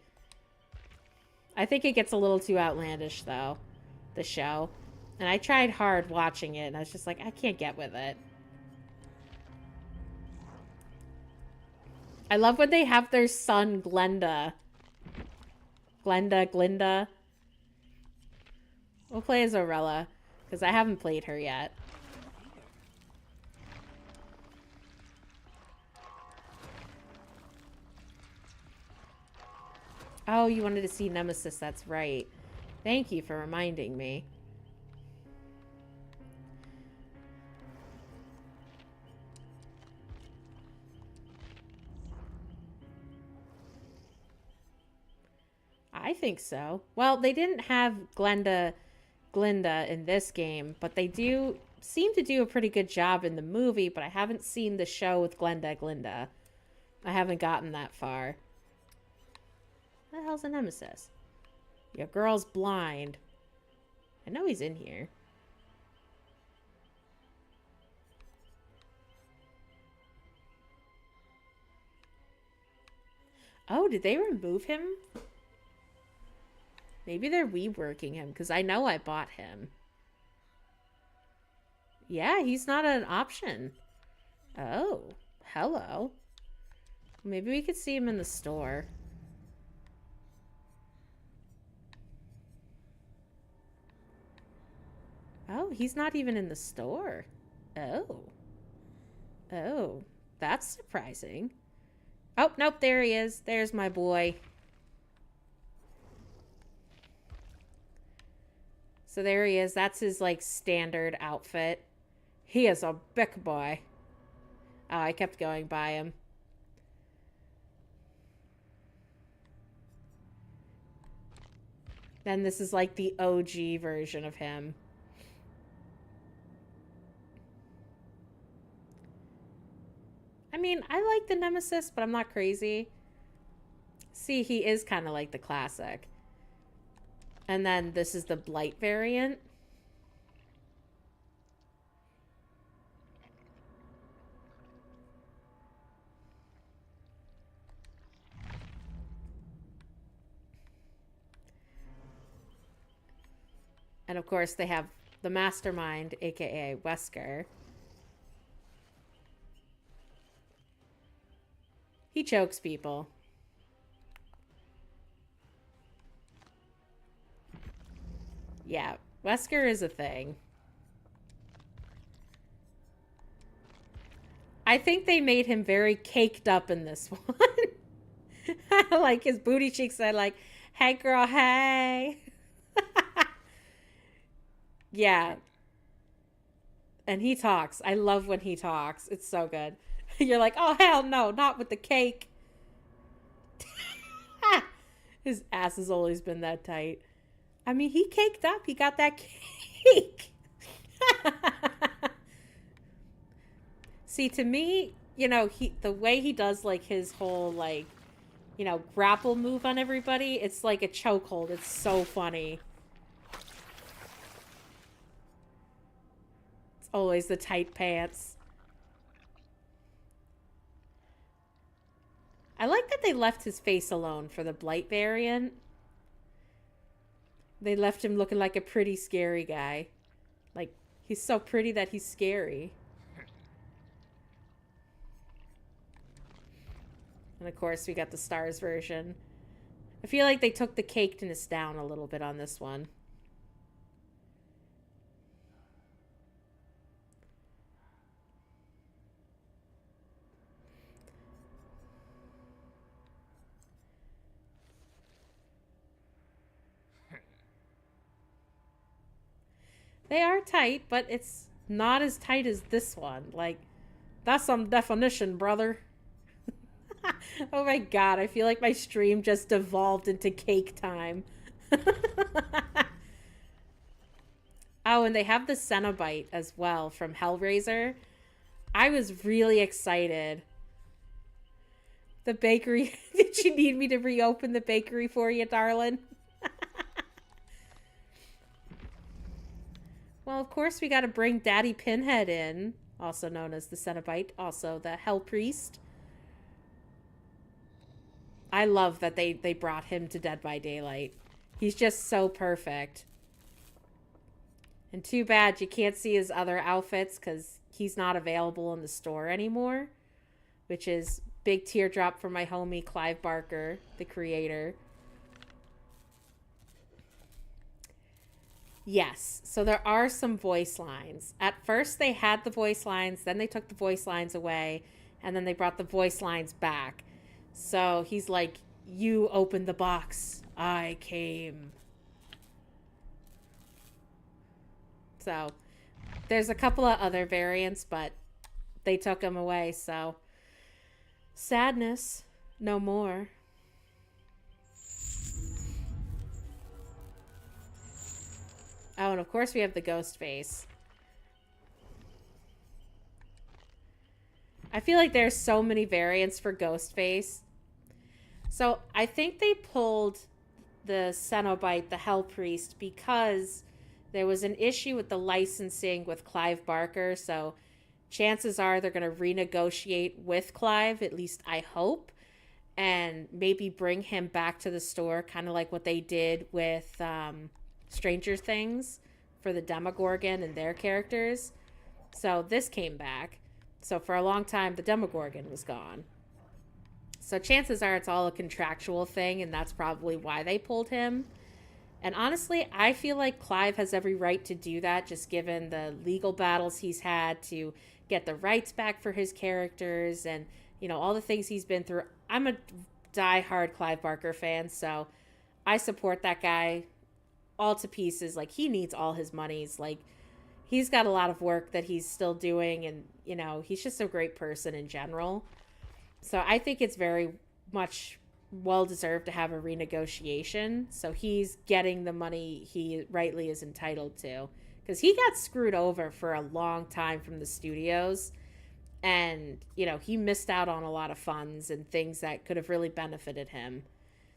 Speaker 1: I think it gets a little too outlandish, though, the show. And I tried hard watching it, and I was just like, I can't get with it. I love when they have their son, Glenda. Glinda. We'll play as Orella, because I haven't played her yet. Oh, you wanted to see Nemesis, that's right. Thank you for reminding me. I think so. Well, they didn't have Glinda in this game, but they do seem to do a pretty good job in the movie, but I haven't seen the show with Glinda. I haven't gotten that far. What the hell's a nemesis? Your girl's blind. I know he's in here. Oh, did they remove him? Maybe they're reworking him, because I know I bought him. Yeah, he's not an option. Oh, hello. Maybe we could see him in the store. Oh, he's not even in the store. Oh. Oh, that's surprising. Oh, nope, there he is. There's my boy. So there he is. That's his, like, standard outfit. He is a big boy. Oh, I kept going by him. Then this is, like, the OG version of him. I mean, I like the Nemesis, but I'm not crazy. See, he is kind of like the classic. And then this is the Blight variant. And of course, they have the Mastermind, aka Wesker. He chokes people. Yeah, Wesker is a thing. I think they made him very caked up in this one. Like his booty cheeks said, like, "Hey girl, hey." Yeah. And he talks. I love when he talks. It's so good. You're like, oh, hell no, not with the cake. His ass has always been that tight. I mean, he caked up. He got that cake. See, to me, you know, the way he does, like, his whole, like, you know, grapple move on everybody, it's like a chokehold. It's so funny. It's always the tight pants. I like that they left his face alone for the Blight variant. They left him looking like a pretty scary guy. Like, he's so pretty that he's scary. And of course, we got the Stars version. I feel like they took the cakedness down a little bit on this one. They are tight, but it's not as tight as this one. Like, that's some definition, brother. Oh my god, I feel like my stream just devolved into cake time. Oh, and they have the Cenobite as well from Hellraiser. I was really excited. The bakery. Did you need me to reopen the bakery for you, darling? Well, of course we got to bring Daddy Pinhead in, also known as the Cenobite, also the Hell Priest. I love that they brought him to Dead by Daylight. He's just so perfect. And too bad you can't see his other outfits because he's not available in the store anymore, which is big teardrop for my homie Clive Barker, the creator. Yes, so there are some voice lines. At first they had the voice lines, then they took the voice lines away, and then they brought the voice lines back. So he's like, you opened the box, I came. So there's a couple of other variants, but they took them away, so sadness, no more. Oh, and of course we have the ghost face. I feel like there's so many variants for Ghostface. So I think they pulled the Cenobite, the Hell Priest, because there was an issue with the licensing with Clive Barker. So chances are they're going to renegotiate with Clive, at least I hope, and maybe bring him back to the store, kind of like what they did with Stranger Things for the Demogorgon and their characters. So this came back. So for a long time, the Demogorgon was gone. So chances are it's all a contractual thing, and that's probably why they pulled him. And honestly, I feel like Clive has every right to do that, just given the legal battles he's had to get the rights back for his characters and, all the things he's been through. I'm a diehard Clive Barker fan, so I support that guy all to pieces. Like, he needs all his monies. Like, he's got a lot of work that he's still doing, and, he's just a great person in general. So I think it's very much well deserved to have a renegotiation. So he's getting the money he rightly is entitled to, because he got screwed over for a long time from the studios, and he missed out on a lot of funds and things that could have really benefited him.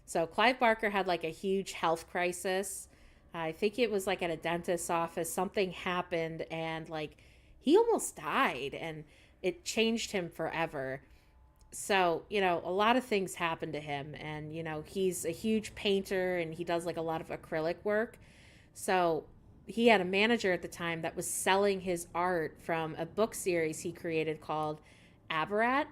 Speaker 1: So Clive Barker had like a huge health crisis. I think it was like at a dentist's office, something happened, and like he almost died, and it changed him forever. So, a lot of things happened to him, and, he's a huge painter, and he does like a lot of acrylic work. So he had a manager at the time that was selling his art from a book series he created called Abarat.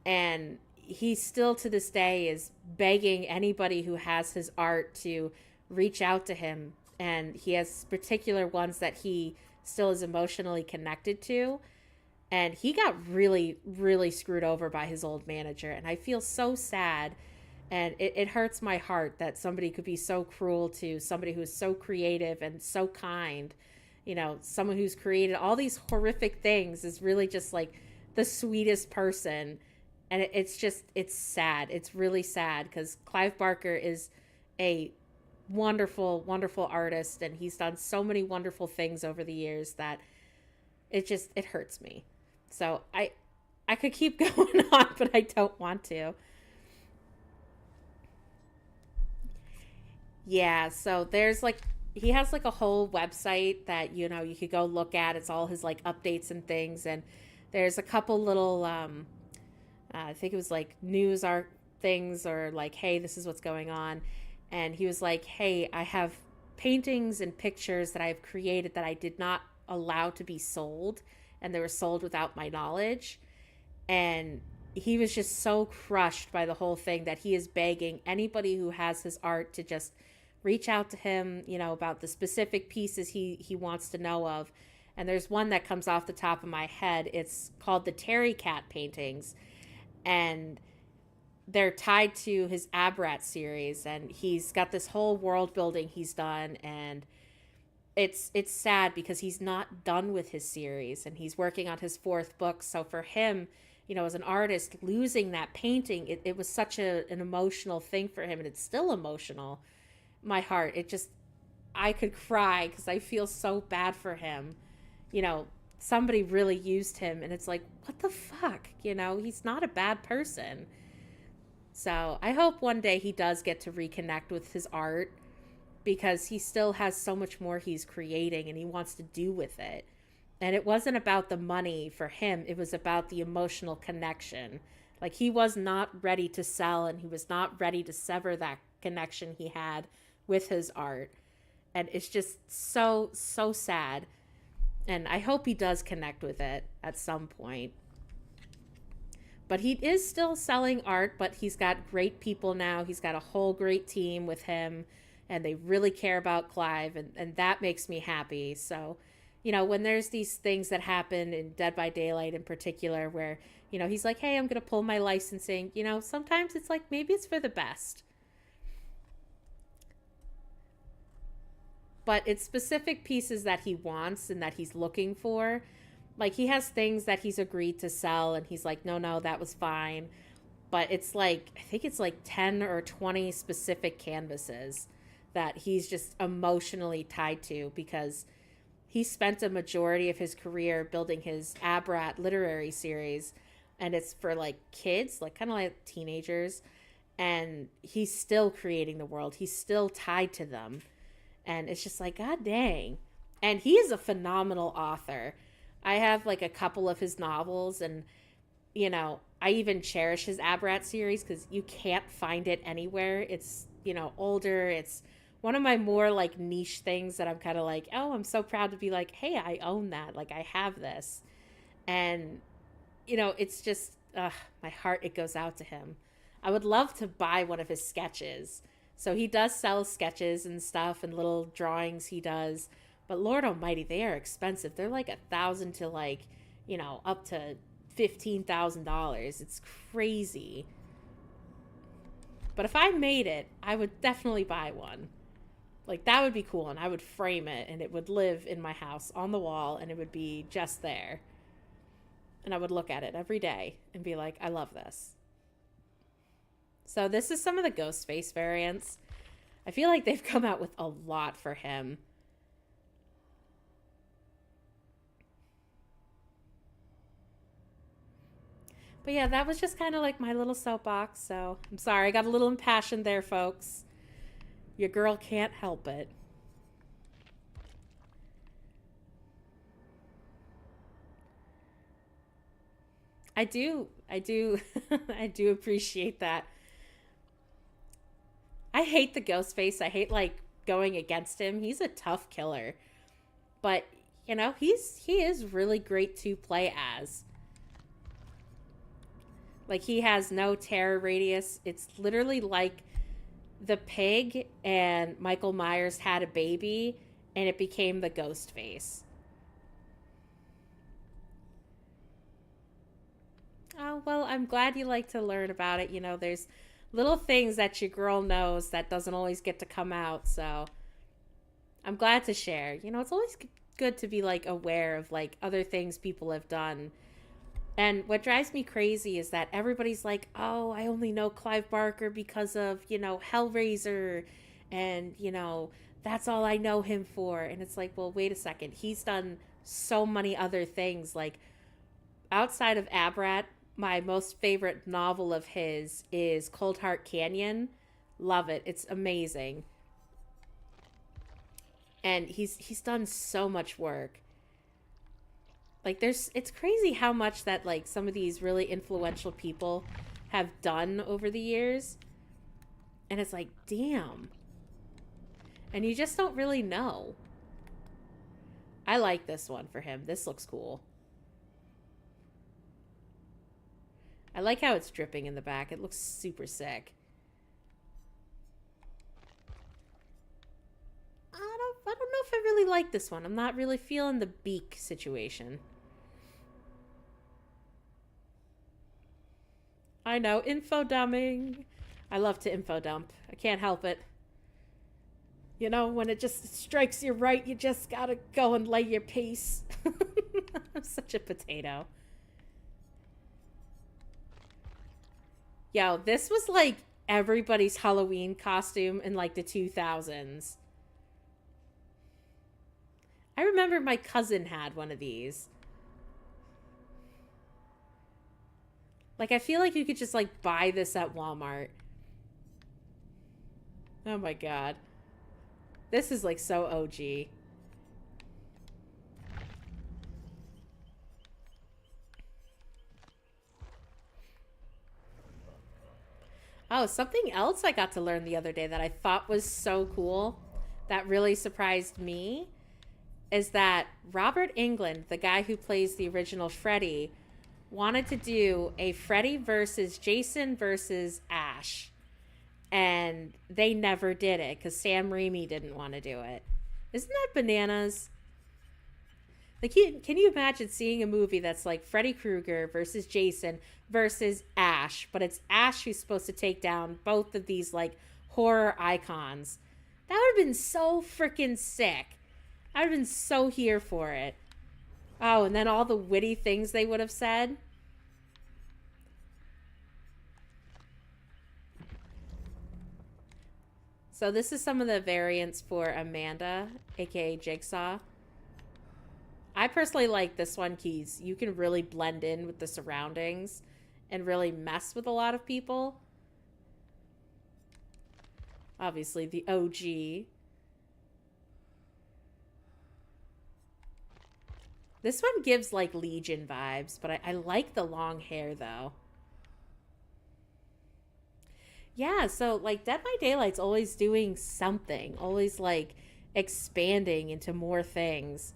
Speaker 1: And he still to this day is begging anybody who has his art to reach out to him. And he has particular ones that he still is emotionally connected to. And he got really, really screwed over by his old manager. And I feel so sad. And it hurts my heart that somebody could be so cruel to somebody who is so creative and so kind. Someone who's created all these horrific things is really just like the sweetest person. And it's sad. It's really sad, because Clive Barker is a wonderful, wonderful artist. And he's done so many wonderful things over the years that it hurts me. So I could keep going on, but I don't want to. Yeah, so there's like, he has like a whole website that, you could go look at. It's all his like updates and things. And there's a couple little, I think it was like news art things, or like, hey, this is what's going on. And he was like, hey, I have paintings and pictures that I've created that I did not allow to be sold, and they were sold without my knowledge. And he was just so crushed by the whole thing that he is begging anybody who has his art to just reach out to him, about the specific pieces he wants to know of. And there's one that comes off the top of my head. It's called the Terry Cat paintings, and they're tied to his Abrat series, and he's got this whole world building he's done. And it's sad because he's not done with his series, and he's working on his 4th book. So for him, as an artist, losing that painting, it was such an emotional thing for him, and it's still emotional. My heart, I could cry because I feel so bad for him. Somebody really used him, and it's like, what the fuck? He's not a bad person. So I hope one day he does get to reconnect with his art, because he still has so much more he's creating and he wants to do with it. And it wasn't about the money for him. It was about the emotional connection. Like, he was not ready to sell, and he was not ready to sever that connection he had with his art. And it's just so, so sad. And I hope he does connect with it at some point. But he is still selling art, but he's got great people now. He's got a whole great team with him, and they really care about Clive, and that makes me happy. So, when there's these things that happen in Dead by Daylight in particular, where, he's like, hey, I'm going to pull my licensing, sometimes it's like, maybe it's for the best. But it's specific pieces that he wants and that he's looking for. Like, he has things that he's agreed to sell, and he's like, no, that was fine. But it's like, I think it's like 10 or 20 specific canvases that he's just emotionally tied to, because he spent a majority of his career building his Abrat literary series, and it's for like kids, like kind of like teenagers. and he's still creating the world. He's still tied to them. And it's just like, God dang. And he is a phenomenal author. I have like a couple of his novels, and, you know, I even cherish his Abrat series because you can't find it anywhere. It's, you know, older. It's one of my more like niche things that I'm kind of like, oh, I'm so proud to be like, hey, I own that. Like, I have this. And, you know, it's just, my heart, it goes out to him. I would love to buy one of his sketches. So he does sell sketches and stuff and little drawings he does. But Lord Almighty, they are expensive. They're like $1,000 to like, you know, up to $15,000. It's crazy. But if I made it, I would definitely buy one. Like, that would be cool, and I would frame it, and it would live in my house on the wall, and it would be just there. And I would look at it every day and be like, I love this. So this is some of the Ghostface variants. I feel like they've come out with a lot for him. But yeah, that was just kind of like my little soapbox. So I'm sorry, I got a little impassioned there, folks. Your girl can't help it. I do, I do appreciate that. I hate the Ghostface. I hate like going against him. He's a tough killer, but you know he is really great to play as. Like, he has no terror radius. It's literally like the pig and Michael Myers had a baby, and it became the Ghostface. Oh, well, I'm glad you like to learn about it. You know, there's little things that your girl knows that doesn't always get to come out. So I'm glad to share. You know, it's always good to be like aware of like other things people have done. And what drives me crazy is that everybody's like, oh, I only know Clive Barker because of, you know, Hellraiser. And, you know, that's all I know him for. And it's like, well, wait a second. He's done so many other things. Like, outside of Abrat, my most favorite novel of his is Cold Heart Canyon. Love it. It's amazing. And he's done so much work. Like, it's crazy how much that like some of these really influential people have done over the years. And it's like, damn. And you just don't really know. I like this one for him. This looks cool. I like how it's dripping in the back. It looks super sick. I don't know if I really like this one. I'm not really feeling the beak situation. I know, info dumbing. I love to info dump. I can't help it. You know, when it just strikes you right, you just gotta go and lay your piece. I'm such a potato. Yo, this was like everybody's Halloween costume in like the 2000s. I remember my cousin had one of these. Like, I feel like you could just like buy this at Walmart. Oh my god. This is like so OG. Oh, something else I got to learn the other day that I thought was so cool, that really surprised me, is that Robert Englund, the guy who plays the original Freddy, wanted to do a Freddy versus Jason versus Ash. And they never did it because Sam Raimi didn't want to do it. Isn't that bananas? Like, can you imagine seeing a movie that's like Freddy Krueger versus Jason versus Ash, but it's Ash who's supposed to take down both of these like horror icons? That would have been so freaking sick. I would have been so here for it. Oh, and then all the witty things they would have said. So this is some of the variants for Amanda, aka Jigsaw. I personally like this one because you can really blend in with the surroundings and really mess with a lot of people. Obviously, the OG. This one gives like Legion vibes, but I like the long hair though. Yeah, so like Dead by Daylight's always doing something, always like expanding into more things.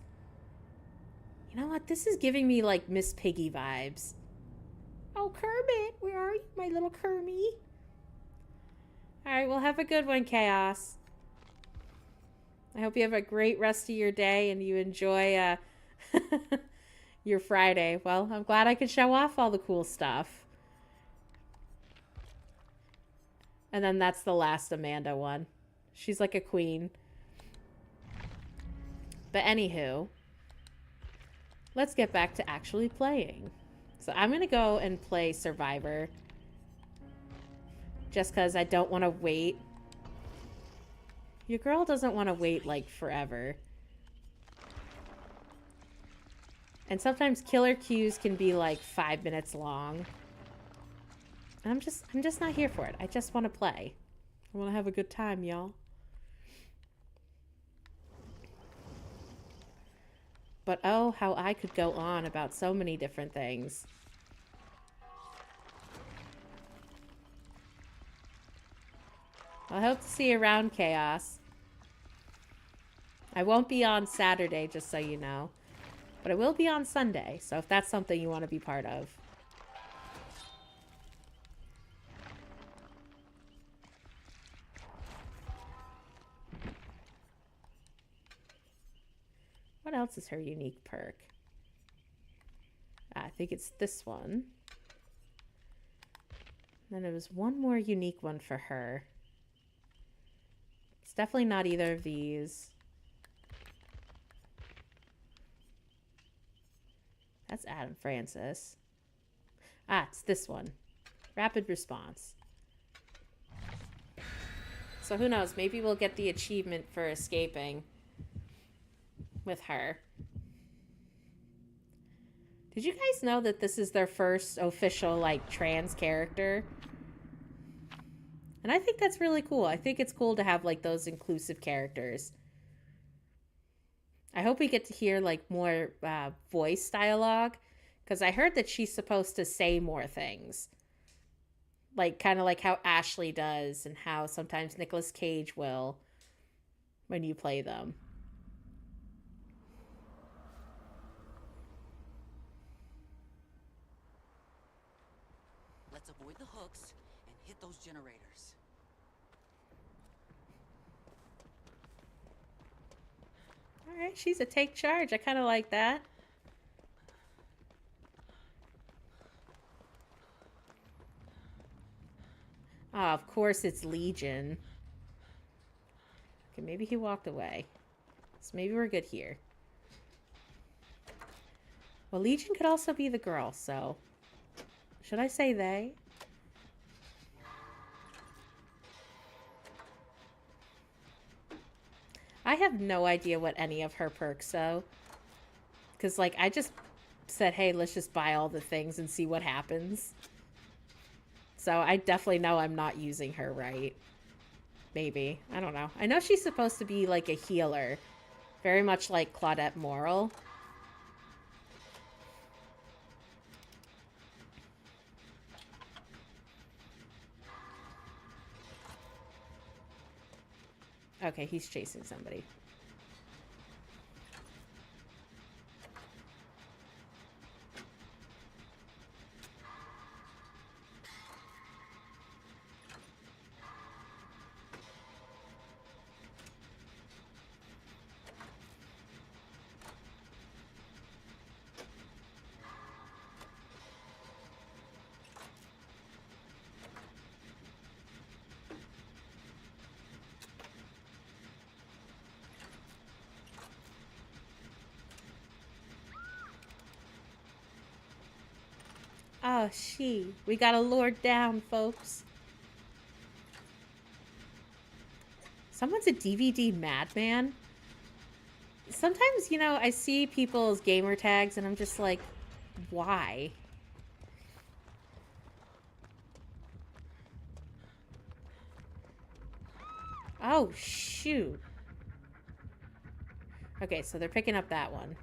Speaker 1: You know what? This is giving me like Miss Piggy vibes. Oh, Kermit, where are you, my little Kermie? All right, well, have a good one, Chaos. I hope you have a great rest of your day and you enjoy your Friday. Well, I'm glad I could show off all the cool stuff. And then that's the last Amanda one. She's like a queen. But anywho, let's get back to actually playing. So I'm going to go and play Survivor. Just because I don't want to wait. Your girl doesn't want to wait like forever. And sometimes killer queues can be like 5 minutes long. I'm just not here for it. I just want to play. I want to have a good time, y'all. But oh, how I could go on about so many different things. I hope to see you around, Chaos. I won't be on Saturday, just so you know. But I will be on Sunday, so if that's something you want to be part of. What else is her unique perk? I think it's this one. Then there was one more unique one for her. It's definitely not either of these. That's Adam Francis. Ah, it's this one. Rapid response. So who knows? Maybe we'll get the achievement for escaping with her. Did you guys know that this is their first official, like, trans character? And I think that's really cool. I think it's cool to have, like, those inclusive characters. I hope we get to hear, like, more voice dialogue. Because I heard that she's supposed to say more things. Like, kind of like how Ashley does. And how sometimes Nicolas Cage will. When you play them.
Speaker 2: Let's avoid the hooks and hit those generators.
Speaker 1: Alright, she's a take charge. I kind of like that. Oh, of course it's Legion. Okay, maybe he walked away. So maybe we're good here. Well, Legion could also be the girl, so... Should I say they? I have no idea what any of her perks though. Because, like, I just said, hey, let's just buy all the things and see what happens. So I definitely know I'm not using her right. Maybe. I don't know. I know she's supposed to be, like, a healer. Very much like Claudette Morrill. Okay, he's chasing somebody. Oh, we gotta lure down, folks. Someone's a DVD madman. Sometimes, you know, I see people's gamer tags and I'm just like, why? Oh, shoot. Okay, so they're picking up that one.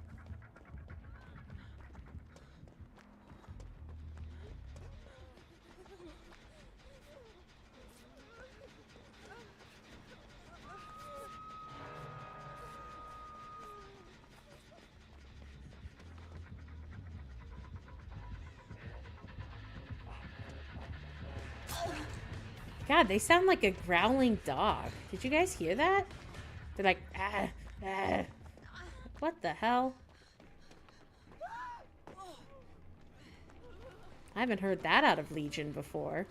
Speaker 1: God, they sound like a growling dog. Did you guys hear that? They're like, ah, ah. What the hell? I haven't heard that out of Legion before.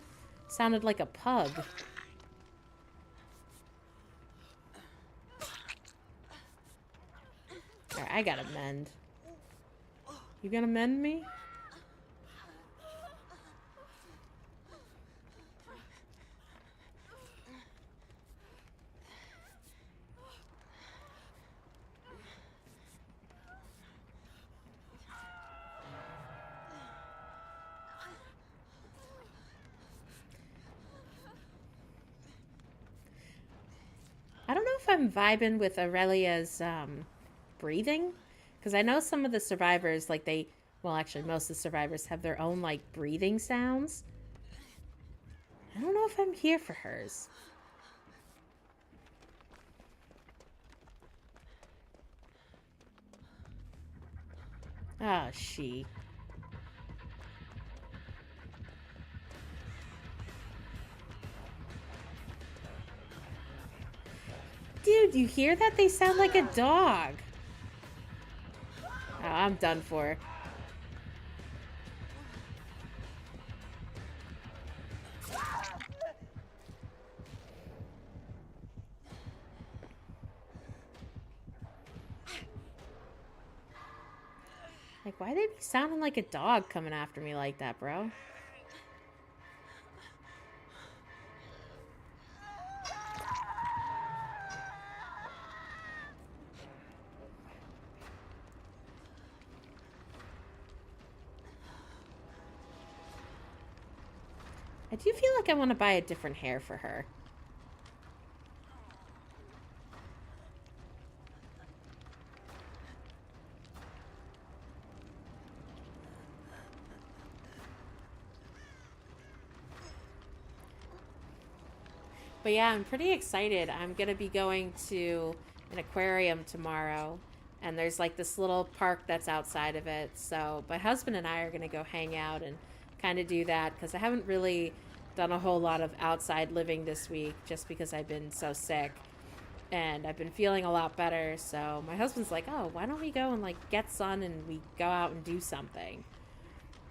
Speaker 1: Sounded like a pug. Alright, I gotta mend. You gonna mend me? I don't know if I'm vibing with Aurelia's breathing. Because I know some of the survivors, like they... Well, actually, most of the survivors have their own, like, breathing sounds. I don't know if I'm here for hers. Oh, she. Dude, you hear that? They sound like a dog. Oh, I'm done for. Like, why they be sounding like a dog coming after me like that, bro? I do feel like I want to buy a different hair for her. But yeah, I'm pretty excited. I'm going to be going to an aquarium tomorrow. And there's like this little park that's outside of it. So my husband and I are going to go hang out and kind of do that. Because I haven't really done a whole lot of outside living this week. Just because I've been so sick. And I've been feeling a lot better. So my husband's like, oh, why don't we go and like get sun and we go out and do something.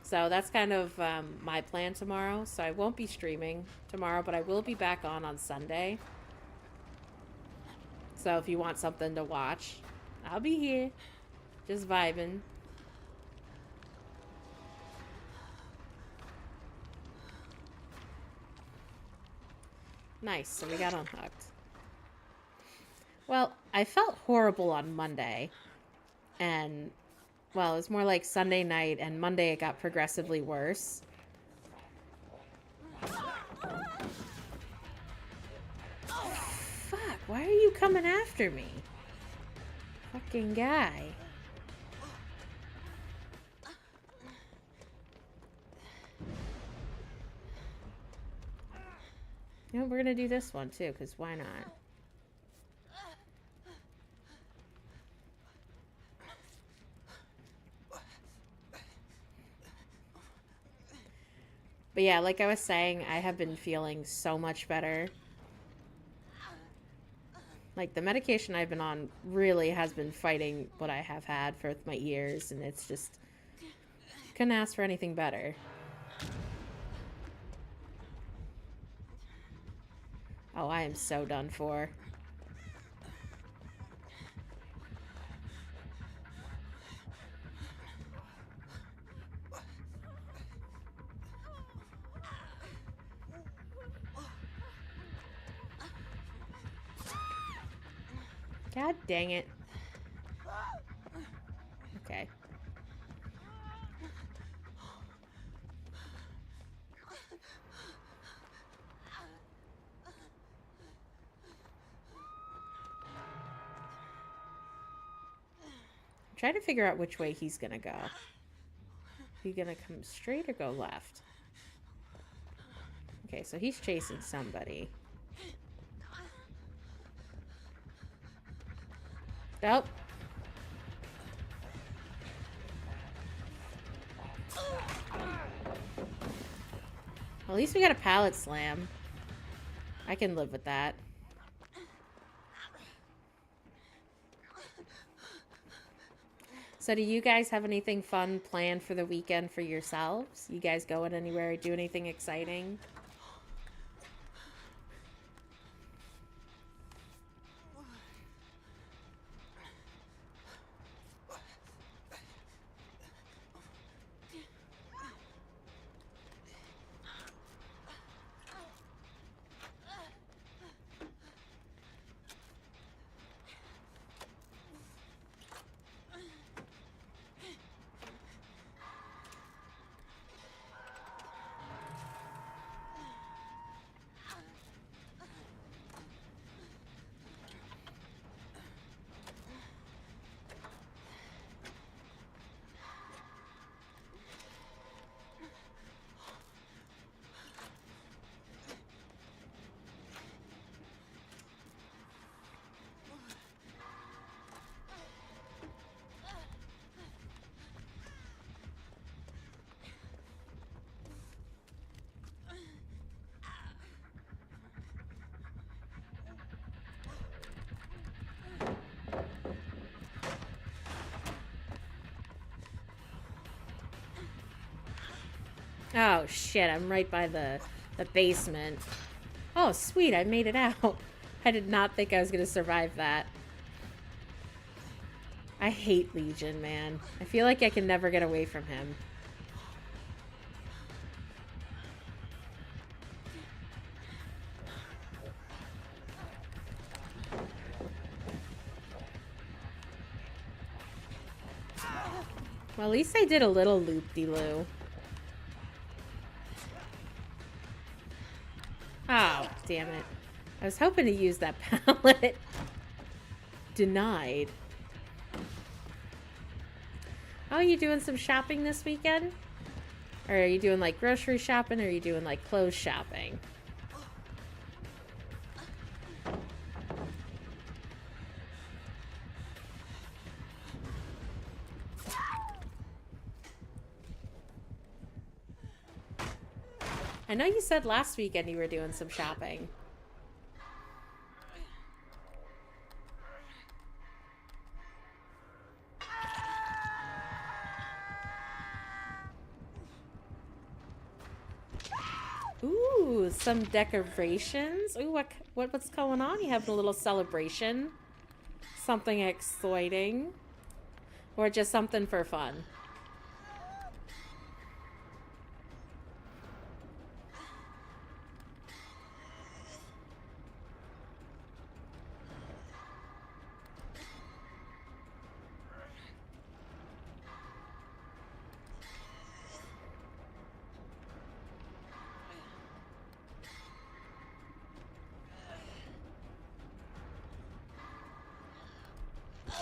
Speaker 1: So that's kind of my plan tomorrow. So I won't be streaming tomorrow, but I will be back on Sunday. So if you want something to watch, I'll be here. Just vibing. Nice, so we got unhooked. Well, I felt horrible on Monday. And... well, it was more like Sunday night, and Monday it got progressively worse. Fuck, why are you coming after me? Fucking guy. You know, we're gonna do this one too, because why not? But yeah, like I was saying, I have been feeling so much better. Like, the medication I've been on really has been fighting what I have had for my ears, and it's just... couldn't ask for anything better. Oh, I am so done for. God dang it. Okay. trying to figure out which way he's gonna go. Is he gonna come straight or go left? Okay, so he's chasing somebody. Oh. At least we got a pallet slam. I can live with that. So do you guys have anything fun planned for the weekend for yourselves? You guys going anywhere or do anything exciting? Oh shit, I'm right by the basement. Oh sweet, I made it out. I did not think I was gonna survive that. I hate Legion, man. I feel like I can never get away from him. Well, at least I did a little loop-de-loo. Oh, damn it. I was hoping to use that pallet. Denied. Oh, you doing some shopping this weekend? Or are you doing like grocery shopping or are you doing like clothes shopping? I know you said last weekend you were doing some shopping. Ooh, some decorations. Ooh, what's going on? You having a little celebration? Something exciting? Or just something for fun?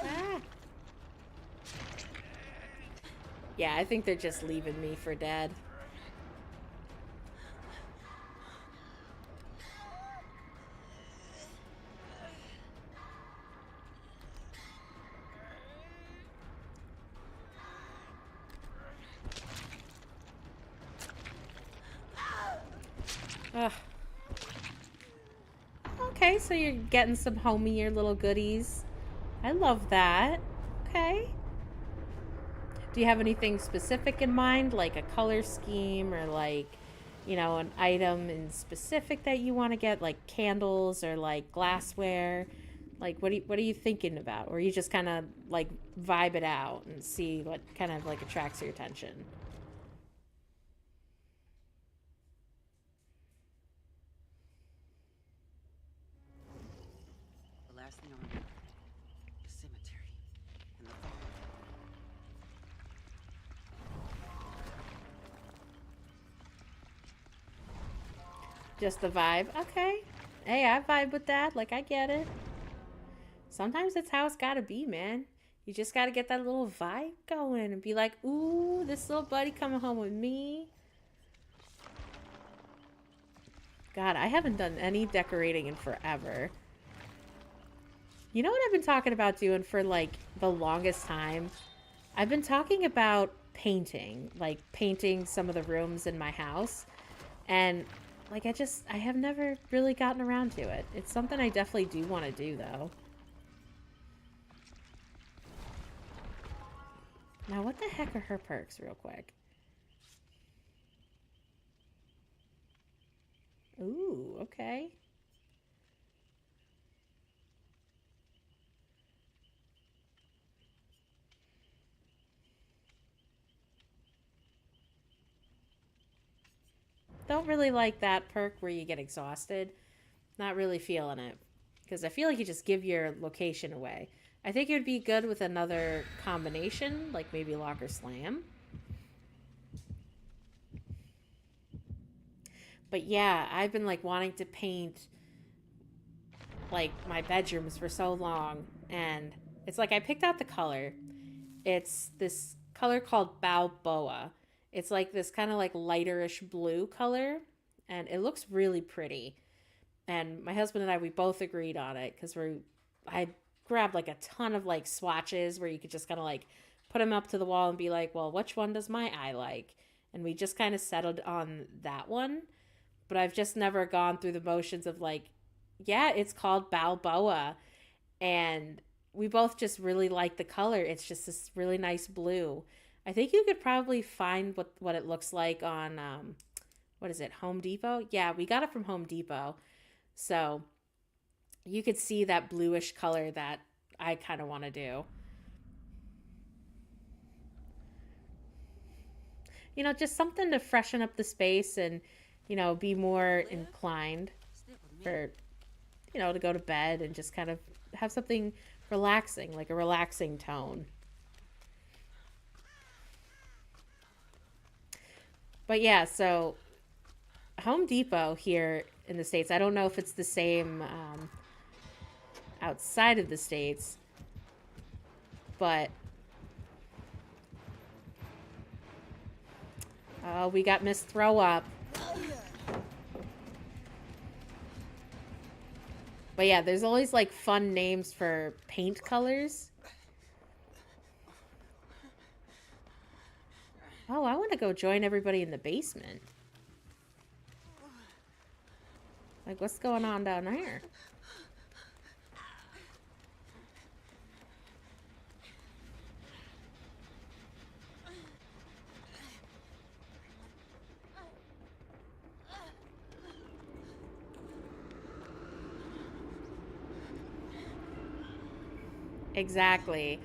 Speaker 1: Ah. Yeah, I think they're just leaving me for dead. Ugh. Okay, so you're getting some homier little goodies. I love that. Okay. Do you have anything specific in mind, like a color scheme or like, you know, an item in specific that you want to get, like candles or like glassware? Like, what are you thinking about? Or you just kind of like vibe it out and see what kind of like attracts your attention?
Speaker 2: The last thing I remember, the cemetery and the farm.
Speaker 1: Just the vibe. Okay. Hey, I vibe with that. Like, I get it. Sometimes it's how it's gotta be, man. You just got to get that little vibe going and be like, ooh, this little buddy coming home with me. God, I haven't done any decorating in forever. You know what I've been talking about doing for like the longest time? I've been talking about painting, like painting some of the rooms in my house. And like I have never really gotten around to it. It's something I definitely do want to do though. Now, what the heck are her perks, real quick? Ooh, okay. Don't really like that perk where you get exhausted. Not really feeling it. Because I feel like you just give your location away. I think it would be good with another combination, like maybe Lock or Slam. But yeah, I've been like wanting to paint like my bedrooms for so long, and it's like I picked out the color. It's this color called Balboa. It's like this kind of like lighterish blue color, and it looks really pretty. And my husband and I, we both agreed on it because I grabbed like a ton of like swatches where you could just kind of like put them up to the wall and be like, well, which one does my eye like? And we just kind of settled on that one. But I've just never gone through the motions of like, yeah, it's called Balboa. And we both just really like the color. It's just this really nice blue. I think you could probably find what it looks like on, what is it, Home Depot? Yeah, we got it from Home Depot. So you could see that bluish color that I kind of want to do. Just something to freshen up the space and, be more inclined
Speaker 2: Stick with me.
Speaker 1: for, to go to bed and just kind of have something relaxing, like a relaxing tone. But yeah, so Home Depot here in the States, I don't know if it's the same outside of the States, but we got Miss Throw Up. But yeah, there's always like fun names for paint colors. Oh, I want to go join everybody in the basement. Like, what's going on down there? Exactly.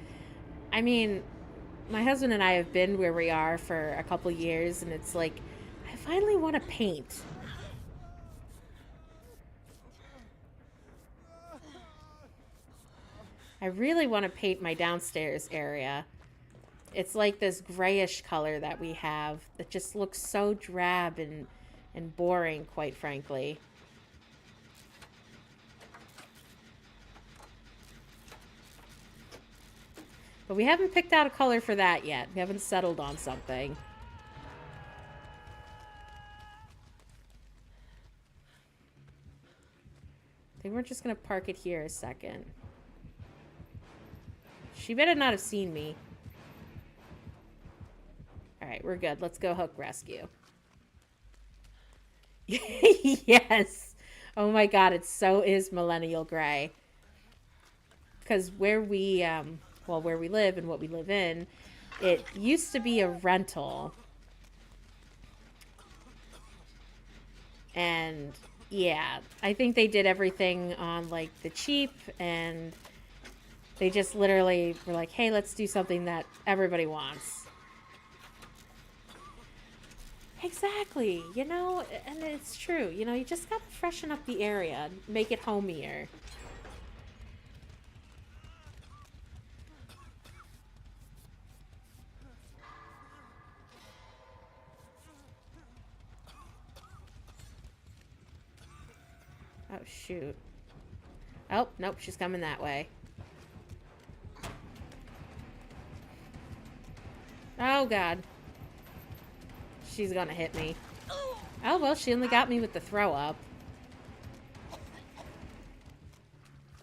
Speaker 1: I mean, my husband and I have been where we are for a couple years, and it's like, I finally want to paint. I really want to paint my downstairs area. It's like this grayish color that we have that just looks so drab and boring, quite frankly. But we haven't picked out a color for that yet. We haven't settled on something. I think we're just going to park it here a second. She better not have seen me. Alright, we're good. Let's go hook rescue. Yes! Oh my god, it so is millennial gray. Because where we live and what we live in, it used to be a rental. And yeah, I think they did everything on like the cheap, and they just literally were like, hey, let's do something that everybody wants. Exactly, and it's true. You just gotta freshen up the area, make it homier. Oh, shoot. Oh, nope, she's coming that way. Oh, God. She's gonna hit me. Oh, well, she only got me with the throw up.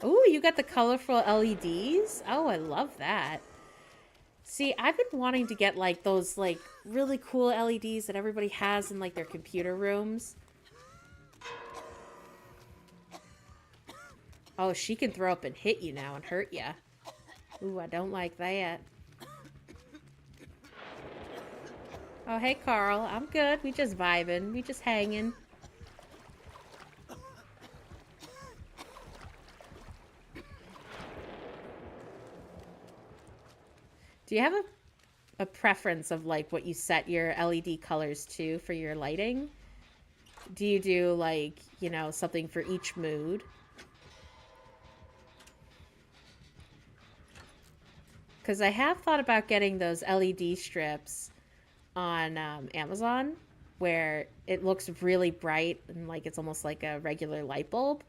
Speaker 1: Ooh, you got the colorful LEDs? Oh, I love that. See, I've been wanting to get, like, those, like, really cool LEDs that everybody has in, like, their computer rooms. Oh, she can throw up and hit you now and hurt you. Ooh, I don't like that. Oh, hey, Carl. I'm good. We just vibing. We just hanging. Do you have a preference of, like, what you set your LED colors to for your lighting? Do you do, like, you know, something for each mood? Because I have thought about getting those LED strips on Amazon where it looks really bright and like it's almost like a regular light bulb.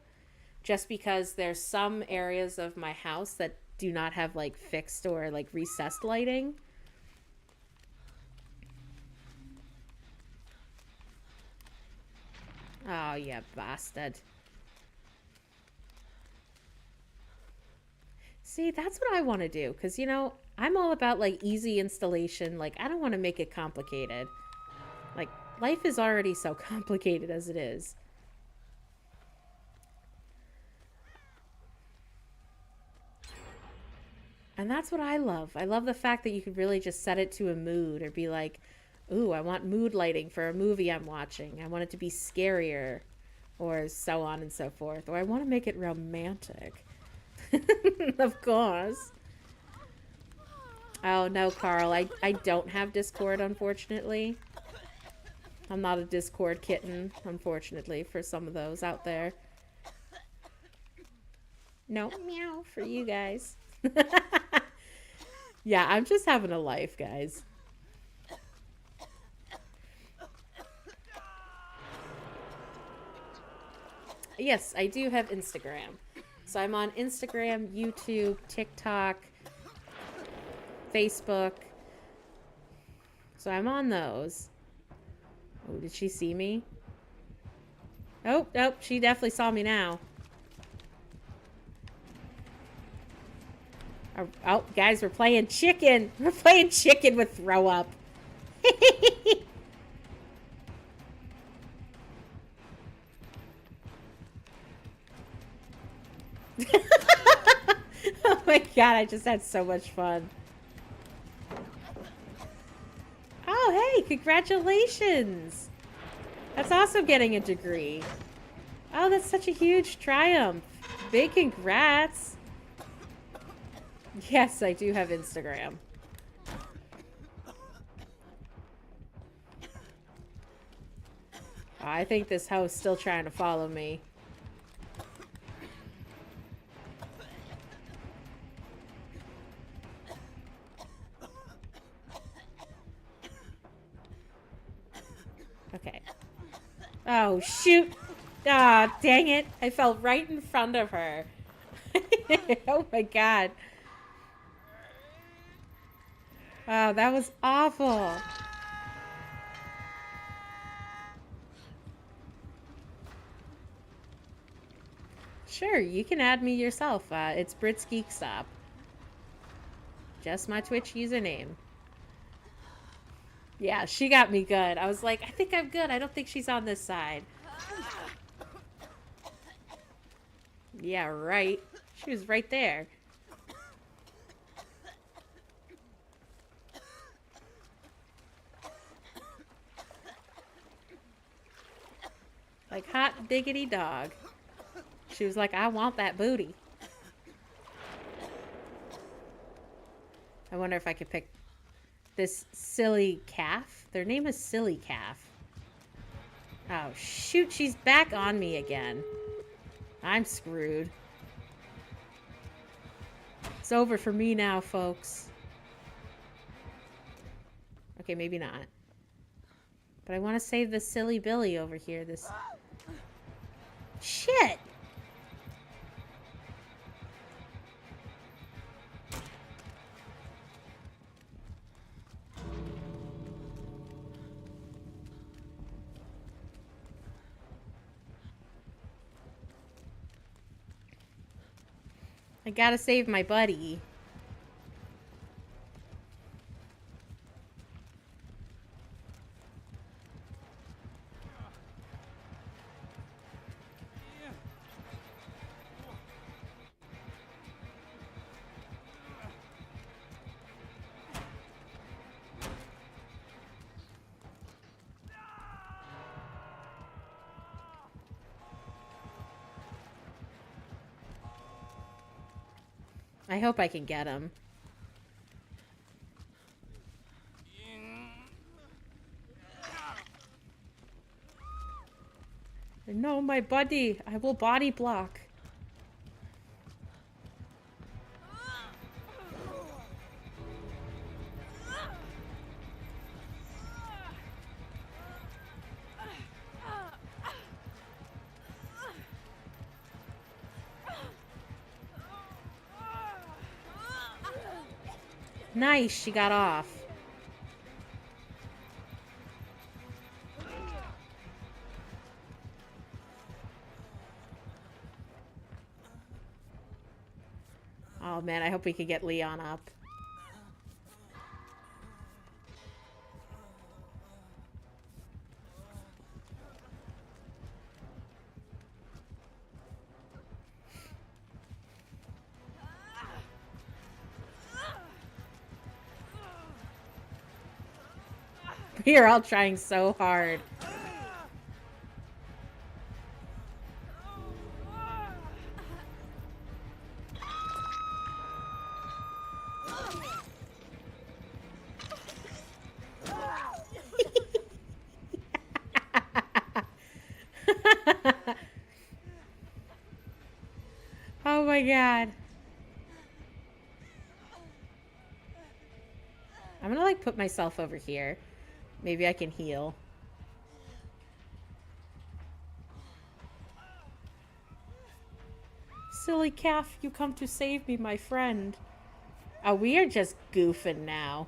Speaker 1: Just because there's some areas of my house that do not have like fixed or like recessed lighting. Oh, yeah, bastard. See, that's what I want to do. Because, you know, I'm all about, like, easy installation. Like, I don't want to make it complicated. Like, life is already so complicated as it is. And that's what I love. I love the fact that you could really just set it to a mood or be like, ooh, I want mood lighting for a movie I'm watching. I want it to be scarier or so on and so forth. Or I want to make it romantic. Of course. Oh, no, Carl. I don't have Discord, unfortunately. I'm not a Discord kitten, unfortunately, for some of those out there. No, meow for you guys. Yeah, I'm just having a life, guys. Yes, I do have Instagram. So I'm on Instagram, YouTube, TikTok, Facebook. So I'm on those. Oh, did she see me? Oh, oh, she definitely saw me now. Oh, guys, we're playing chicken. We're playing chicken with throw up. Oh my god, I just had so much fun. Oh, hey, congratulations. That's awesome getting a degree. Oh, that's such a huge triumph. Big congrats. Yes, I do have Instagram. I think this hoe's still trying to follow me. Okay. Oh, shoot. Ah, oh, dang it. I fell right in front of her. Oh my god. Oh, that was awful. Sure, you can add me yourself. It's Britsgeekstop. Just my Twitch username. Yeah, she got me good. I was like, I think I'm good. I don't think she's on this side. Yeah, right. She was right there. Like, hot diggity dog. She was like, I want that booty. I wonder if I could pick this silly calf. Their name is Silly Calf. Oh, shoot. She's back on me again. I'm screwed. It's over for me now, folks. Okay, maybe not. But I want to save this silly Billy over here. This... Shit! I gotta save my buddy. I hope I can get him. No, my buddy. I will body block. Nice, she got off. Oh man, I hope we can get Leon up. We are all trying so hard. Oh my god. I'm gonna like put myself over here. Maybe I can heal. Silly calf, you come to save me, my friend. Oh, we are just goofing now.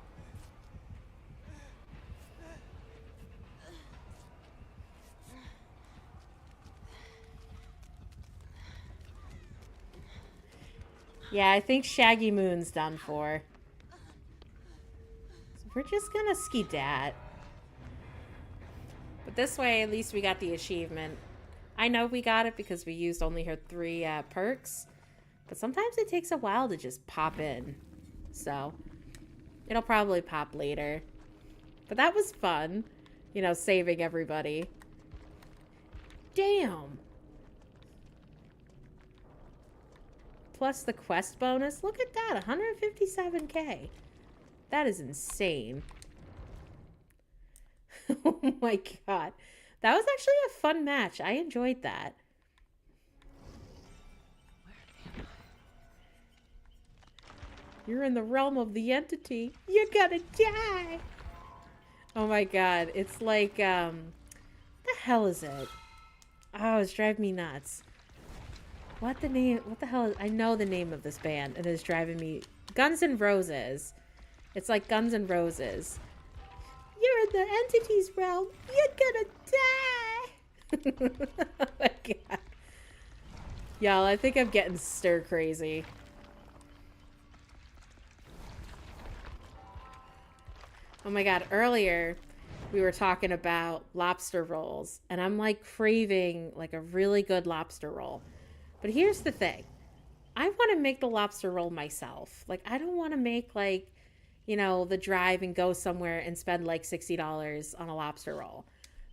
Speaker 1: Yeah, I think Shaggy Moon's done for. So we're just gonna skedat. But this way, at least we got the achievement. I know we got it because we used only her 3 perks. But sometimes it takes a while to just pop in. So, it'll probably pop later. But that was fun. You know, saving everybody. Damn! Plus the quest bonus. Look at that, 157k. That is insane. Oh my god. That was actually a fun match. I enjoyed that. You're in the realm of the entity. You're gonna die. Oh my god. It's like, what the hell is it? Oh, it's driving me nuts. What the hell is, I know the name of this band and it's driving me, Guns N' Roses. It's like Guns N' Roses. You're in the entity's realm. You're gonna die. Oh my god. Y'all, I think I'm getting stir crazy. Oh my god, earlier we were talking about lobster rolls and I'm like craving like a really good lobster roll. But here's the thing. I want to make the lobster roll myself. Like, I don't want to make, like, you know, the drive and go somewhere and spend, like, $60 on a lobster roll.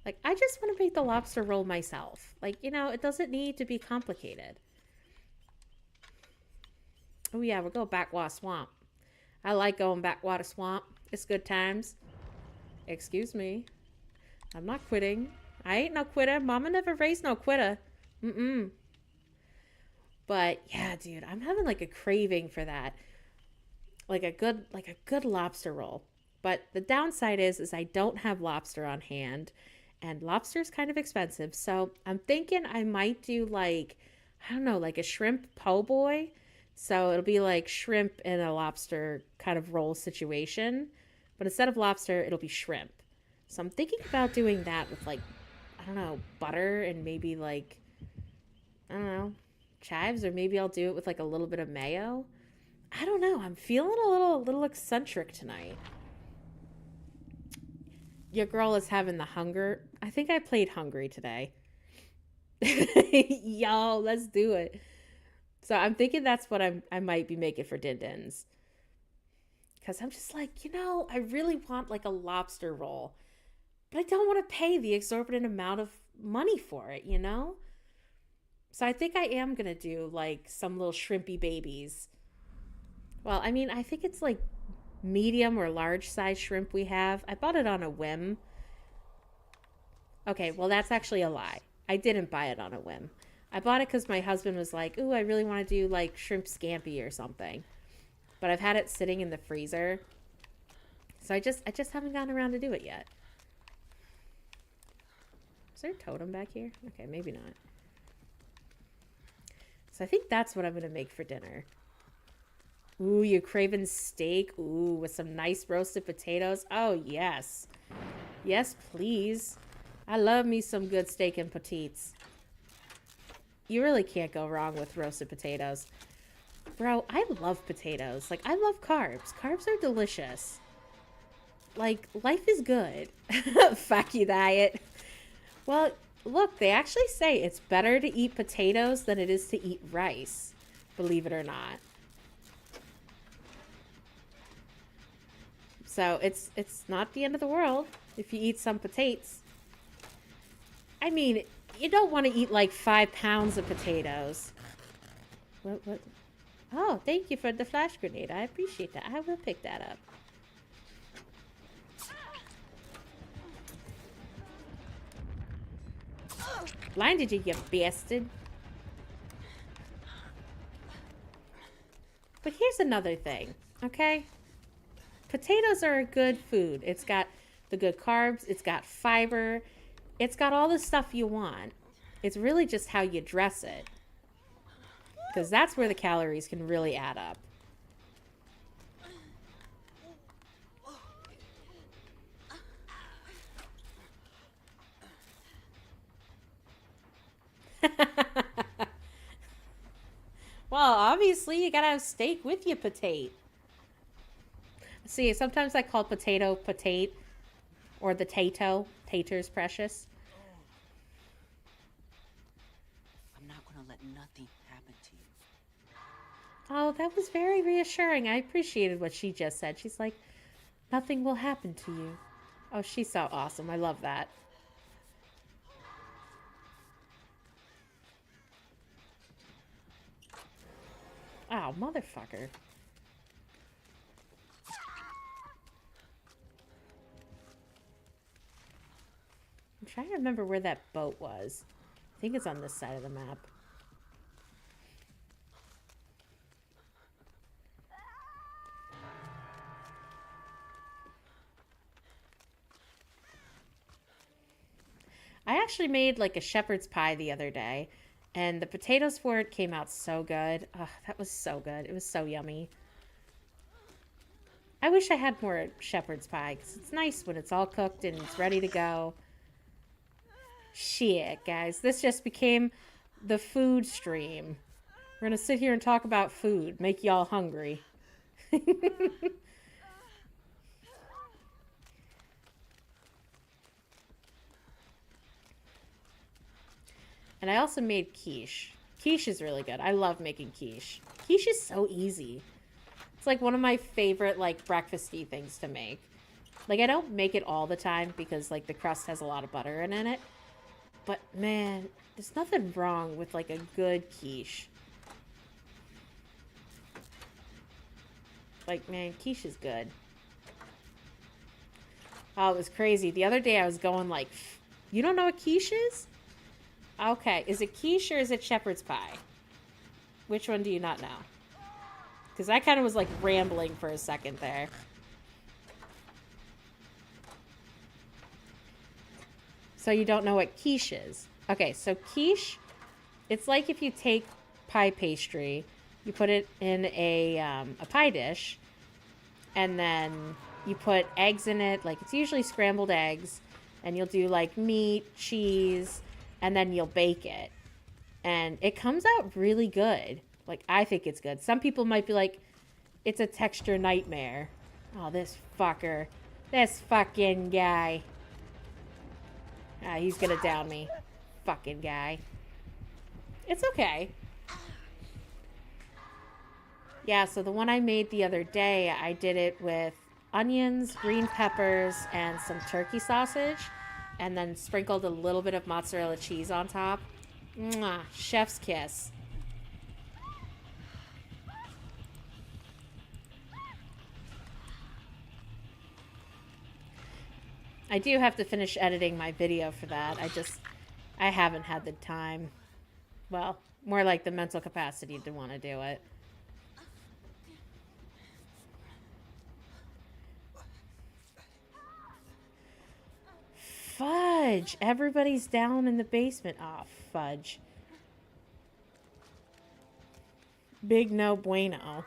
Speaker 1: Like, I just want to make the lobster roll myself. Like, you know, it doesn't need to be complicated. Oh, yeah, we'll go Backwater Swamp. I like going Backwater Swamp. It's good times. Excuse me. I'm not quitting. I ain't no quitter. Mama never raised no quitter. Mm-mm. But yeah, dude, I'm having like a craving for that. Like a good lobster roll. But the downside is I don't have lobster on hand and lobster is kind of expensive. So I'm thinking I might do like, I don't know, like a shrimp po' boy. So it'll be like shrimp in a lobster kind of roll situation. But instead of lobster, it'll be shrimp. So I'm thinking about doing that with like, I don't know, butter and maybe like, I don't know, chives, or maybe I'll do it with like a little bit of mayo. I don't know. I'm feeling a little eccentric tonight. Your girl is having the hunger. I think I played hungry today. Y'all, let's do it. So I'm thinking that's what I might be making for Din Dins. Because I'm just like, I really want like a lobster roll. But I don't want to pay the exorbitant amount of money for it, So I think I am going to do like some little shrimpy babies. Well, I mean, I think it's like medium or large size shrimp we have. I bought it on a whim. Okay, well, that's actually a lie. I didn't buy it on a whim. I bought it because my husband was like, ooh, I really want to do like shrimp scampi or something. But I've had it sitting in the freezer. So I just haven't gotten around to do it yet. Is there a totem back here? Okay, maybe not. So I think that's what I'm going to make for dinner. Ooh, you craving steak? Ooh, with some nice roasted potatoes? Oh, yes. Yes, please. I love me some good steak and petites. You really can't go wrong with roasted potatoes. Bro, I love potatoes. Like, I love carbs. Carbs are delicious. Like, life is good. Fuck you, diet. Well, look, they actually say it's better to eat potatoes than it is to eat rice. Believe it or not. So it's not the end of the world if you eat some potatoes. I mean, you don't want to eat like 5 pounds of potatoes. What? Oh, thank you for the flash grenade. I appreciate that. I will pick that up. Blinded you, you bastard. But here's another thing, okay? Potatoes are a good food. It's got the good carbs. It's got fiber. It's got all the stuff you want. It's really just how you dress it. Because that's where the calories can really add up. Well, obviously, you gotta have steak with your potato. See, sometimes I call potato potate, or the tato. Tater's precious.
Speaker 2: I'm not gonna let nothing happen to you.
Speaker 1: Oh, that was very reassuring. I appreciated what she just said. She's like, nothing will happen to you. Oh, she's so awesome. I love that. Oh, motherfucker. I'm trying to remember where that boat was. I think it's on this side of the map. I actually made like a shepherd's pie the other day, and the potatoes for it came out so good. Oh, that was so good. It was so yummy. I wish I had more shepherd's pie, because it's nice when it's all cooked and it's ready to go. Shit, guys. This just became the food stream. We're going to sit here and talk about food. Make y'all hungry. And I also made quiche. Quiche is really good. I love making quiche. Quiche is so easy. It's like one of my favorite like breakfasty things to make. Like I don't make it all the time because like the crust has a lot of butter in it. But man, there's nothing wrong with like a good quiche. Like man, quiche is good. Oh, it was crazy. The other day I was going like, you don't know what quiche is? Okay, is it quiche or is it shepherd's pie? Which one do you not know? Because I kind of was like rambling for a second there. So you don't know what quiche is. Okay, so quiche, it's like if you take pie pastry, you put it in a pie dish, and then you put eggs in it. Like it's usually scrambled eggs, and you'll do like meat, cheese, and then you'll bake it. And it comes out really good. Like, I think it's good. Some people might be like, it's a texture nightmare. Oh, this fucker. This fucking guy. Ah, he's gonna down me. Fucking guy. It's okay. Yeah, so the one I made the other day, I did it with onions, green peppers, and some turkey sausage. And then sprinkled a little bit of mozzarella cheese on top. Mwah, chef's kiss. I do have to finish editing my video for that. I haven't had the time. Well, more like the mental capacity to want to do it. Fudge! Everybody's down in the basement. Aw, fudge. Big no bueno.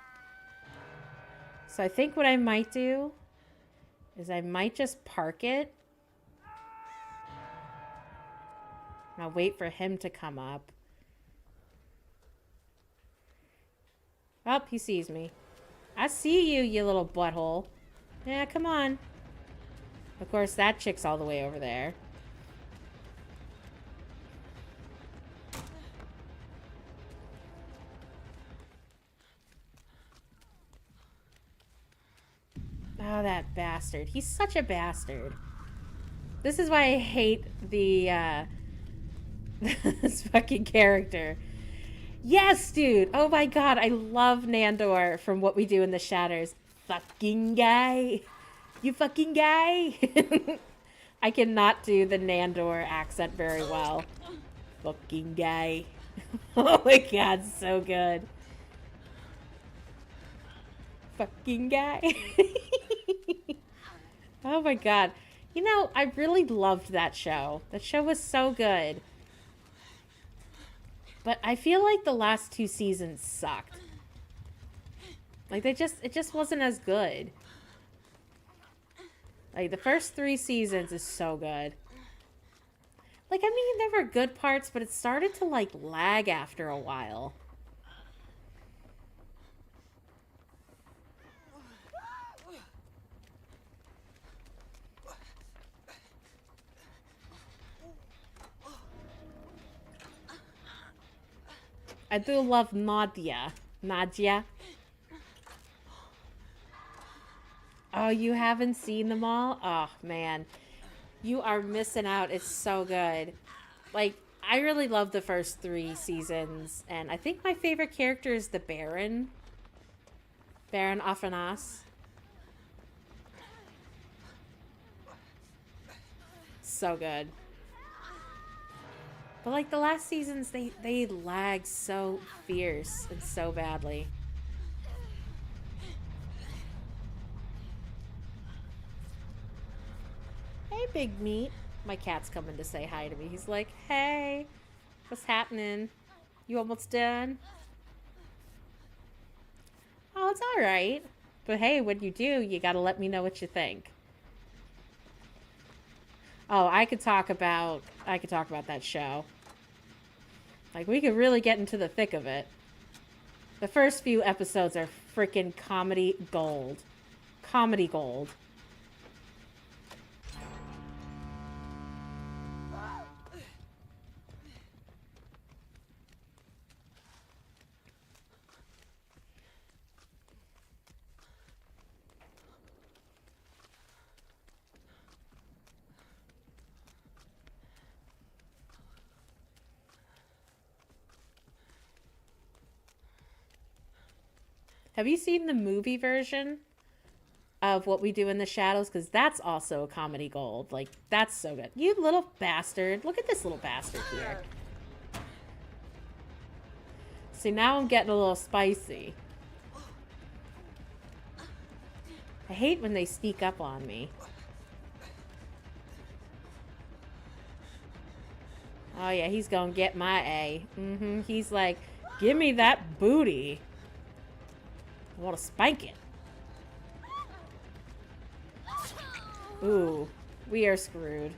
Speaker 1: So I think what I might do is I might just park it. And I'll wait for him to come up. Oh, he sees me. I see you, you little butthole. Yeah, come on. Of course, that chick's all the way over there. Oh, that bastard. He's such a bastard. This is why I hate the, this fucking character. Yes, dude! Oh my god, I love Nandor from What We Do in the Shadows. Fucking guy! You fucking guy! I cannot do the Nandor accent very well. Fucking guy. Oh my god, so good. Fucking guy. Oh my god. You know, I really loved that show. That show was so good. But I feel like the last 2 seasons sucked. Like, it just wasn't as good. Like, the first 3 seasons is so good. Like, I mean, there were good parts, but it started to, like, lag after a while. I do love Nadia. Nadia. Oh, you haven't seen them all? Oh, man. You are missing out. It's so good. Like, I really love the first 3 seasons. And I think my favorite character is the Baron. Baron Afanas. So good. But, like, the last seasons, they lag so fierce and so badly. Hey, Big Meat. My cat's coming to say hi to me. He's like, hey, what's happening? You almost done? Oh, it's alright. But hey, when you do, you gotta let me know what you think. Oh, I could talk about that show. Like, we could really get into the thick of it. The first few episodes are freaking comedy gold. Comedy gold. Have you seen the movie version of What We Do in the Shadows? Because that's also a comedy gold. Like, that's so good. You little bastard. Look at this little bastard here. See, now I'm getting a little spicy. I hate when they sneak up on me. Oh, yeah, he's gonna get my A. He's like, give me that booty. I want to spank it. Ooh, we are screwed.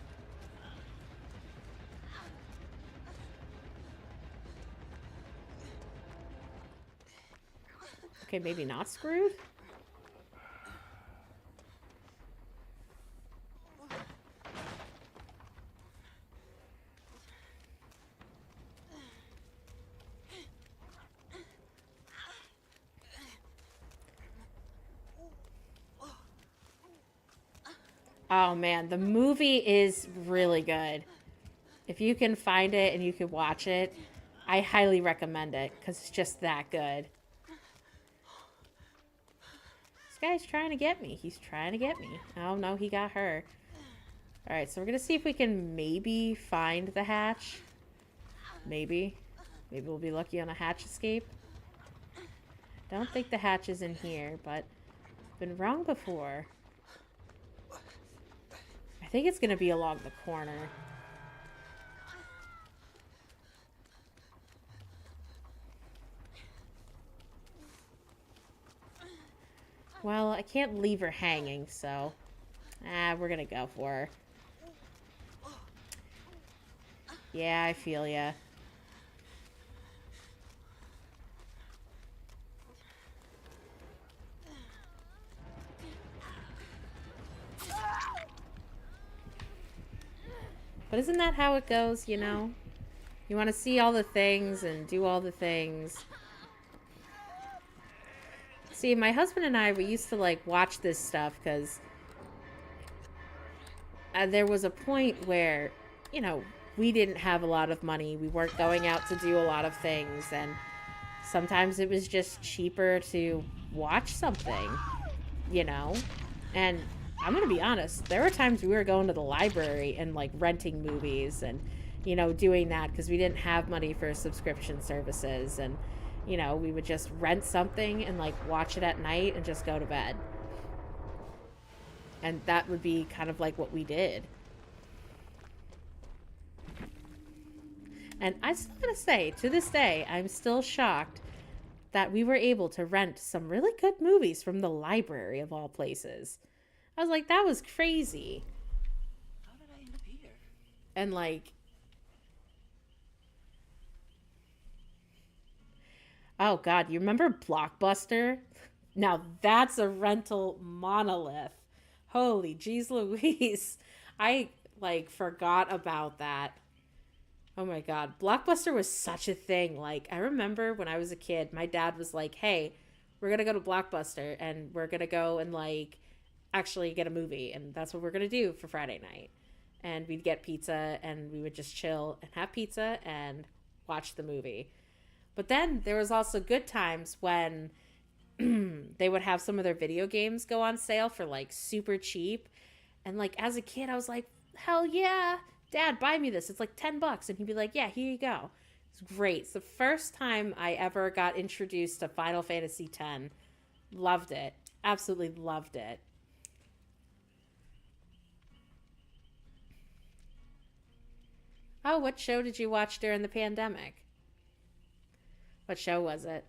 Speaker 1: Okay, maybe not screwed. Oh man, the movie is really good. If you can find it and you can watch it, I highly recommend it because it's just that good. This guy's trying to get me. He's trying to get me. Oh no, he got her. Alright, so we're going to see if we can maybe find the hatch. Maybe. Maybe we'll be lucky on a hatch escape. Don't think the hatch is in here, but I've been wrong before. I think it's going to be along the corner. Well, I can't leave her hanging, so... we're gonna go for her. Yeah, I feel ya. But isn't that how it goes, you know? You want to see all the things and do all the things. See, my husband and I, we used to, like, watch this stuff because there was a point where, you know, we didn't have a lot of money. We weren't going out to do a lot of things. And sometimes it was just cheaper to watch something, you know? And I'm going to be honest. There were times we were going to the library and, like, renting movies and, you know, doing that because we didn't have money for subscription services. And, you know, we would just rent something and, like, watch it at night and just go to bed. And that would be kind of like what we did. And I'm still going to say, to this day, I'm still shocked that we were able to rent some really good movies from the library of all places. I was like, that was crazy.
Speaker 2: How did I end up here?
Speaker 1: And like... Oh, God, you remember Blockbuster? Now, that's a rental monolith. Holy jeez Louise. I, like, forgot about that. Oh, my God. Blockbuster was such a thing. Like, I remember when I was a kid, my dad was like, hey, we're going to go to Blockbuster, and we're going to go and, like, actually get a movie. And that's what we're going to do for Friday night. And we'd get pizza, and we would just chill and have pizza and watch the movie. But then there was also good times when they would have some of their video games go on sale for like super cheap. And like as a kid, I was like, hell yeah, Dad, buy me this. It's like $10. And he'd be like, yeah, here you go. It's great. It's the first time I ever got introduced to Final Fantasy X. Loved it. Absolutely loved it. Oh, what show did you watch during the pandemic? What show was it?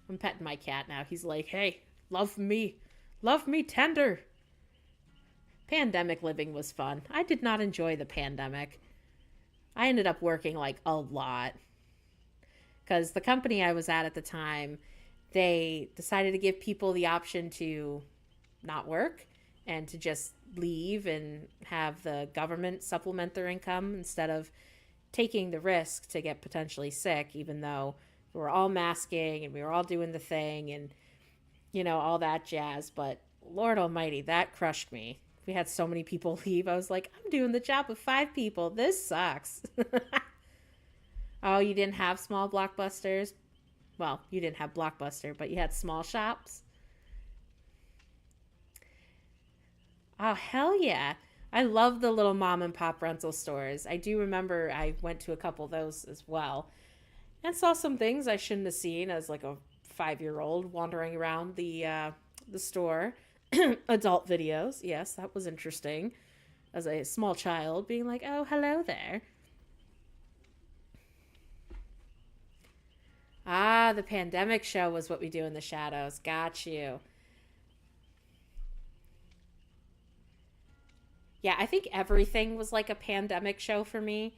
Speaker 1: I'm petting my cat now. He's like, hey, love me. Love me tender. Pandemic living was fun. I did not enjoy the pandemic. I ended up working like a lot. Because the company I was at the time, they decided to give people the option to not work and to just leave and have the government supplement their income instead of taking the risk to get potentially sick, even though we were all masking and we were all doing the thing and, you know, all that jazz. But Lord Almighty, that crushed me. We had so many people leave. I was like, I'm doing the job of 5 people. This sucks. Oh, you didn't have small Blockbusters? Well, you didn't have Blockbuster, but you had small shops? Oh, hell yeah. I love the little mom and pop rental stores. I do remember I went to a couple of those as well. And saw some things I shouldn't have seen as like a 5-year-old wandering around the store. Adult videos. Yes, that was interesting. As a small child being like, oh, hello there. Ah, the pandemic show was What We Do in the Shadows. Got you. Yeah, I think everything was like a pandemic show for me.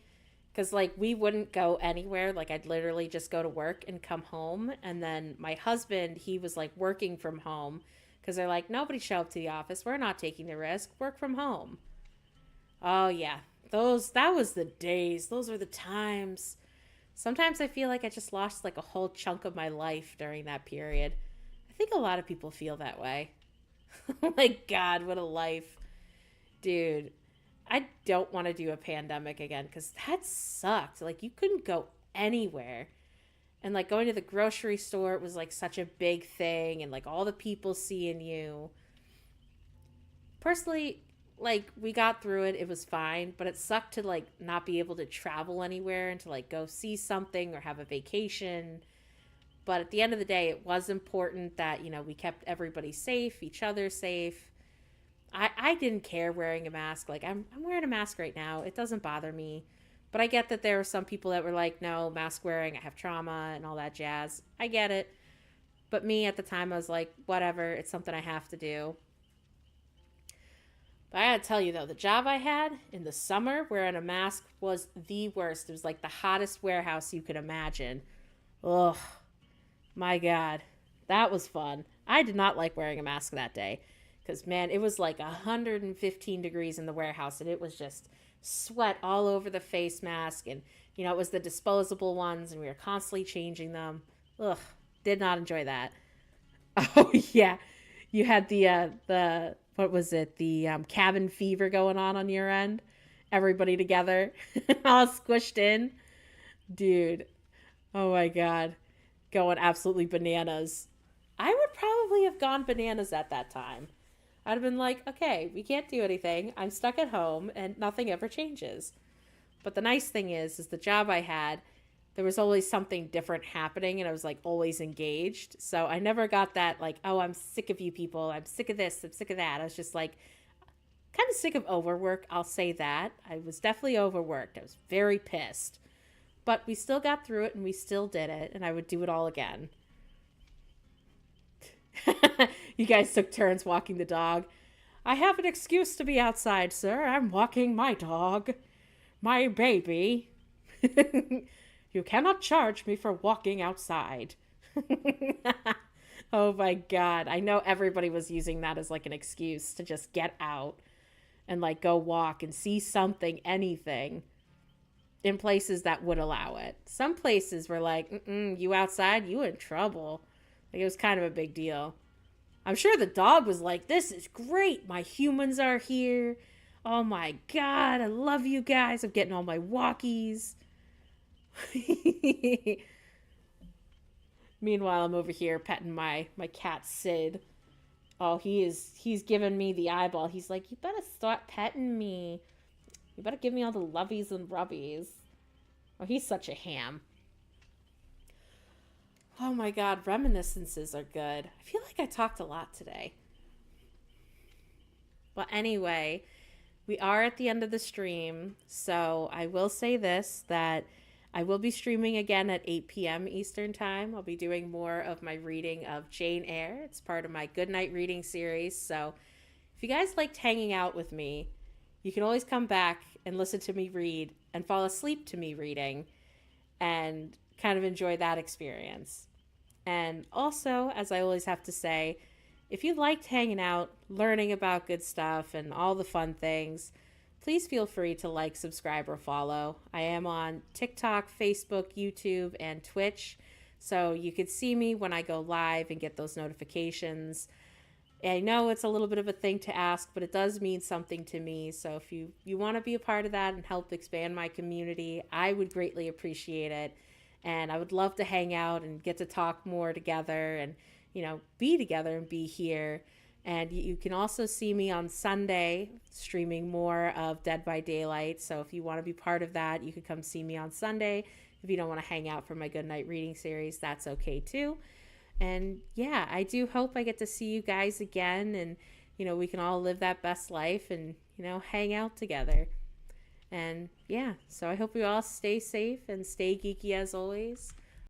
Speaker 1: Because, like, we wouldn't go anywhere. Like, I'd literally just go to work and come home. And then my husband, he was like working from home because they're like, nobody show up to the office. We're not taking the risk. Work from home. Oh, yeah. That was the days. Those were the times. Sometimes I feel like I just lost like a whole chunk of my life during that period. I think a lot of people feel that way. Oh my God, what a life. Dude, I don't want to do a pandemic again because that sucked. Like, you couldn't go anywhere. And, like, going to the grocery store, it was, like, such a big thing. And, like, all the people seeing you. Personally, like, we got through it. It was fine. But it sucked to, like, not be able to travel anywhere and to, like, go see something or have a vacation. But at the end of the day, it was important that, we kept everybody safe, each other safe. I didn't care wearing a mask. Like, I'm wearing a mask right now. It doesn't bother me. But I get that there were some people that were like, no, mask wearing, I have trauma and all that jazz. I get it. But me at the time, I was like, whatever. It's something I have to do. But I gotta tell you, though, the job I had in the summer wearing a mask was the worst. It was like the hottest warehouse you could imagine. Ugh. My God. That was fun. I did not like wearing a mask that day. Because, man, it was like 115 degrees in the warehouse, and it was just sweat all over the face mask. And, it was the disposable ones, and we were constantly changing them. Ugh, did not enjoy that. Oh, yeah. You had what was it? The cabin fever going on your end. Everybody together, all squished in. Dude, oh my God. Going absolutely bananas. I would probably have gone bananas at that time. I'd have been like, okay, we can't do anything. I'm stuck at home and nothing ever changes. But the nice thing is the job I had, there was always something different happening and I was like always engaged. So I never got that like, oh, I'm sick of you people. I'm sick of this. I'm sick of that. I was just like kind of sick of overwork. I'll say that. I was definitely overworked. I was very pissed. But we still got through it and we still did it. And I would do it all again. You guys took turns walking the dog. I have an excuse to be outside, sir. I'm walking my dog. My baby. You cannot charge me for walking outside. Oh my God. I know everybody was using that as like an excuse to just get out and like go walk and see something, anything in places that would allow it. Some places were like, you outside, you in trouble. Like, it was kind of a big deal. I'm sure the dog was like, this is great. My humans are here. Oh my God, I love you guys. I'm getting all my walkies. Meanwhile, I'm over here petting my cat Sid. Oh, he's giving me the eyeball. He's like, you better start petting me. You better give me all the lovies and rubbies. Oh, he's such a ham. Oh my God, reminiscences are good. I feel like I talked a lot today. Well, anyway, we are at the end of the stream. So I will say this, that I will be streaming again at 8 p.m. Eastern Time. I'll be doing more of my reading of Jane Eyre. It's part of my Good Night reading series. So if you guys liked hanging out with me, you can always come back and listen to me read and fall asleep to me reading and kind of enjoy that experience. And also, as I always have to say, if you liked hanging out, learning about good stuff and all the fun things, please feel free to like, subscribe, or follow. I am on TikTok, Facebook, YouTube, and Twitch, so you could see me when I go live and get those notifications. I know it's a little bit of a thing to ask, but it does mean something to me. So if you want to be a part of that and help expand my community, I would greatly appreciate it. And I would love to hang out and get to talk more together and, be together and be here. And you can also see me on Sunday streaming more of Dead by Daylight. So if you want to be part of that, you could come see me on Sunday. If you don't want to hang out for my Good Night reading series, that's okay too. And yeah, I do hope I get to see you guys again and, we can all live that best life and, hang out together. And yeah, so I hope you all stay safe and stay geeky as always.